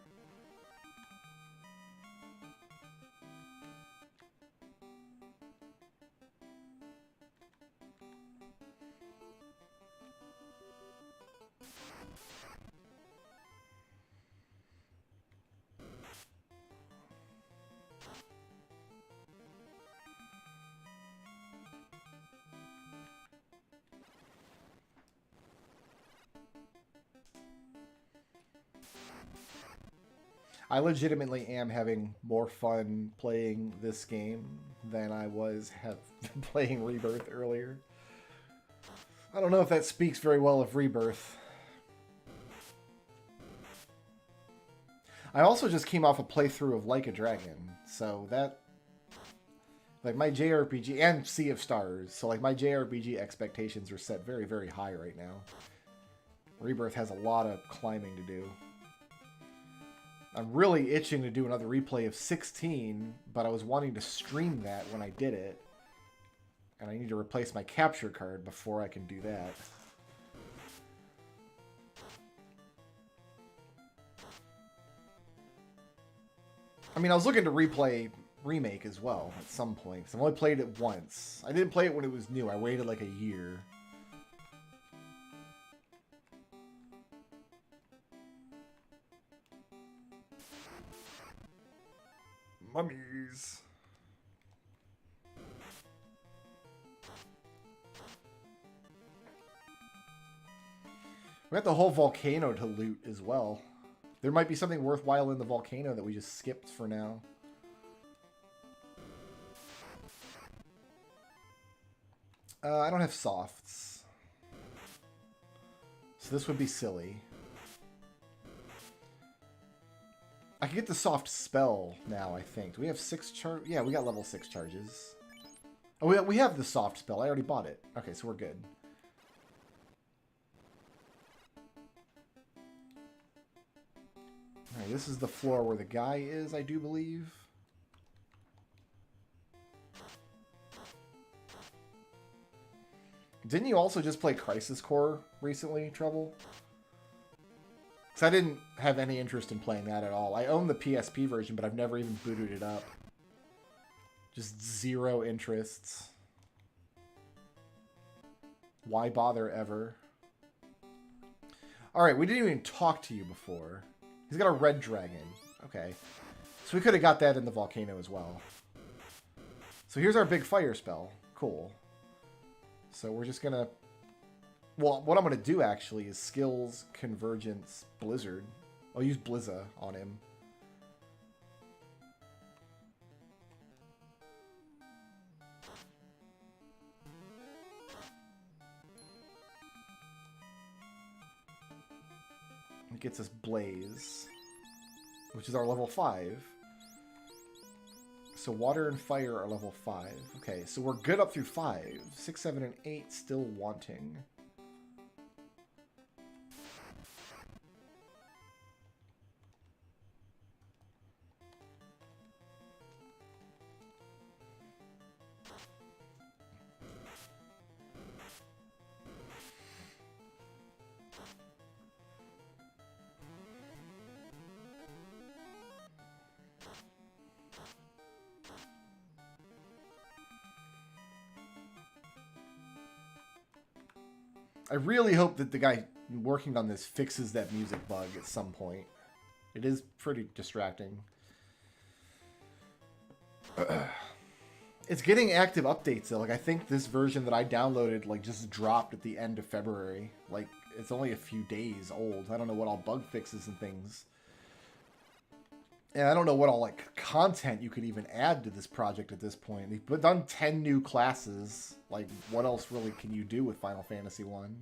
I legitimately am having more fun playing this game than I was playing Rebirth earlier. I don't know if that speaks very well of Rebirth. I also just came off a playthrough of Like a Dragon, so that... Like, my JRPG... And Sea of Stars, so, like, my JRPG expectations are set very, very high right now. Rebirth has a lot of climbing to do. I'm really itching to do another replay of 16, but I was wanting to stream that when I did it. And I need to replace my capture card before I can do that. I mean, I was looking to replay Remake as well at some point. I've only played it once. I didn't play it when it was new. I waited like a year. Mummies. We got the whole volcano to loot as well. There might be something worthwhile in the volcano that we just skipped for now. I don't have softs. So this would be silly. I can get the soft spell now, I think. Do we have 6 charge? Yeah, we got level 6 charges. Oh, we have the soft spell. I already bought it. Okay, so we're good. Alright, this is the floor where the guy is, I do believe. Didn't you also just play Crisis Core recently, Trouble? Because I didn't have any interest in playing that at all. I own the PSP version, but I've never even booted it up. Just zero interests. Why bother ever? Alright, we didn't even talk to you before. He's got a red dragon. Okay. So we could have got that in the volcano as well. So here's our big fire spell. Cool. So we're just gonna... Well, what I'm going to do, actually, is Skills, Convergence, Blizzard. I'll use Blizza on him. It gets us Blaze, which is our level 5. So Water and Fire are level 5. Okay, so we're good up through 5. 6, 7, and 8 still wanting. I really hope that the guy working on this fixes that music bug at some point. It is pretty distracting. It's getting active updates though. Like I think this version that I downloaded like just dropped at the end of February. Like it's only a few days old. I don't know what all bug fixes and things. And I don't know what all like content you could even add to this project at this point. They've done 10 new classes. Like what else really can you do with Final Fantasy 1?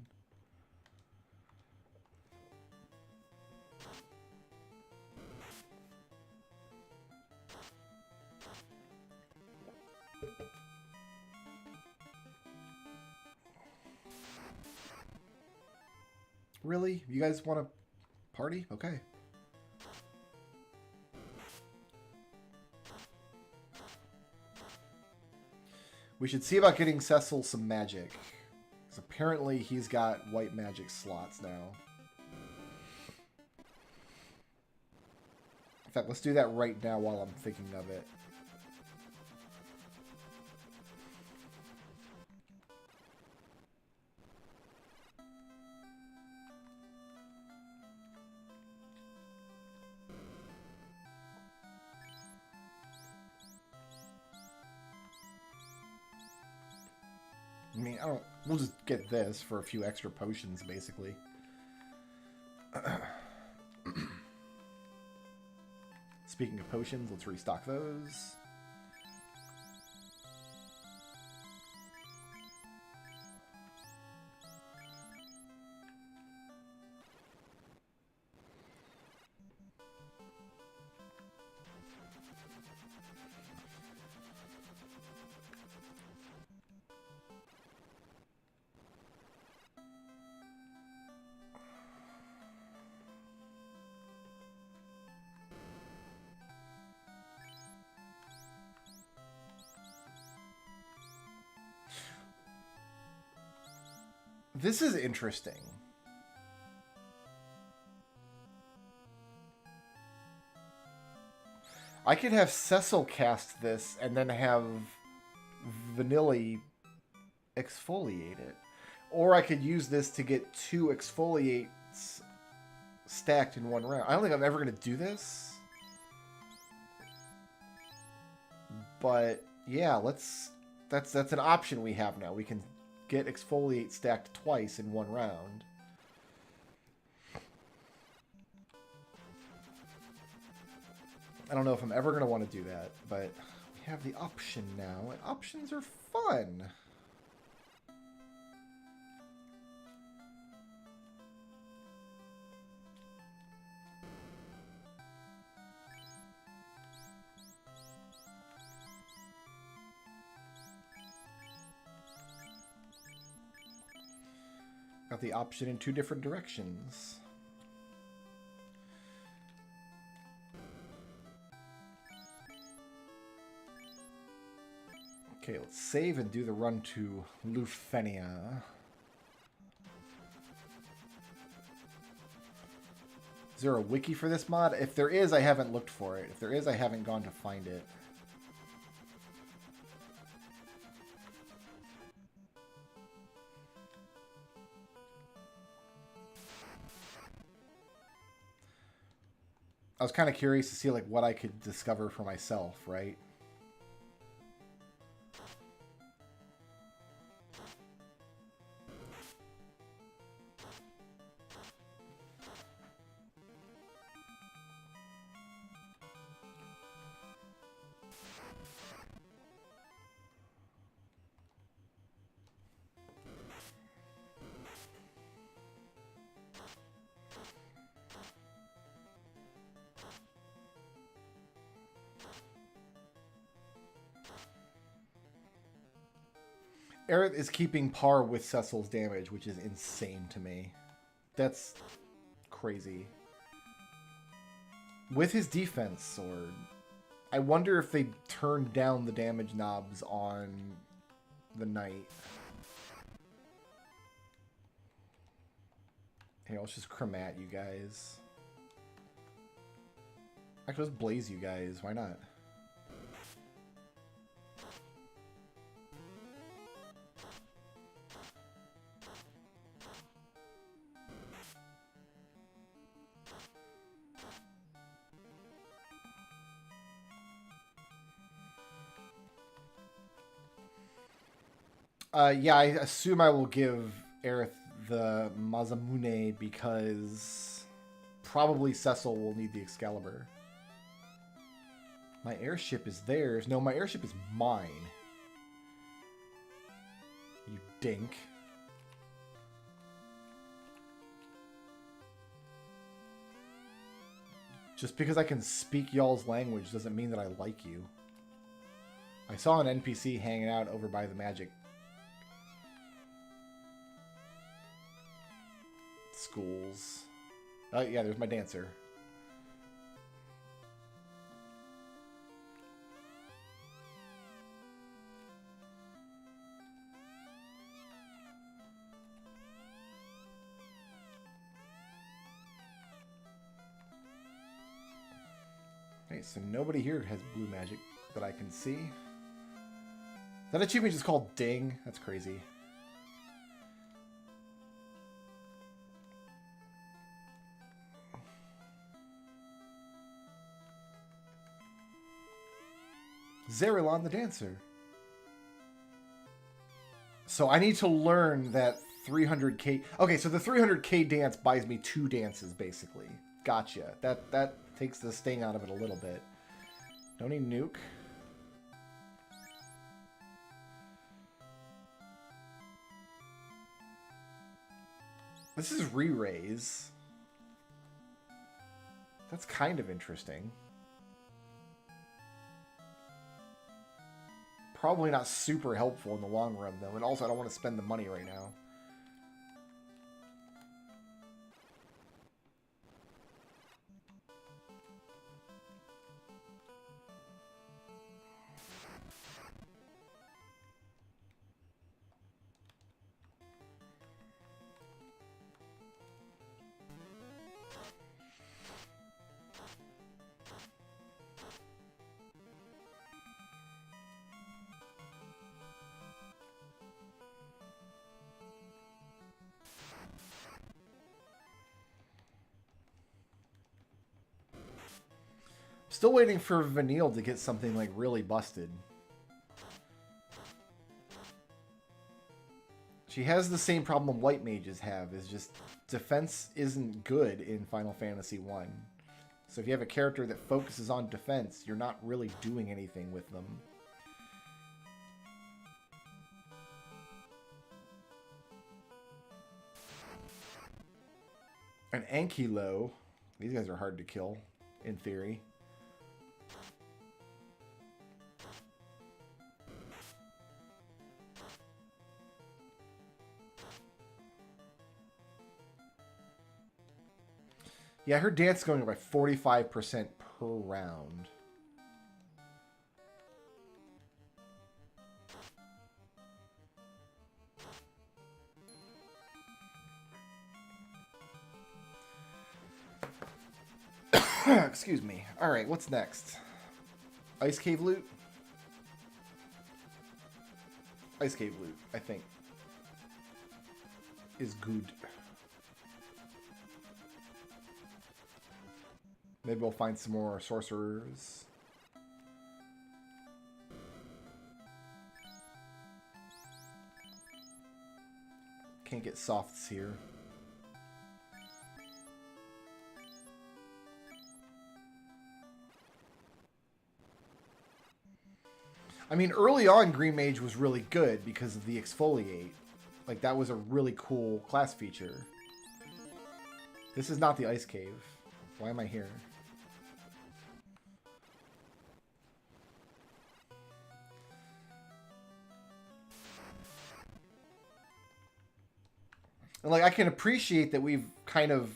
Really? You guys want to party? Okay. We should see about getting Cecil some magic. Because apparently he's got white magic slots now. In fact, let's do that right now while I'm thinking of it. I mean, I don't... We'll just get this for a few extra potions, basically. Speaking of potions, let's restock those. This is interesting. I could have Cecil cast this and then have Vanilli exfoliate it. Or I could use this to get 2 exfoliates stacked in one round. I don't think I'm ever going to do this. But yeah, that's an option we have now. We can get exfoliate stacked twice in one round. I don't know if I'm ever going to want to do that, but we have the option now, and options are fun. Got the option in 2 different directions. Okay, let's save and do the run to Lufenia. Is there a wiki for this mod? If there is, I haven't looked for it. If there is, I haven't gone to find it. I was kind of curious to see like what I could discover for myself, right? Aerith is keeping par with Cecil's damage, which is insane to me. That's crazy. With his defense sword, I wonder if they turned down the damage knobs on the knight. Here, let's just chromat you guys. Actually, let's blaze you guys. Why not? Yeah, I assume I will give Aerith the Mazamune because probably Cecil will need the Excalibur. My airship is theirs. No, my airship is mine. You dink. Just because I can speak y'all's language doesn't mean that I like you. I saw an NPC hanging out over by the magic schools. Oh, yeah, there's my dancer. Okay, so nobody here has blue magic that I can see. That achievement is called Ding. That's crazy. Zerilon the Dancer. So I need to learn that 300k. Okay, so the 300k dance buys me 2 dances, basically. Gotcha. That takes the sting out of it a little bit. Don't need nuke. This is re-raise. That's kind of interesting. Probably not super helpful in the long run, though. And also, I don't want to spend the money right now. Still waiting for Vanille to get something like really busted. She has the same problem white mages have, is just defense isn't good in Final Fantasy 1. So if you have a character that focuses on defense, you're not really doing anything with them. An Ankylo. These guys are hard to kill, in theory. Yeah, her dance going up by 45% per round. Excuse me. Alright, what's next? Ice Cave loot? Ice Cave loot, I think, is good. Maybe we'll find some more sorcerers. Can't get softs here. I mean, early on, Green Mage was really good because of the exfoliate. Like, that was a really cool class feature. This is not the Ice Cave. Why am I here? And, like, I can appreciate that we've kind of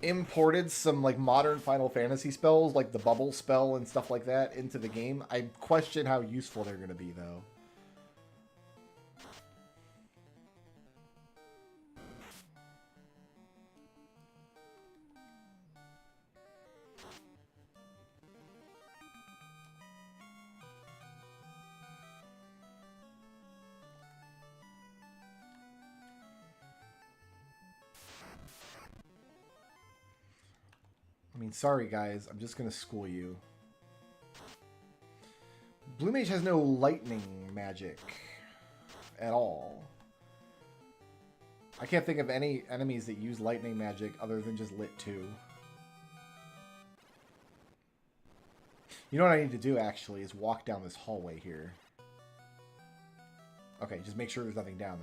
imported some, like, modern Final Fantasy spells, like the bubble spell and stuff like that, into the game. I question how useful they're going to be, though. I mean, sorry guys, I'm just gonna school you. Blue Mage has no lightning magic. at all. I can't think of any enemies that use lightning magic other than just Lit 2. You know what I need to do, actually, is walk down this hallway here. Okay, just make sure there's nothing down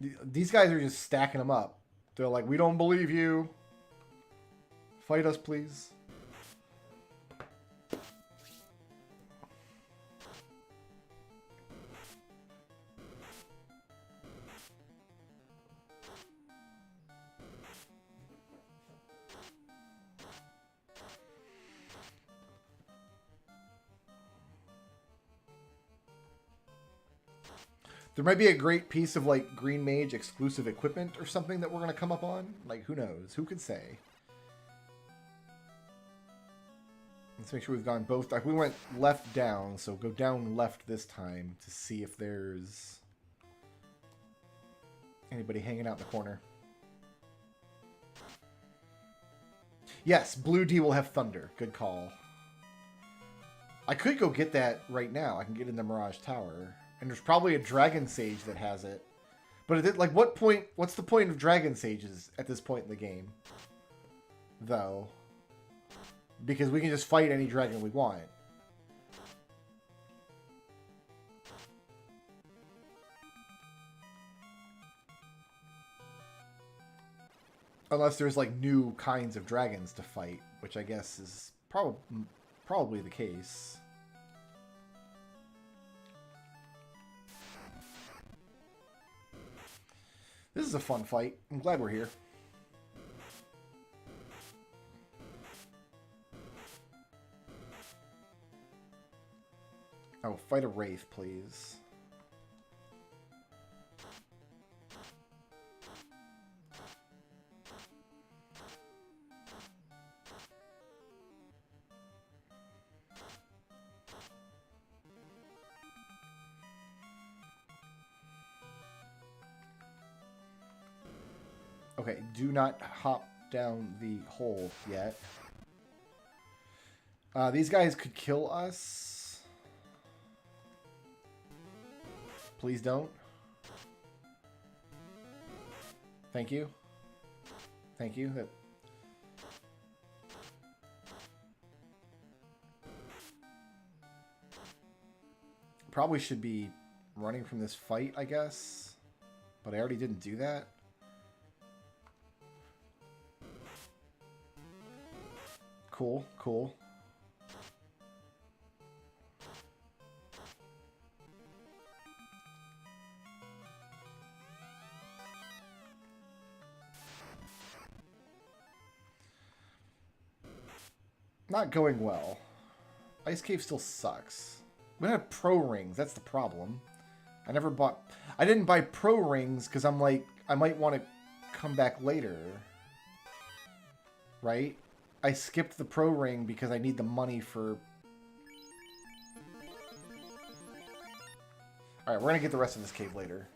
there. These guys are just stacking them up. They're like, we don't believe you. Fight us, please. There might be a great piece of, like, Green Mage exclusive equipment or something that we're going to come up on. Like, who knows? Who could say? Let's make sure we've gone both. Like, we went left down, so go down left this time to see if there's anybody hanging out in the corner. Yes, Blue D will have Thunder. Good call. I could go get that right now. I can get in the Mirage Tower. And there's probably a Dragon Sage that has it. But like, what's the point of Dragon Sages at this point in the game? Though. Because we can just fight any dragon we want. Unless there's, like, new kinds of dragons to fight, which I guess is probably the case. This is a fun fight. I'm glad we're here. Oh, fight a Wraith, please. Okay, do not hop down the hole yet. These guys could kill us. Please don't. Thank you. Thank you. Probably should be running from this fight, I guess. But I already didn't do that. Cool, cool. Not going well. Ice Cave still sucks. We don't have pro rings, that's the problem. I didn't buy pro rings because I'm like, I might want to come back later. Right? I skipped the pro ring because I need the money for... Alright, we're going to get the rest of this cave later.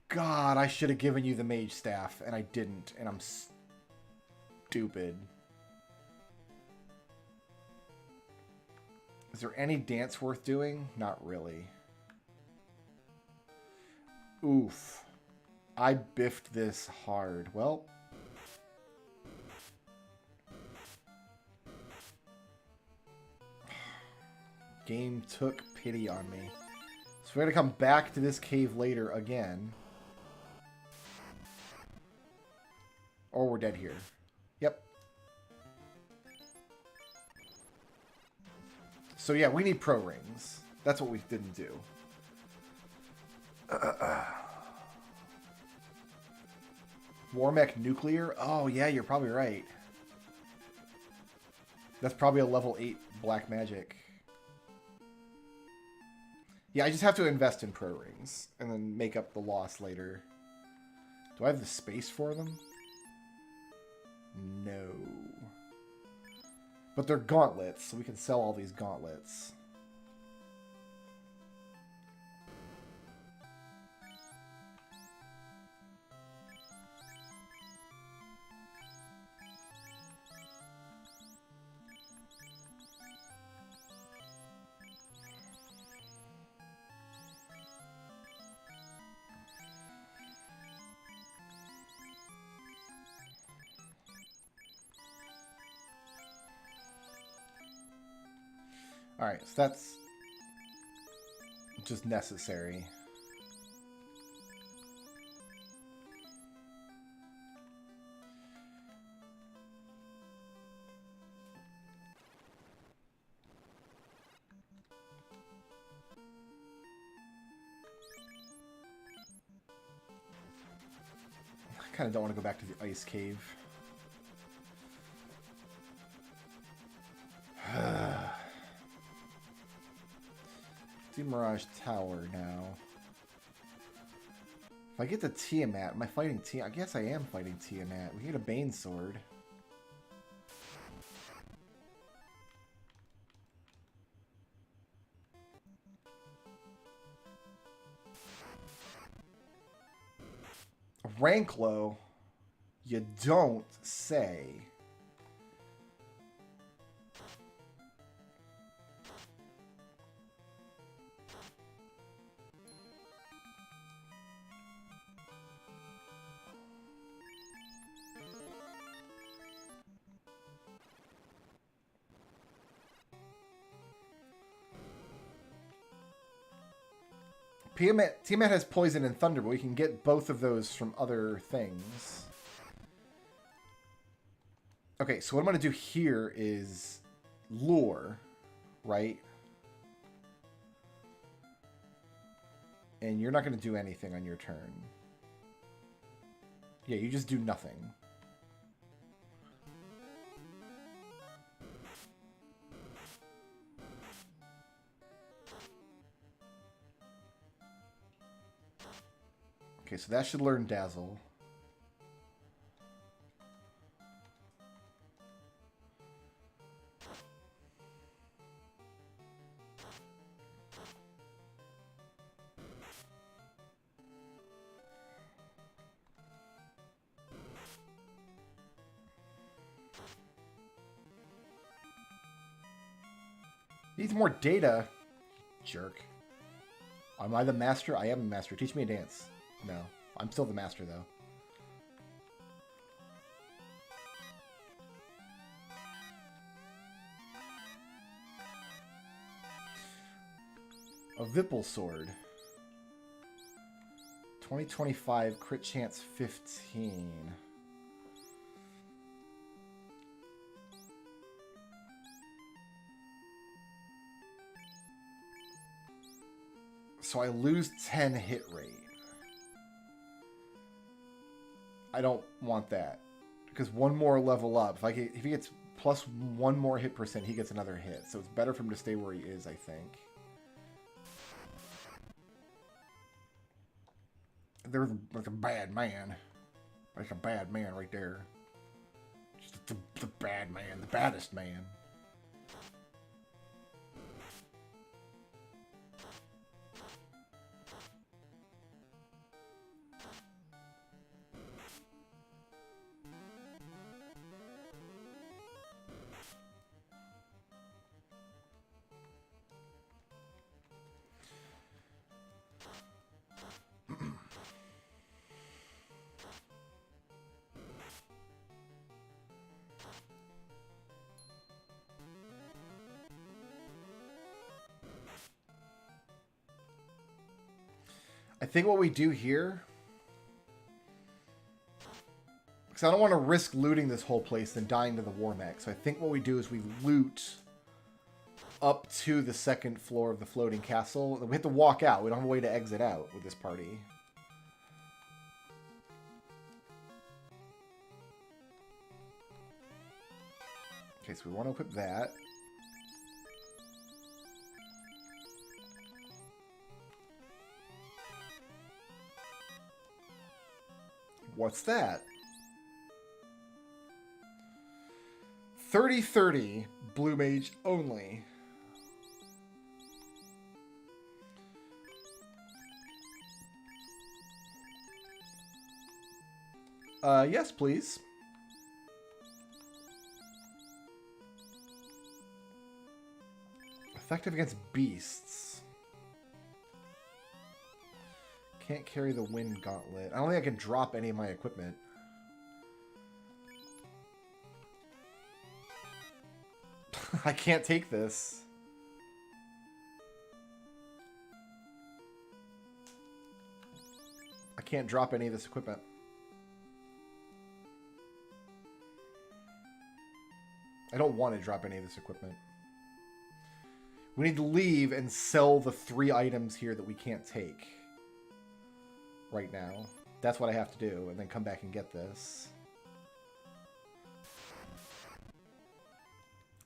God, I should have given you the mage staff, and I didn't, and I'm stupid. Is there any dance worth doing? Not really. Oof. I biffed this hard. Well... Game took pity on me. So we're going to come back to this cave later again. Or we're dead here. Yep. So yeah, we need pro rings. That's what we didn't do. Warmech Nuclear? Oh yeah, you're probably right. That's probably a level 8 black magic. Yeah, I just have to invest in pro rings and then make up the loss later. Do I have the space for them? No. But they're gauntlets, so we can sell all these gauntlets. Alright, so that's just necessary. I kind of don't want to go back to the ice cave. Do Mirage Tower now. If I get the Tiamat, am I fighting Tiamat? I guess I am fighting Tiamat. We get a Bane Sword. Rank low? You don't say. Tiamat has poison and thunder, but we can get both of those from other things. Okay, so what I'm going to do here is lure, right? And you're not going to do anything on your turn. Yeah, you just do nothing. Okay, so that should learn Dazzle. Needs more data. Jerk. Am I the master? I am the master. Teach me a dance. No. I'm still the master, though. A Vipple Sword. 2025, crit chance 15. So I lose 10 hit rate. I don't want that. Because one more level up, if he gets plus one more hit percent, he gets another hit. So it's better for him to stay where he is, I think. There's like a bad man. Like a bad man right there. Just the bad man, the baddest man. I think what we do here, because I don't want to risk looting this whole place and dying to the war mech. So I think what we do is we loot up to the second floor of the floating castle. We have to walk out. We don't have a way to exit out with this party. Okay, so we want to equip that. What's that? 30/30 Blue Mage only. Yes, please. Effective against beasts. Can't carry the wind gauntlet. I don't think I can drop any of my equipment. I can't take this. can't drop any of this equipment. I don't want to drop any of this equipment. We need to leave and sell the 3 items here that we can't take right now. That's what I have to do, and then come back and get this.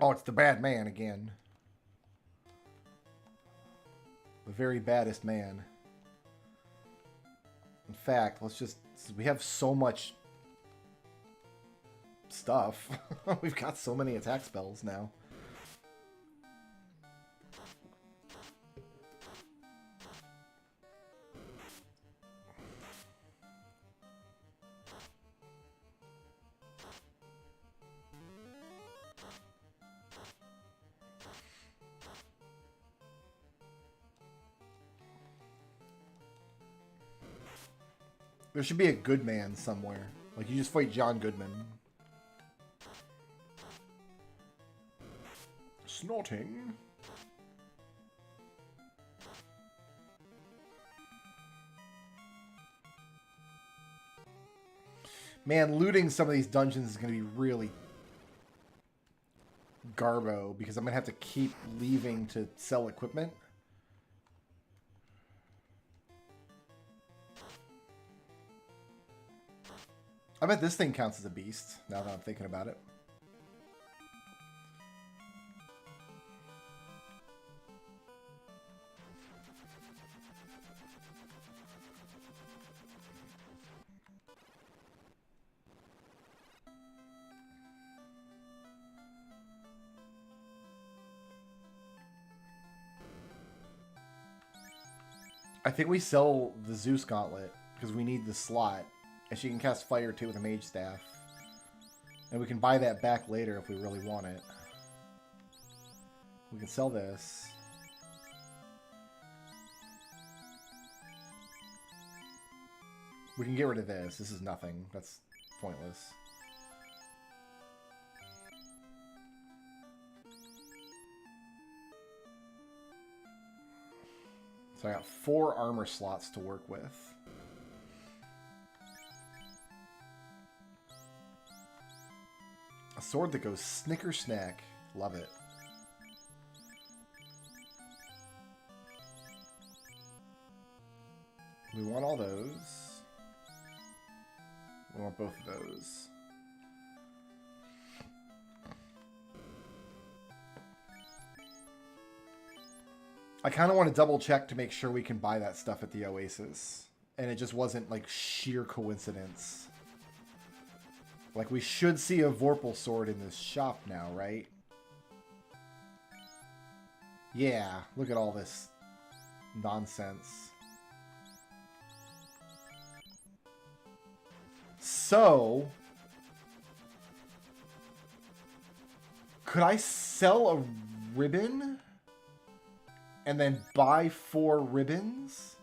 Oh, it's the bad man again. The very baddest man. In fact, let's just... We have so much stuff. We've got so many attack spells now. There should be a good man somewhere. Like, you just fight John Goodman. Snorting. Man, looting some of these dungeons is going to be really garbo, because I'm going to have to keep leaving to sell equipment. I bet this thing counts as a beast, now that I'm thinking about it. I think we sell the Zeus Gauntlet, because we need the slot. And she can cast Fire, too, with a Mage Staff. And we can buy that back later if we really want it. We can sell this. We can get rid of this. This is nothing. That's pointless. So I got 4 armor slots to work with. A sword that goes snicker snack. Love it. We want all those. We want both of those. I kind of want to double check to make sure we can buy that stuff at the Oasis. And it just wasn't like sheer coincidence. Like, we should see a Vorpal sword in this shop now, right? Yeah, look at all this nonsense. So, could I sell a ribbon and then buy 4 ribbons?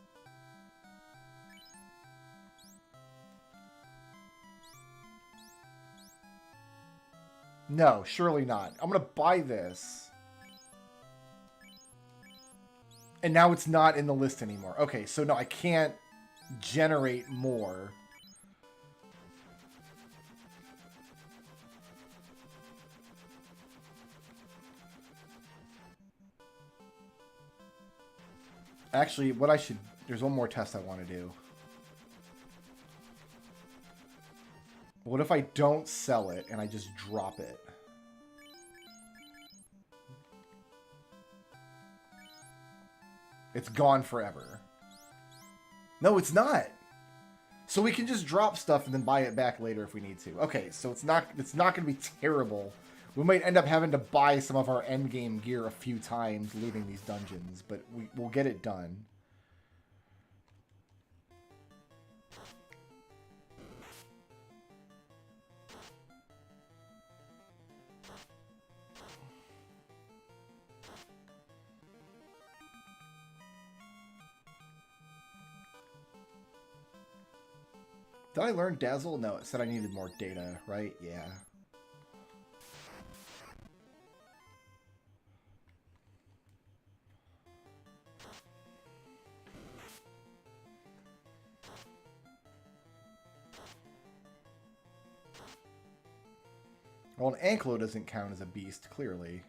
No, surely not. I'm going to buy this. And now it's not in the list anymore. Okay, so no, I can't generate more. Actually, what I should... There's one more test I want to do. What if I don't sell it and I just drop it? It's gone forever. No, it's not. So we can just drop stuff and then buy it back later if we need to. Okay, so it's not going to be terrible. We might end up having to buy some of our endgame gear a few times leaving these dungeons, but we'll get it done. Did I learn Dazzle? No, it said I needed more data, right? Yeah. Well, an Anklo doesn't count as a beast, clearly.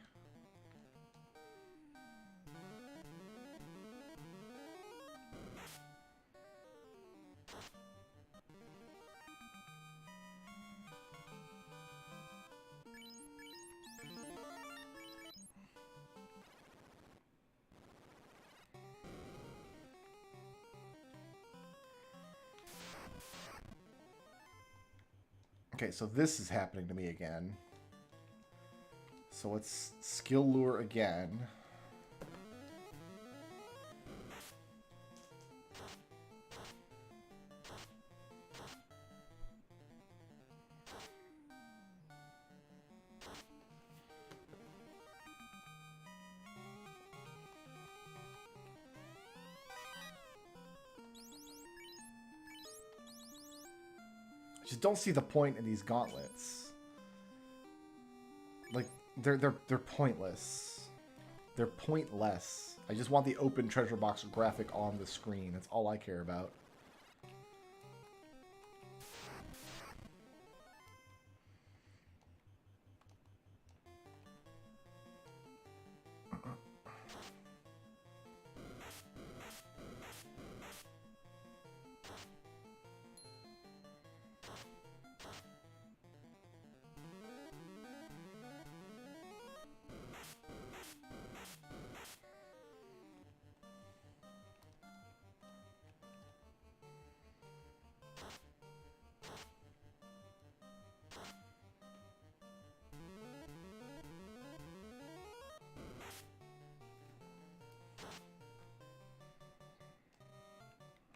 Okay, so this is happening to me again. So let's skill lure again. Just don't see the point in these gauntlets. Like they're pointless. They're pointless. I just want the open treasure box graphic on the screen. That's all I care about.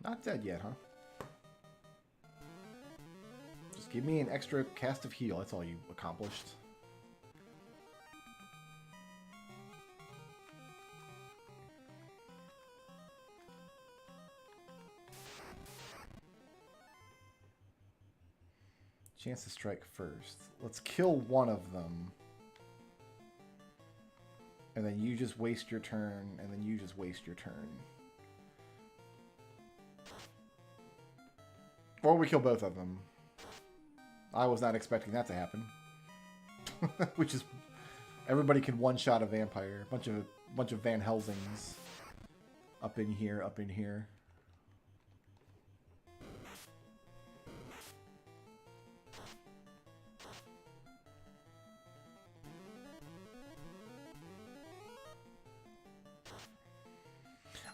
Not dead yet, huh? Just give me an extra cast of heal. That's all you accomplished. Chance to strike first. Let's kill one of them. And then you just waste your turn, and then you just waste your turn. Or we kill both of them. I was not expecting that to happen. Which is... Everybody can one-shot a vampire. Bunch of Van Helsings. Up in here, up in here.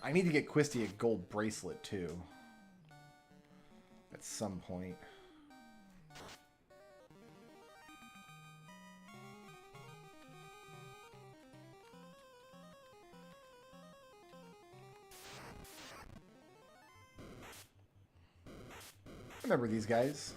I need to get Quisty a gold bracelet, too. At some point. Remember these guys.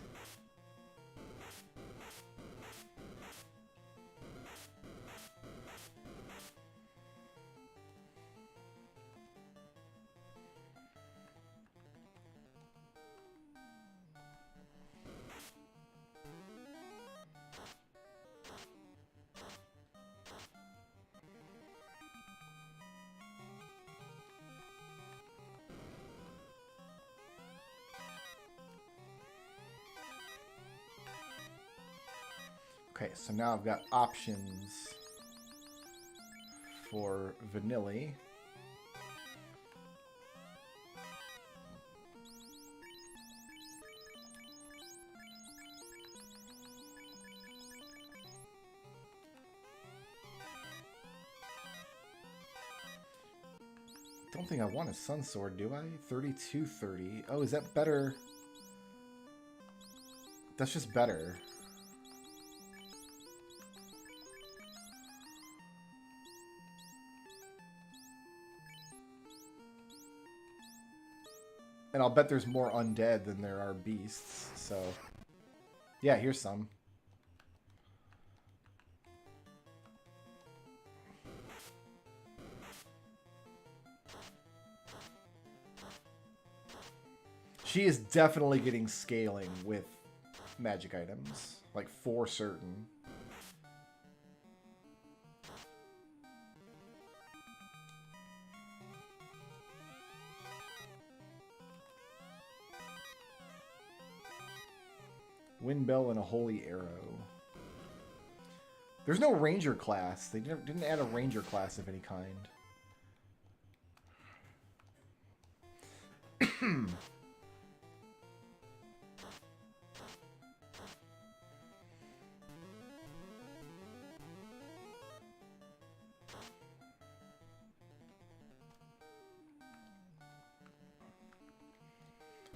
Okay, so now I've got options for Vanilla. Don't think I want a Sun Sword, do I? 3230. Oh, is that better? That's just better. And I'll bet there's more undead than there are beasts, so... Yeah, here's some. She is definitely getting scaling with magic items. Like, for certain. Windbell and a holy arrow. There's no ranger class. They didn't add a ranger class of any kind.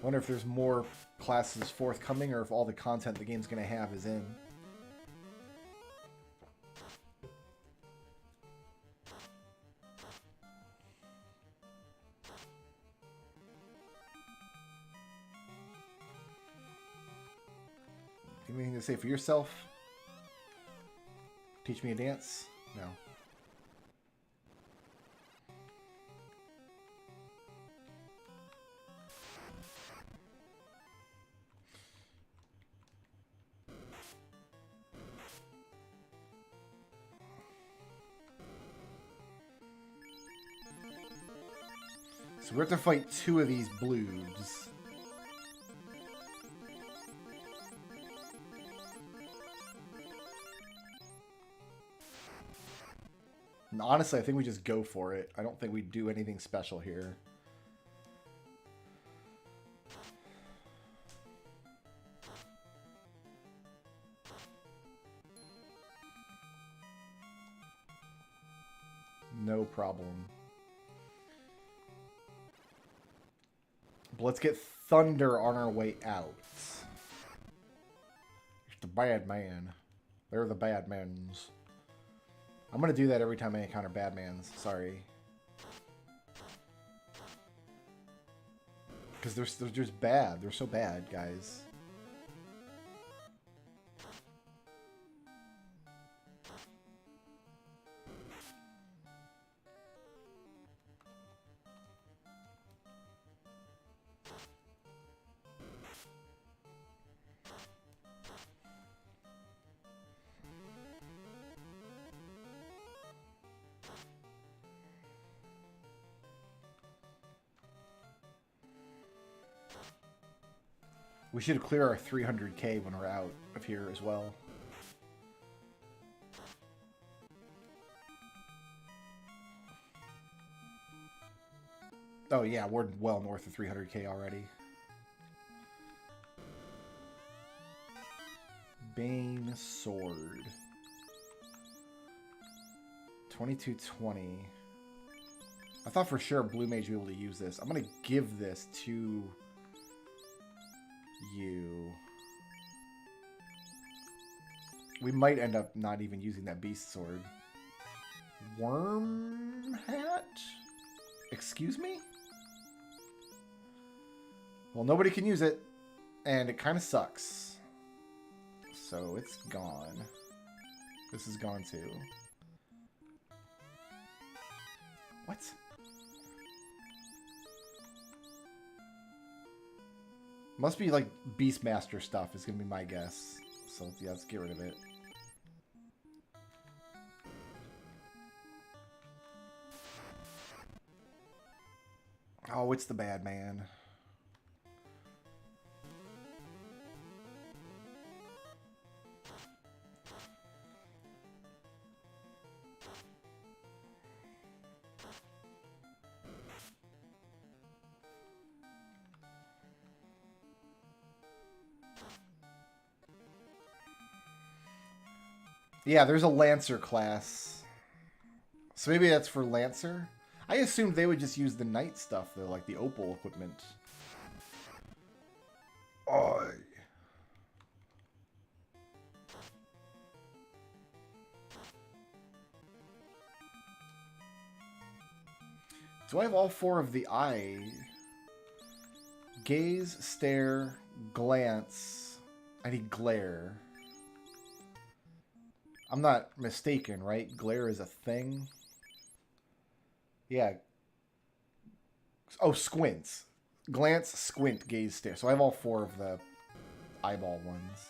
Wonder if there's more classes forthcoming or if all the content the game's going to have is in. Anything to say for yourself? Teach me a dance? No. So we have to fight 2 of these blues. And honestly, I think we just go for it. I don't think we do anything special here. No problem. But let's get Thunder on our way out. It's the bad man. They're the bad mans. I'm going to do that every time I encounter bad mans. Sorry. Because they're just bad. They're so bad, guys. We should clear our 300k when we're out of here as well. Oh yeah, we're well north of 300k already. Bane Sword. 2220. I thought for sure Blue Mage would be able to use this. I'm going to give this to you. We might end up not even using that beast sword. Worm hat? Excuse me? Well, nobody can use it, and it kind of sucks. So it's gone. This is gone too. What? Must be like Beastmaster stuff is going to be my guess. So yeah, let's get rid of it. Oh, it's the bad man. Yeah, there's a Lancer class. So maybe that's for Lancer? I assumed they would just use the knight stuff, though, like the opal equipment. Oh. So I have all 4 of the eye. Gaze, stare, glance. I need glare. I'm not mistaken, right? Glare is a thing. Yeah. Oh, squints. Glance, squint, gaze, stare. So I have all 4 of the eyeball ones.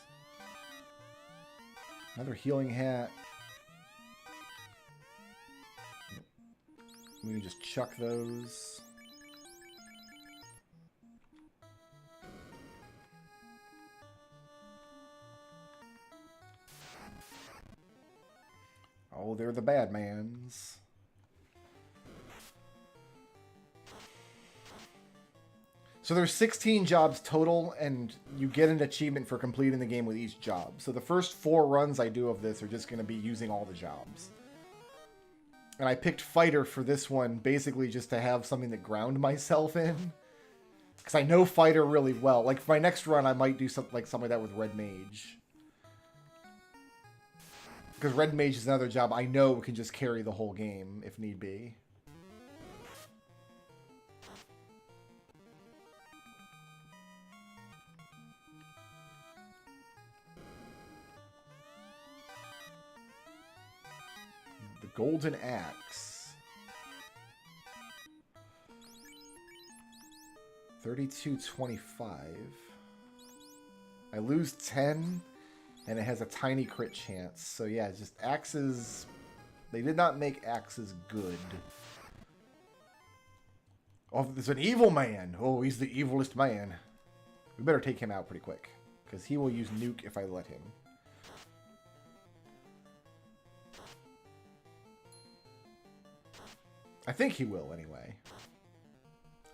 Another healing hat. We can just chuck those. Oh, they're the bad mans. So there's 16 jobs total, and you get an achievement for completing the game with each job. So the first 4 runs I do of this are just going to be using all the jobs. And I picked Fighter for this one, basically just to have something to ground myself in. Because I know Fighter really well. Like, for my next run, I might do something like that with Red Mage. Because Red Mage is another job I know can just carry the whole game, if need be. The Golden Axe. 32.25. I lose 10, and it has a tiny crit chance. So yeah, just axes. They did not make axes good. Oh, there's an evil man. Oh, he's the evilest man. We better take him out pretty quick, because he will use nuke if I let him. I think he will, anyway.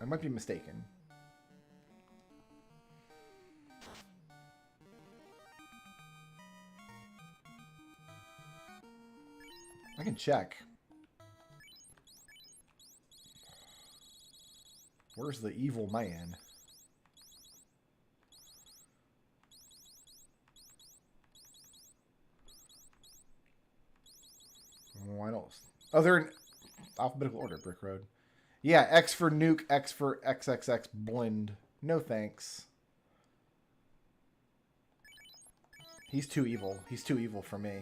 I might be mistaken. I can check. Where's the evil man? Oh, I don't... Oh, they're in alphabetical order, Brick Road. Yeah, X for nuke, X for XXX blend. No thanks. He's too evil. He's too evil for me.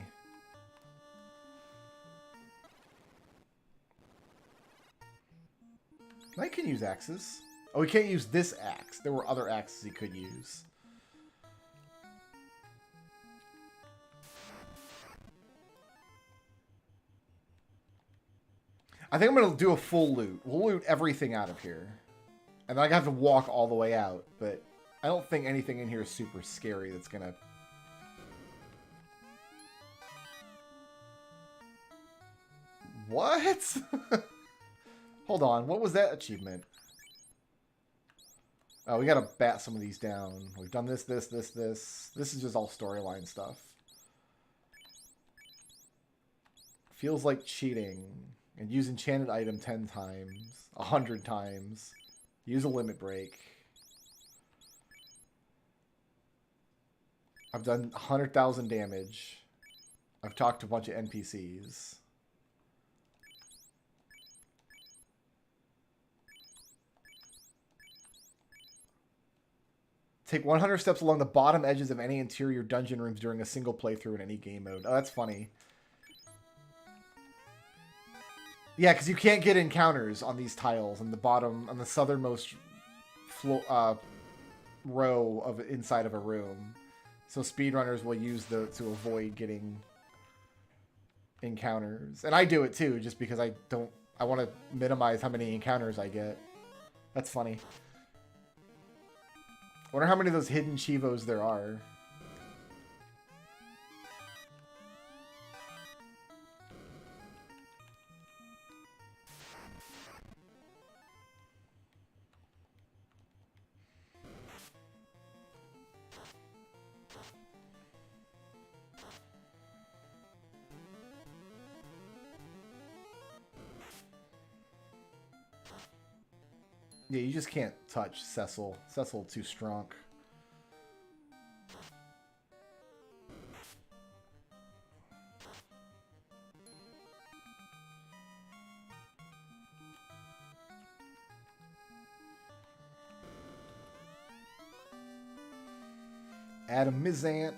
I can use axes. Oh, he can't use this axe. There were other axes he could use. I think I'm going to do a full loot. We'll loot everything out of here. And then I have to walk all the way out. But I don't think anything in here is super scary that's going to... What? Hold on. What was that achievement? Oh, we got to bat some of these down. We've done this, this, this, this. This is just all storyline stuff. Feels like cheating. And use enchanted item 10 times. 100 times. Use a limit break. I've done 100,000 damage. I've talked to a bunch of NPCs. Take 100 steps along the bottom edges of any interior dungeon rooms during a single playthrough in any game mode. Oh, that's funny. Yeah, because you can't get encounters on these tiles on the bottom, on the southernmost row of inside of a room. So speedrunners will use to avoid getting encounters. And I do it too, just because I want to minimize how many encounters I get. That's funny. I wonder how many of those hidden Chivos there are. Yeah, you just can't touch Cecil. Cecil too strong. Adam Mizant.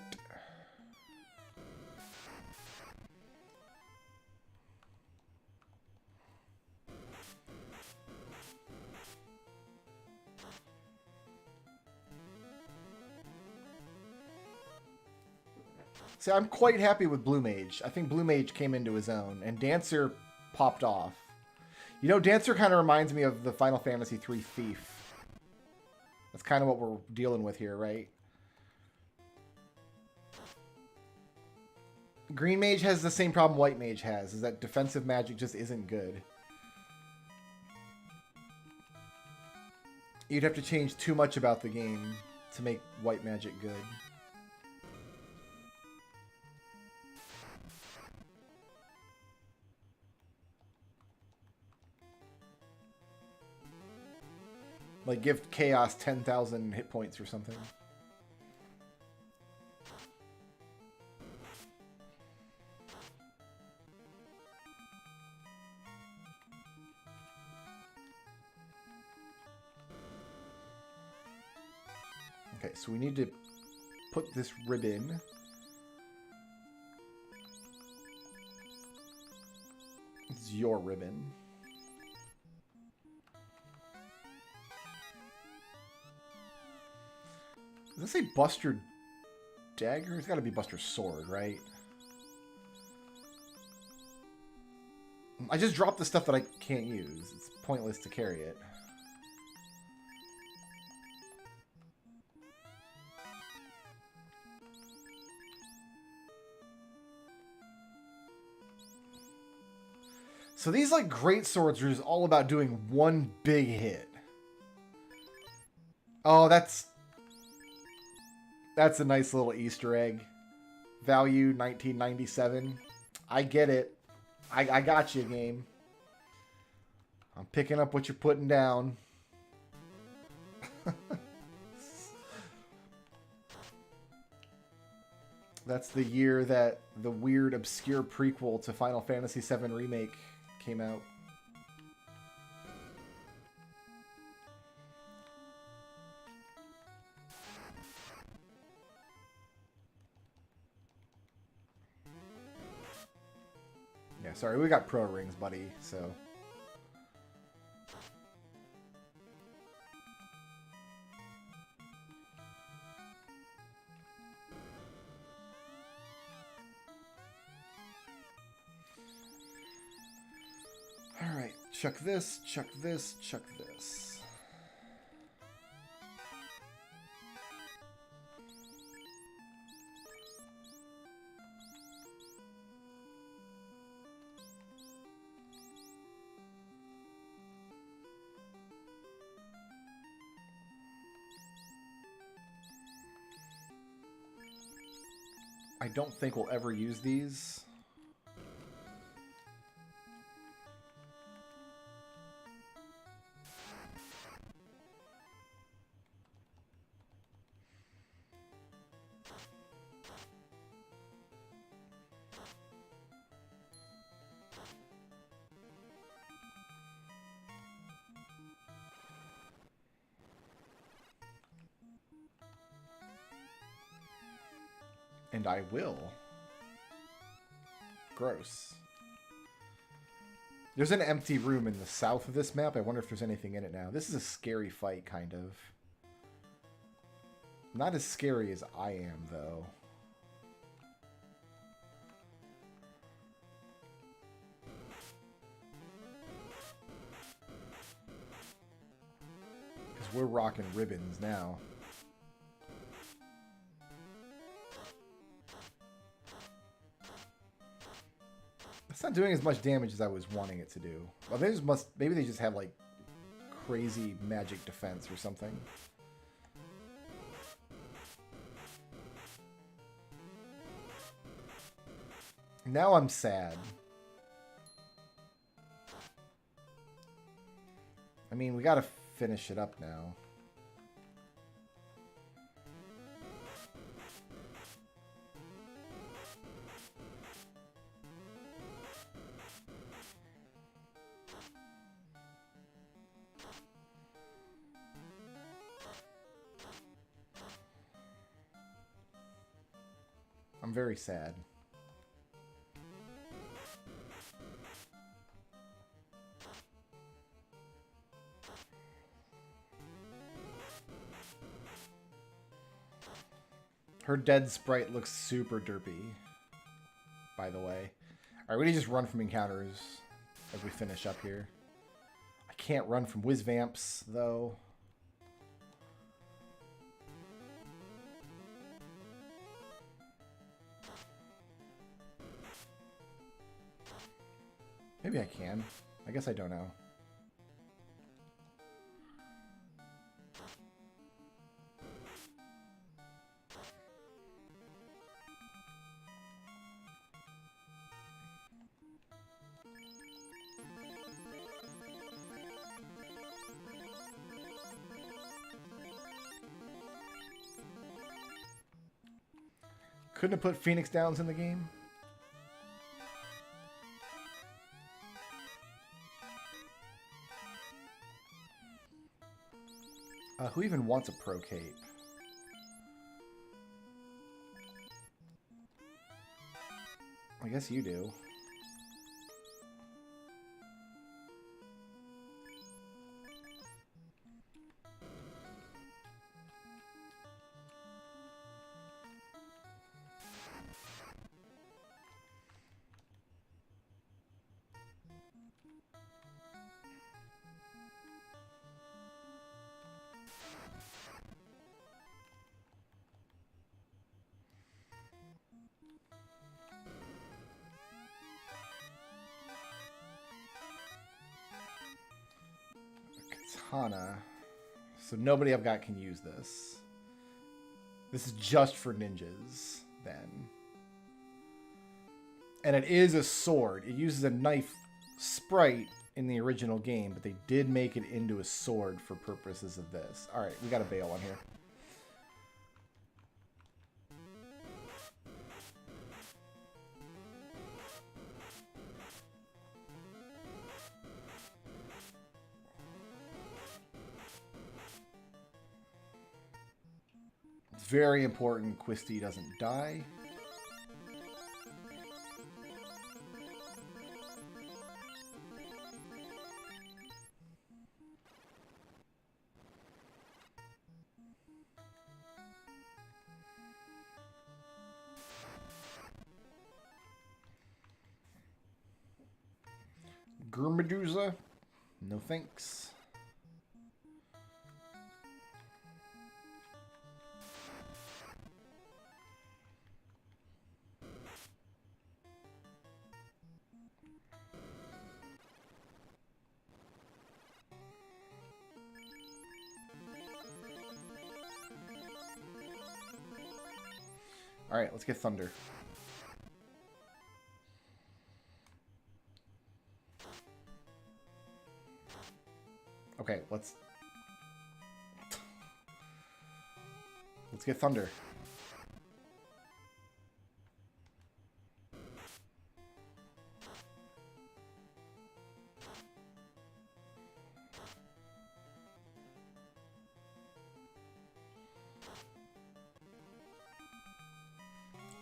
See, I'm quite happy with Blue Mage. I think Blue Mage came into his own, and Dancer popped off. You know, Dancer kind of reminds me of the Final Fantasy III Thief. That's kind of what we're dealing with here, right? Green mage has the same problem white mage has, is that defensive magic just isn't good. You'd have to change too much about the game to make white magic good. Like give Chaos 10,000 hit points or something. Okay, so we need to put this ribbon. It's your ribbon. Does it say Buster Dagger? It's got to be Buster Sword, right? I just dropped the stuff that I can't use. It's pointless to carry it. So these, like, great swords are just all about doing one big hit. Oh, that's a nice little Easter egg. Value 1997. I get it. I got you, game. I'm picking up what you're putting down. That's the year that the weird, obscure prequel to Final Fantasy VII Remake came out. Yeah, sorry, we got pro rings, buddy, so... Alright, chuck this, chuck this, chuck this. I don't think we'll ever use these. And I will. Gross. There's an empty room in the south of this map. I wonder if there's anything in it now. This is a scary fight, kind of. Not as scary as I am, though. Because we're rocking ribbons now. It's not doing as much damage as I was wanting it to do. Well, maybe they just have like crazy magic defense or something. Now I'm sad. I mean, we gotta finish it up now. I'm very sad. Her dead sprite looks super derpy, by the way. Alright, we need to just run from encounters as we finish up here. I can't run from whiz vamps, though. Maybe I can. I guess I don't know. Couldn't have put Phoenix Downs in the game? Who even wants a pro cape? I guess you do. Katana. So nobody I've got can use this. This is just for ninjas, then. And it is a sword. It uses a knife sprite in the original game, but they did make it into a sword for purposes of this. Alright, we got a bail on here. It's very important Quisty doesn't die. Gurmedusa, no thanks. All right, let's get Thunder. Okay, let's get Thunder.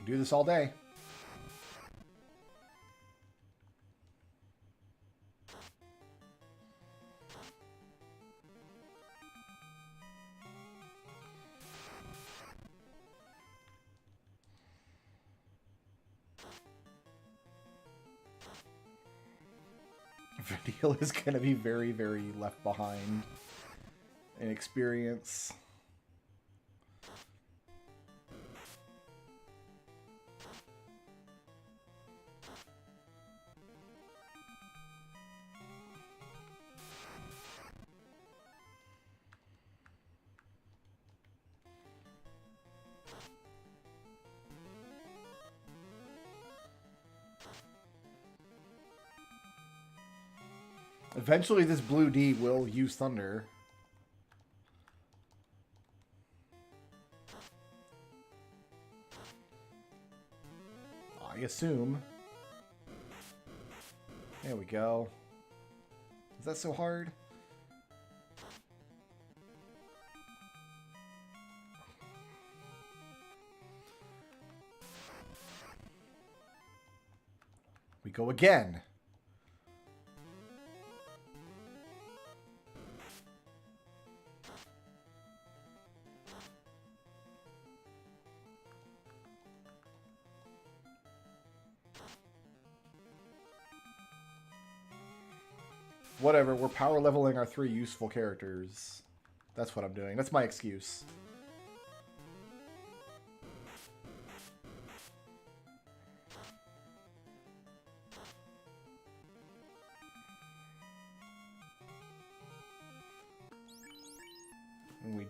Do this all day. Video is going to be very, very left behind in experience. Eventually, this Blue D will use Thunder. I assume. There we go. Is that so hard? We go again. Whatever, we're power leveling our 3 useful characters. That's what I'm doing. That's my excuse.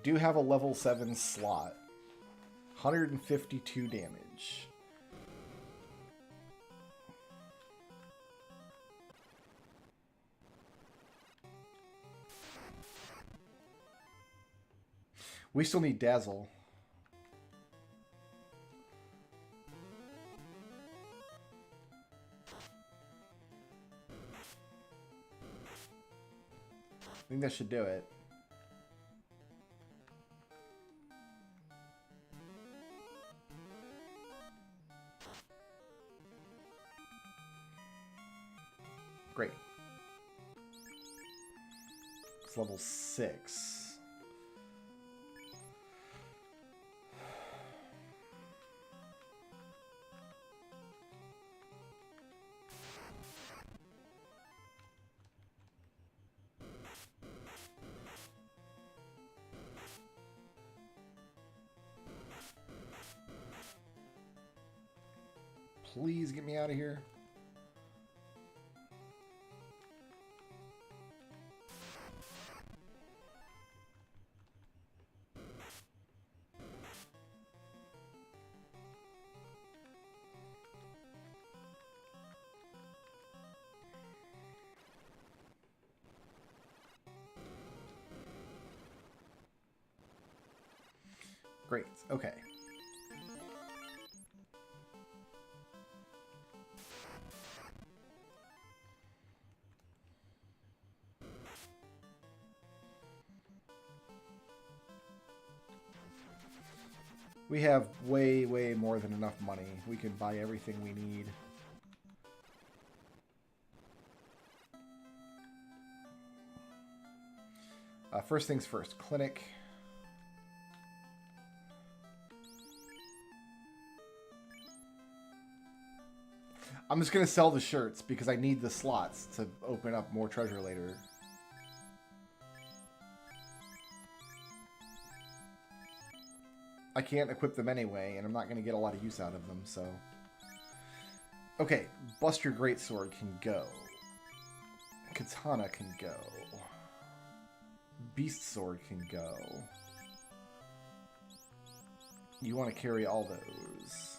do have a level 7 slot. 152 damage. We still need Dazzle. I think that should do it. Great. It's level 6. Please get me out of here. Great. Okay. We have way, way more than enough money. We can buy everything we need. First things first, clinic. I'm just going to sell the shirts because I need the slots to open up more treasure later. I can't equip them anyway, and I'm not going to get a lot of use out of them, so... Okay, Buster Greatsword can go. Katana can go. Beast Sword can go. You want to carry all those.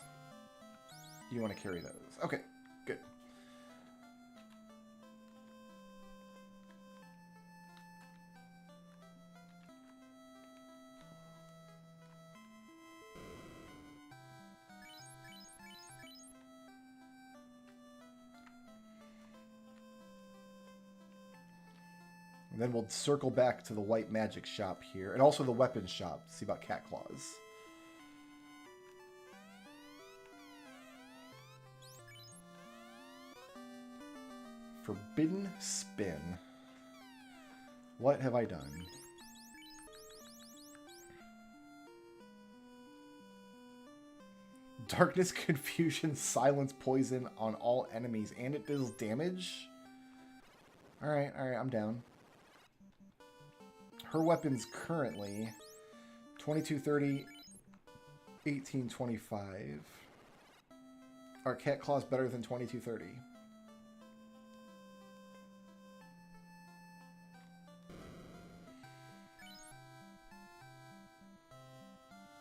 You want to carry those. Okay, good. And then we'll circle back to the white magic shop here. And also the weapons shop to see about cat claws. Forbidden Spin. What have I done? Darkness, confusion, silence, poison on all enemies. And it deals damage? Alright, I'm down. Her weapons currently 2230, 1825. Are cat claws better than 2230?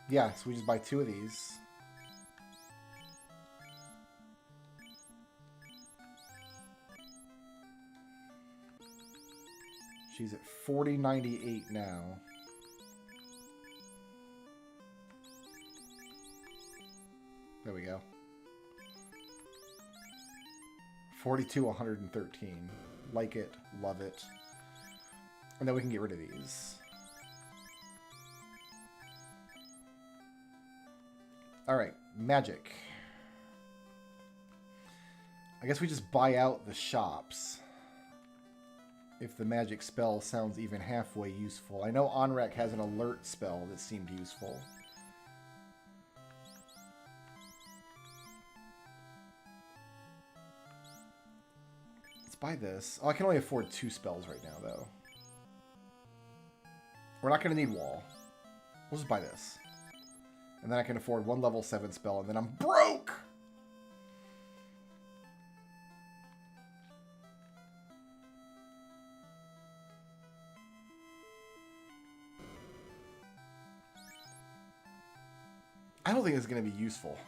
Yeah, so we just buy 2 of these. She's at 4098 now. There we go. 42,113. Like it, love it. And then we can get rid of these. Alright, magic. I guess we just buy out the shops. If the magic spell sounds even halfway useful. I know Onrak has an alert spell that seemed useful. Let's buy this. Oh, I can only afford 2 spells right now, though. We're not going to need wall. We'll just buy this. And then I can afford 1 level 7 spell, and then I'm broke! I don't think it's going to be useful.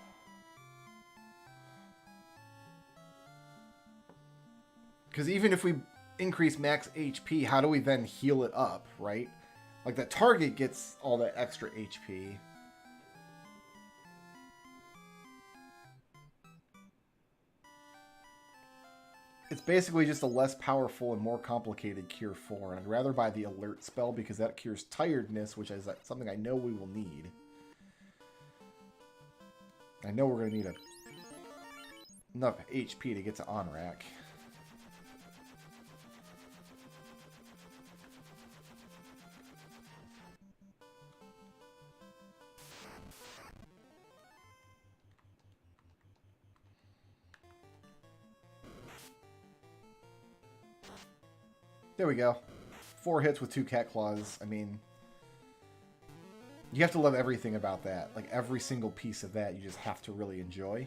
Because even if we increase max HP, how do we then heal it up, right? Like, that target gets all that extra HP. It's basically just a less powerful and more complicated Cure 4. And I'd rather buy the Alert spell because that cures tiredness, which is something I know we will need. I know we're going to need enough HP to get to on-rack. There we go. 4 hits with 2 cat claws. I mean, you have to love everything about that. Like, every single piece of that you just have to really enjoy.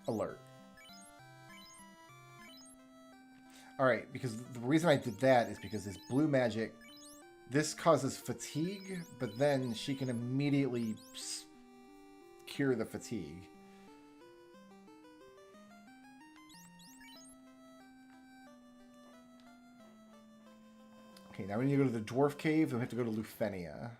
Alert. Alright, because the reason I did that is because this blue magic, this causes fatigue, but then she can immediately cure the fatigue. Okay, now we need to go to the Dwarf Cave, then we have to go to Lufenia.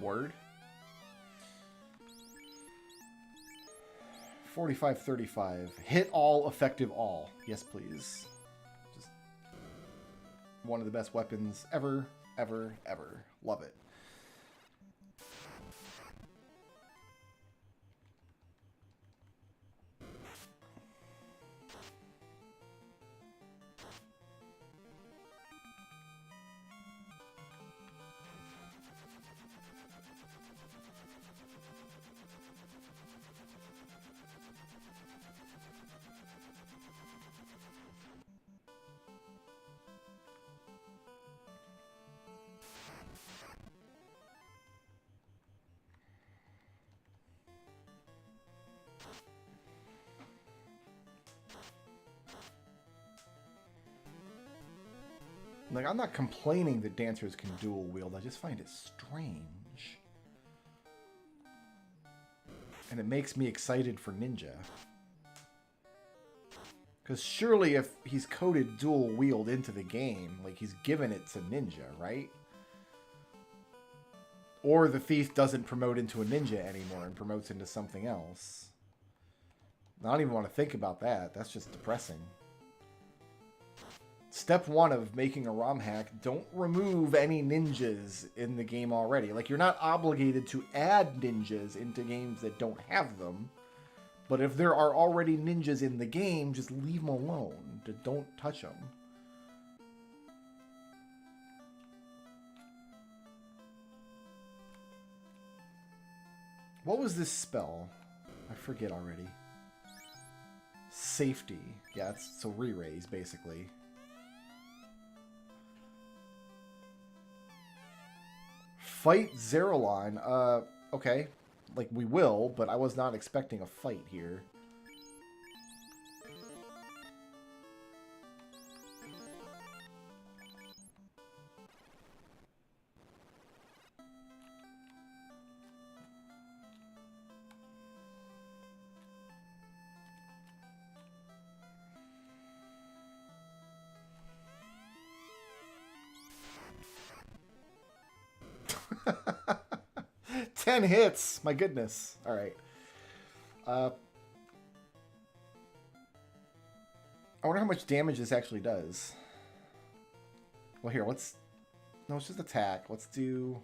Word. 45-35. Hit all, effective all. Yes, please. Just one of the best weapons ever, ever, ever. Love it. Like, I'm not complaining that dancers can dual wield. I just find it strange. And it makes me excited for Ninja. Because surely if he's coded dual wield into the game, like, he's given it to Ninja, right? Or the Thief doesn't promote into a Ninja anymore and promotes into something else. I don't even want to think about that. That's just depressing. Step 1 of making a ROM hack, don't remove any ninjas in the game already. Like, you're not obligated to add ninjas into games that don't have them. But if there are already ninjas in the game, just leave them alone. Don't touch them. What was this spell? I forget already. Safety. Yeah, it's so re-raise, basically. Fight Zerolon. Okay. Like, we will, but I was not expecting a fight here. Ten hits! My goodness. Alright. I wonder how much damage this actually does. Well, here, let's... No, let's just attack. Let's do...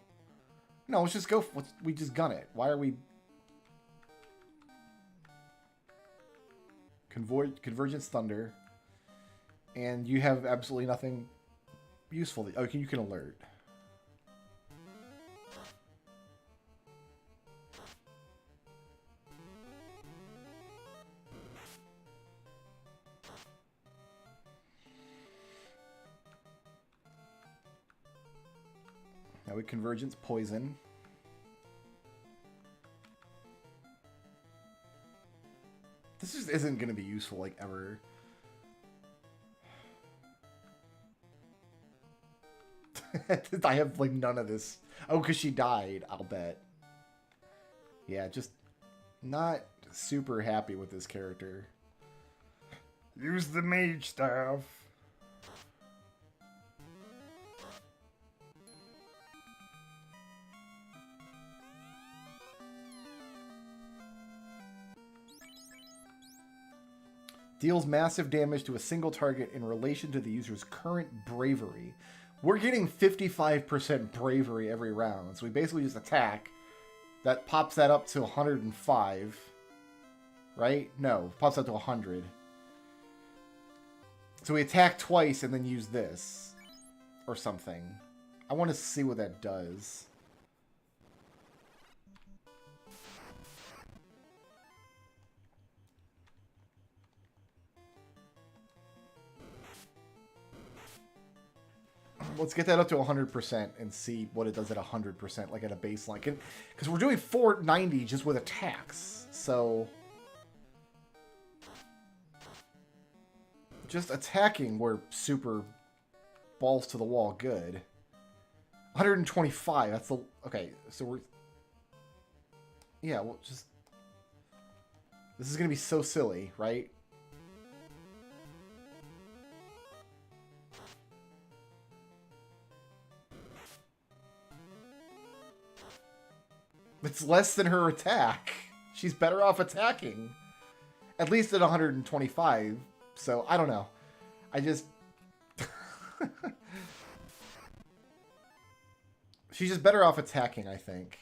No, let's just go... We just gun it. Why are we... Convergence Thunder. And you have absolutely nothing useful. Oh, you can alert. Now we Convergence Poison. This just isn't going to be useful, like, ever. I have, like, none of this. Oh, because she died, I'll bet. Yeah, just not super happy with this character. Use the mage staff. Deals massive damage to a single target in relation to the user's current bravery. We're getting 55% bravery every round, so we basically just attack. That pops that up to 105. Right? No, pops up to 100. So we attack twice and then use this. Or something. I want to see what that does. Let's get that up to 100% and see what it does at 100%, like at a baseline. Because we're doing 490 just with attacks, so... Just attacking, we're super balls to the wall good. 125, that's the... Okay, so we're... Yeah, well, just... This is going to be so silly, right? It's less than her attack. She's better off attacking. At least at 125. So, I don't know. I just... She's just better off attacking, I think.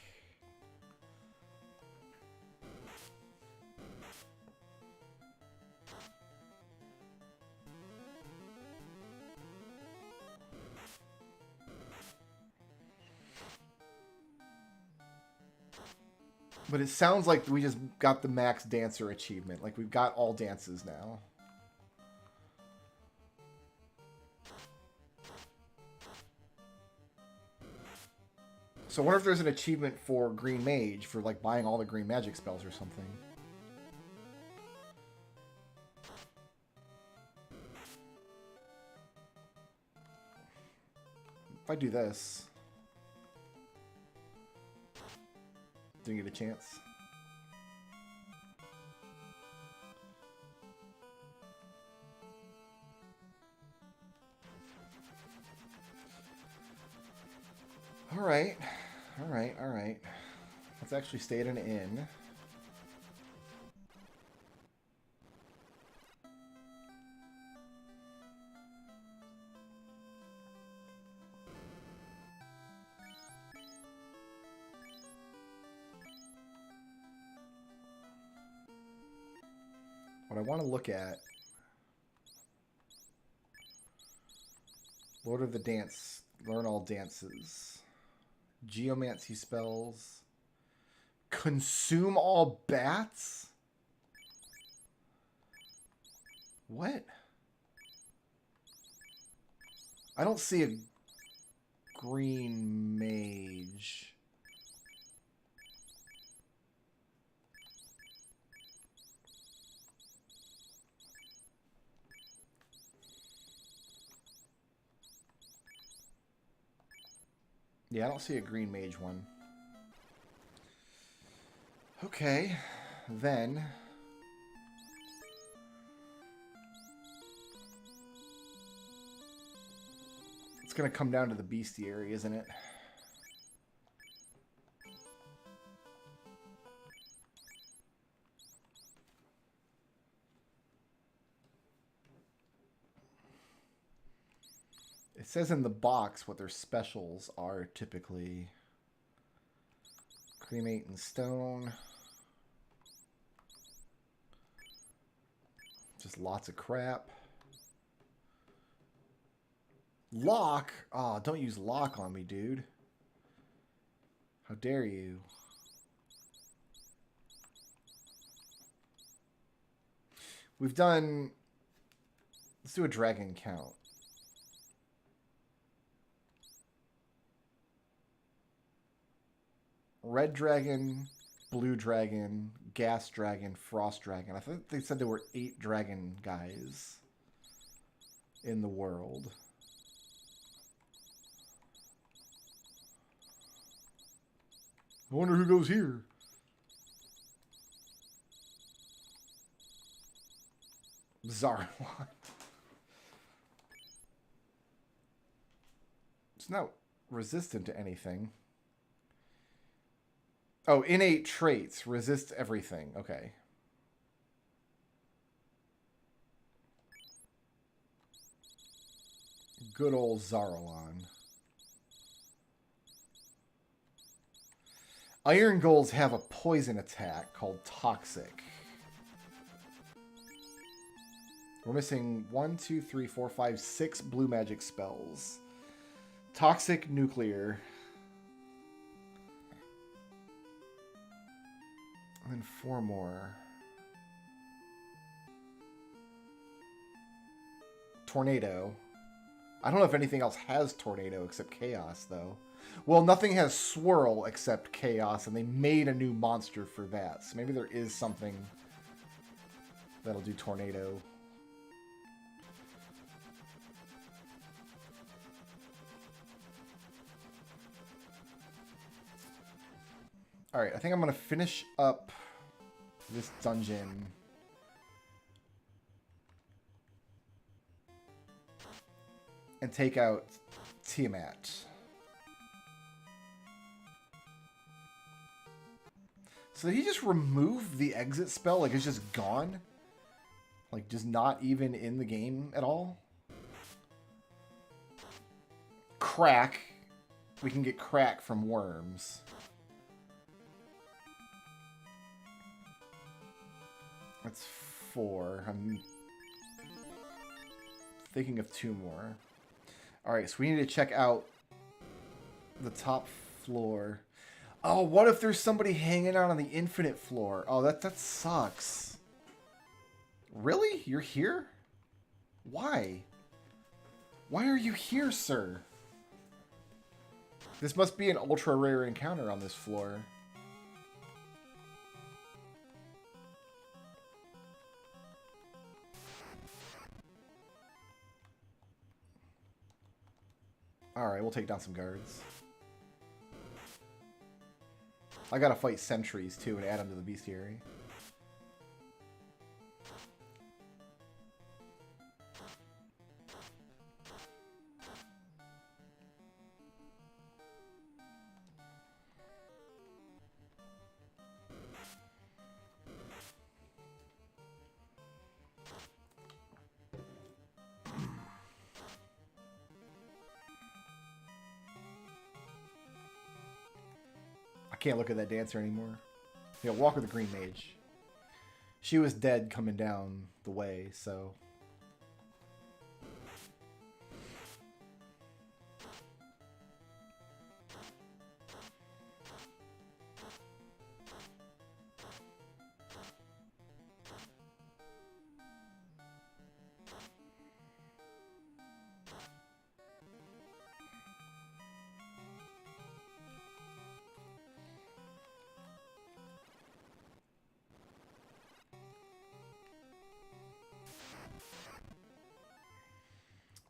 But it sounds like we just got the max dancer achievement. Like, we've got all dances now. So I wonder if there's an achievement for Green Mage for, like, buying all the green magic spells or something. If I do this... Didn't get a chance. Alright. Alright, alright. Let's actually stay at an inn. What I want to look at... Lord of the Dance. Learn all dances. Geomancy spells. Consume all bats? What? I don't see a green mage. Yeah, I don't see a green mage one. Okay, then... It's going to come down to the bestiary, isn't it? It says in the box what their specials are typically. Cremate and stone. Just lots of crap. Lock? Oh, don't use lock on me, dude. How dare you? We've done... Let's do a dragon count. Red dragon, blue dragon, gas dragon, frost dragon. I think they said there were 8 dragon guys in the world. I wonder who goes here. Zarwan. It's not resistant to anything. Oh, innate traits. Resist everything. Okay. Good old Zarwan. Iron Golds have a poison attack called Toxic. We're missing 1, 2, 3, 4, 5, 6 blue magic spells. Toxic Nuclear. And then 4 more. Tornado. I don't know if anything else has Tornado except Chaos, though. Well, nothing has Swirl except Chaos, and they made a new monster for that. So maybe there is something that'll do Tornado. Alright, I think I'm going to finish up this dungeon. And take out Tiamat. So did he just remove the exit spell? Like it's just gone? Like just not even in the game at all? Crack. We can get crack from worms. That's 4. I'm thinking of 2 more. Alright, so we need to check out the top floor. Oh, what if there's somebody hanging out on the infinite floor? Oh, that sucks. Really? You're here? Why? Why are you here, sir? This must be an ultra rare encounter on this floor. Alright, we'll take down some guards. I gotta fight sentries, too, and add them to the bestiary. Can't look at that dancer anymore. Yeah, walk with the green mage. She was dead coming down the way, so...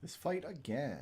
This fight again.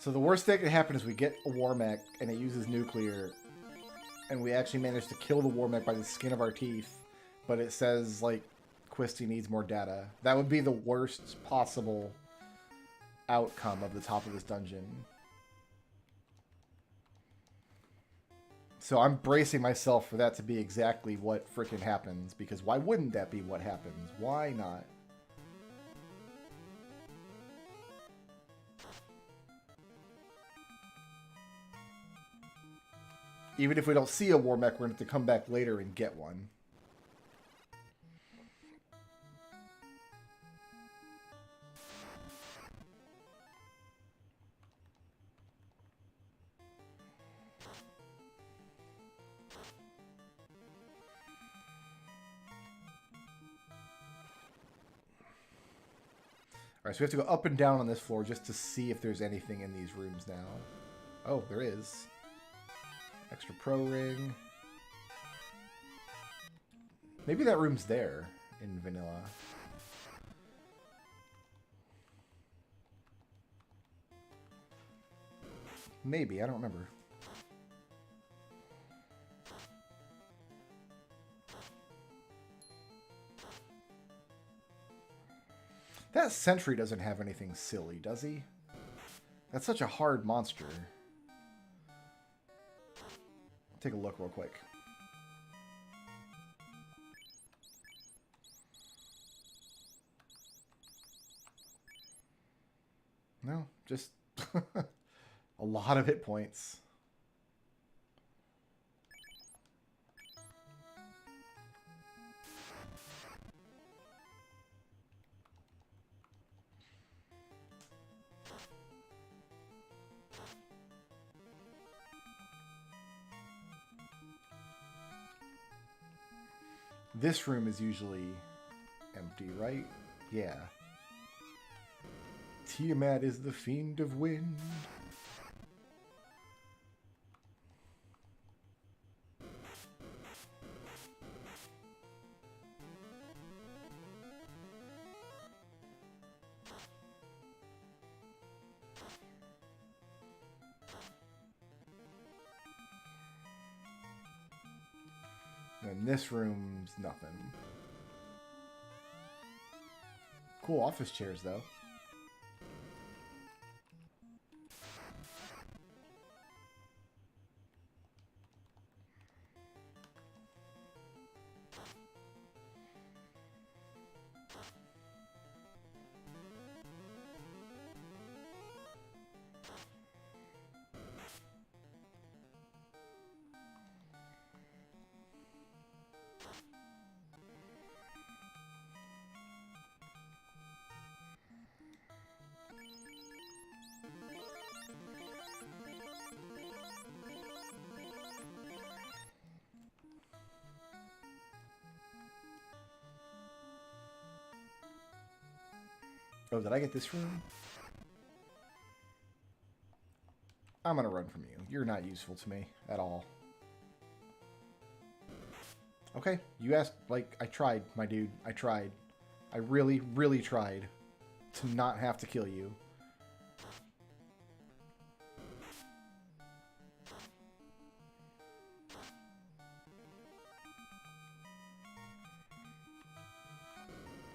So the worst that could happen is we get a war mech and it uses nuclear, and we actually manage to kill the war mech by the skin of our teeth, but it says, like, Quisty needs more data. That would be the worst possible outcome of the top of this dungeon. So I'm bracing myself for that to be exactly what frickin' happens, because why wouldn't that be what happens? Why not? Even if we don't see a war mech, we're going to have to come back later and get one. Alright, so we have to go up and down on this floor just to see if there's anything in these rooms now. Oh, there is. Extra pro ring. Maybe that room's there in vanilla. Maybe, I don't remember. That sentry doesn't have anything silly, does he? That's such a hard monster. Take a look real quick. No, just a lot of hit points. This room is usually empty, right? Yeah. Tiamat is the fiend of wind. And this room's nothing. Cool office chairs, though. Oh, did I get this room? I'm gonna run from you. You're not useful to me at all. Okay, you asked, like, I tried, my dude. I tried. I really, really tried to not have to kill you.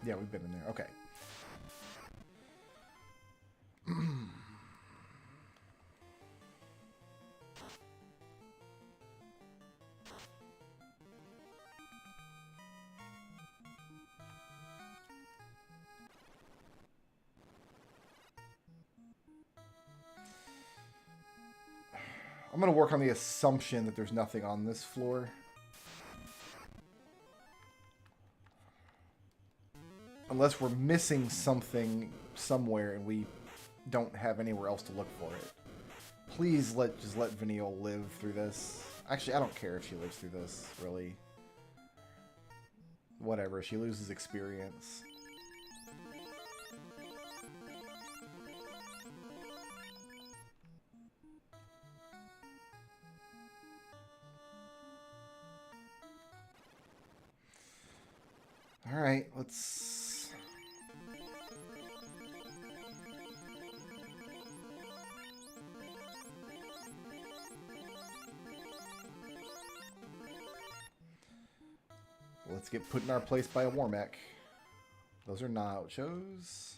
Yeah, we've been in there. Okay. I'm going to work on the assumption that there's nothing on this floor. Unless we're missing something somewhere and we don't have anywhere else to look for it. Please just let Venial live through this. Actually, I don't care if she lives through this, really. Whatever, she loses experience. Alright, let's... Let's get put in our place by a war mech. Those are nachos.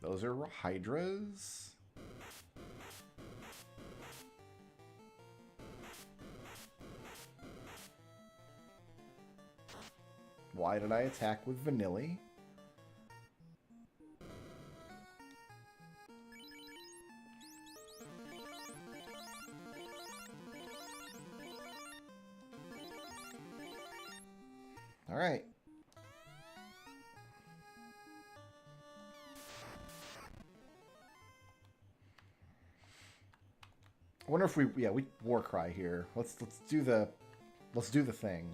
Those are hydras. Why did I attack with Vanilli? All right. I wonder if we war cry here. Let's do the thing.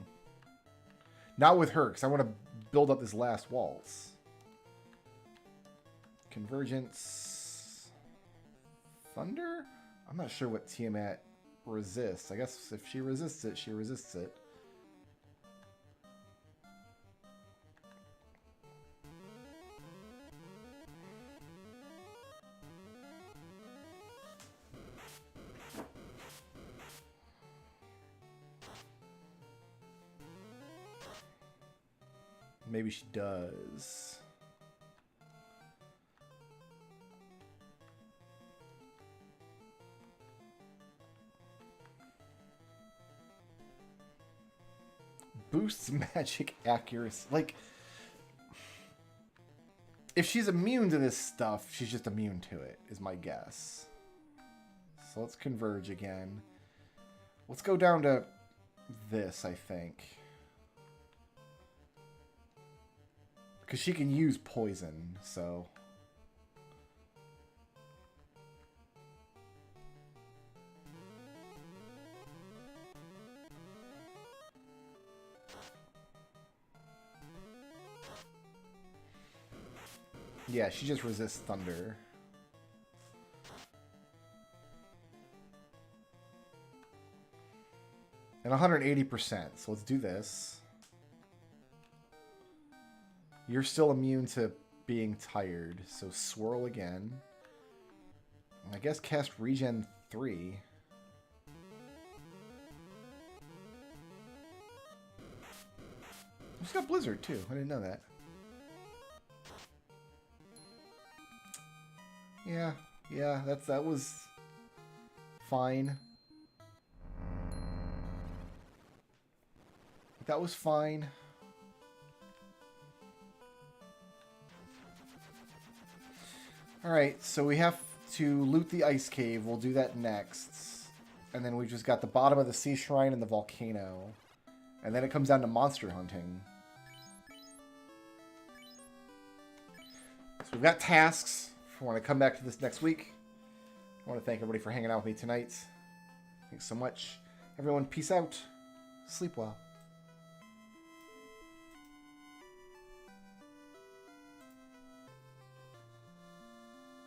Not with her, because I want to build up this last waltz. Convergence. Thunder? I'm not sure what Tiamat resists. I guess if she resists it, she resists it. Maybe she does. Boosts magic accuracy. Like, if she's immune to this stuff, she's just immune to it, is my guess. So let's converge again. Let's go down to this, I think. Because she can use poison, so... Yeah, she just resists thunder. And 180%, so let's do this. You're still immune to being tired, so swirl again. I guess cast regen 3. She's got Blizzard too. I didn't know that. Yeah, that was fine. That was fine. Alright, so we have to loot the ice cave. We'll do that next. And then we've just got the bottom of the sea shrine and the volcano. And then it comes down to monster hunting. So we've got tasks. I want to come back to this next week. I want to thank everybody for hanging out with me tonight. Thanks so much. Everyone, peace out. Sleep well.